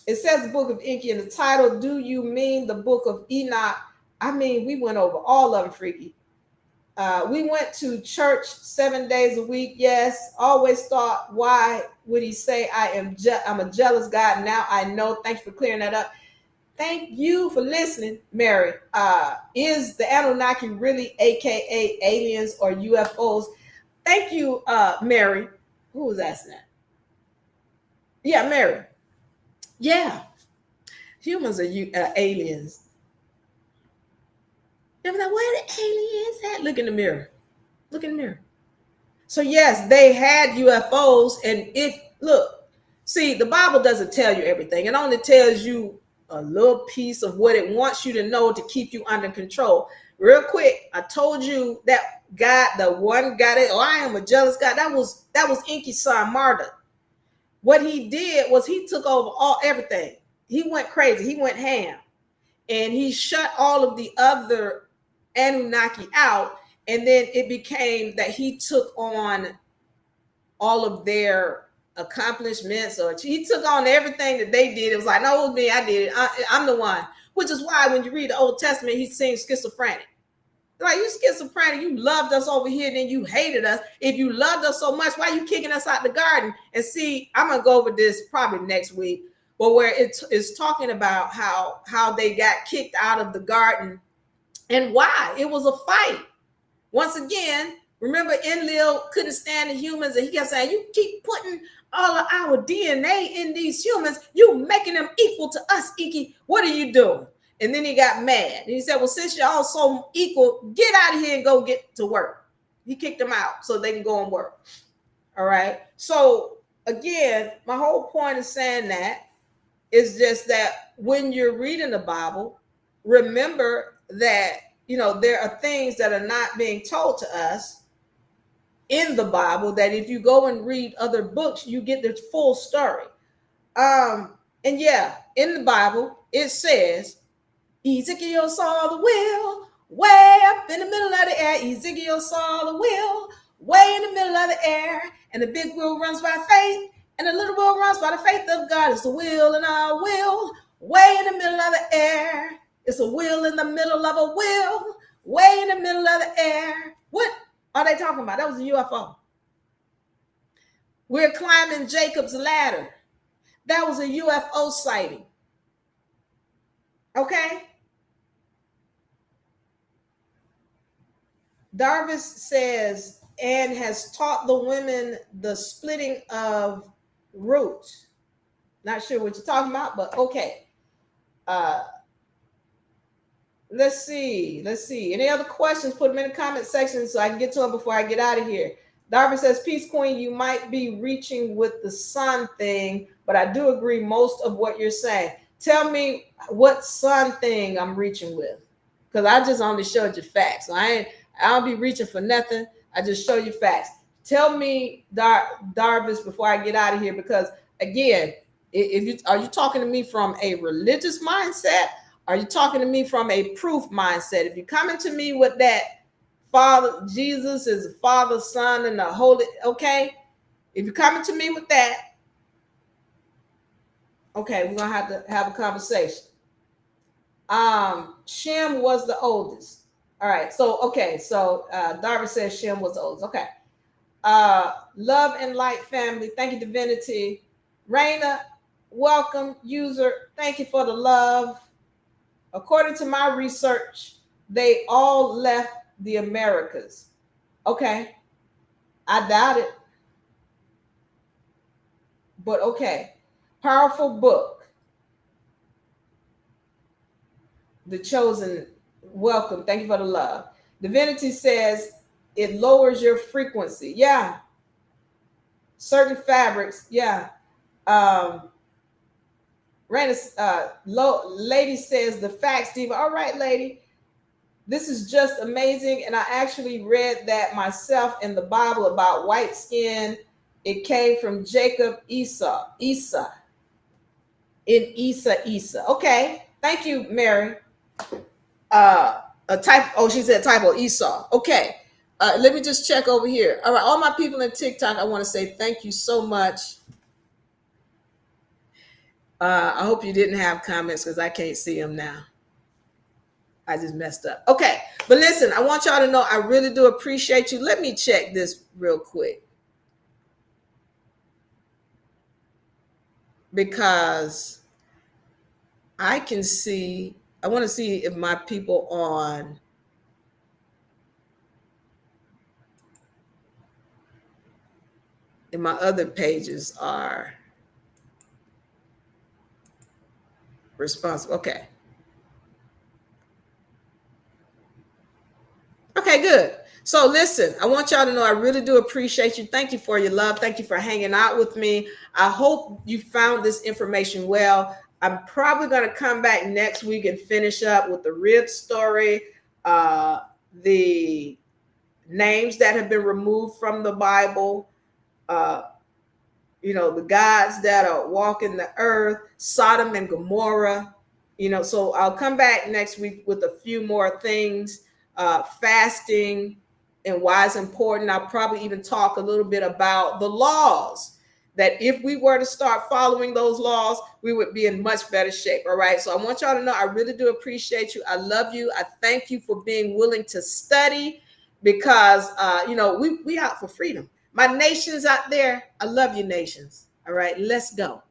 It says the Book of Enki in the title. Do you mean the Book of Enoch? I mean, we went over all of them, Freaky. We went to church 7 days a week. Yes. Always thought, why would he say I'm a jealous God? Now I know. Thanks for clearing that up. Thank you for listening, Mary. Is the Anunnaki really AKA aliens or UFOs? Thank you, Mary. Who was asking that? Yeah, Mary. Yeah. Humans are aliens. They're like, where the aliens at? Look in the mirror. Look in the mirror. So yes, they had UFOs. And see, the Bible doesn't tell you everything. It only tells you a little piece of what it wants you to know to keep you under control. real quick, I told you that God, the one guy that, oh, I am a jealous God. That was Enki's son, Marduk. What he did was he took over everything. He went crazy. He went ham, and he shut all of the other Anunnaki out. And then it became that he took on all of their accomplishments, or he took on everything that they did. It was like, no, it was me. I did it. I'm the one. Which is why when you read the Old Testament, he seems schizophrenic. Like, you schizophrenic, you loved us over here, then you hated us. If you loved us so much, why are you kicking us out the garden? And see, I'm gonna go over this probably next week, but where it's talking about how they got kicked out of the garden and why. It was a fight. Once again, remember Enlil couldn't stand the humans, and he kept saying, you keep putting all of our DNA in these humans, you making them equal to us, Iki. What are you doing? And then he got mad. And he said, well, since you're all so equal, get out of here and go get to work. He kicked them out so they can go and work. All right. So again, my whole point is saying that is just that when you're reading the Bible, remember that, there are things that are not being told to us in the Bible, that if you go and read other books, you get the full story. And yeah, in the Bible, it says, Ezekiel saw the wheel way up in the middle of the air. Ezekiel saw the wheel way in the middle of the air. And the big wheel runs by faith, and the little wheel runs by the faith of God. It's a wheel in our wheel way in the middle of the air. It's a wheel in the middle of a wheel way in the middle of the air. What are they talking about? That was a UFO. We're climbing Jacob's ladder. That was a UFO sighting. Okay? Darvis says, and has taught the women the splitting of roots. Not sure what you're talking about, but okay. Let's see. Any other questions? Put them in the comment section so I can get to them before I get out of here. Darvis says, peace, Queen, you might be reaching with the sun thing, but I do agree most of what you're saying. Tell me what sun thing I'm reaching with, because I just only showed you facts. So I don't be reaching for nothing. I just show you facts. Tell me, Darvis, before I get out of here, because again, are you talking to me from a religious mindset? Are you talking to me from a proof mindset? If you're coming to me with that Father, Jesus is the Father, Son, and the Holy, okay? If you're coming to me with that, okay, we're gonna have to have a conversation. Shem was the oldest. All right, so Darby says Shem was the oldest. Okay. Love and light family. Thank you, Divinity. Raina, welcome. User, thank you for the love. According to my research, they all left the Americas. Okay. I doubt it. But okay. Powerful book. The Chosen, welcome. Thank you for the love. Divinity says it lowers your frequency. Yeah. Certain fabrics. Yeah. Lady says the facts, Diva. All right, lady. This is just amazing. And I actually read that myself in the Bible about white skin. It came from Jacob, Esau. Esau. Okay. Thank you, Mary. She said typo, Esau. Okay. Let me just check over here. All right. All my people in TikTok, I want to say thank you so much. I hope you didn't have comments because I can't see them now. I just messed up. Okay. But listen, I want y'all to know I really do appreciate you. Let me check this real quick, because I want to see if my people in my other pages are responsible. Okay. Okay, good. So listen, I want y'all to know I really do appreciate you. Thank you for your love. Thank you for hanging out with me. I hope you found this information well. I'm probably going to come back next week and finish up with the rib story. the names that have been removed from the Bible, the gods that are walking the earth, Sodom and Gomorrah. So I'll come back next week with a few more things, fasting and why it's important. I'll probably even talk a little bit about the laws, that if we were to start following those laws, we would be in much better shape. All right. So I want y'all to know I really do appreciate you. I love you. I thank you for being willing to study, because we out for freedom. My nations out there, I love you, nations. All right, let's go.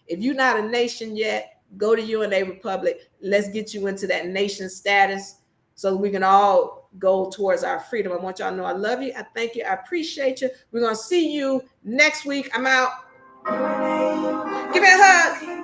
If you're not a nation yet, go to UNA Republic. Let's get you into that nation status so we can all go towards our freedom. I want y'all to know I love you. I thank you. I appreciate you. We're going to see you next week. I'm out. Give me a hug.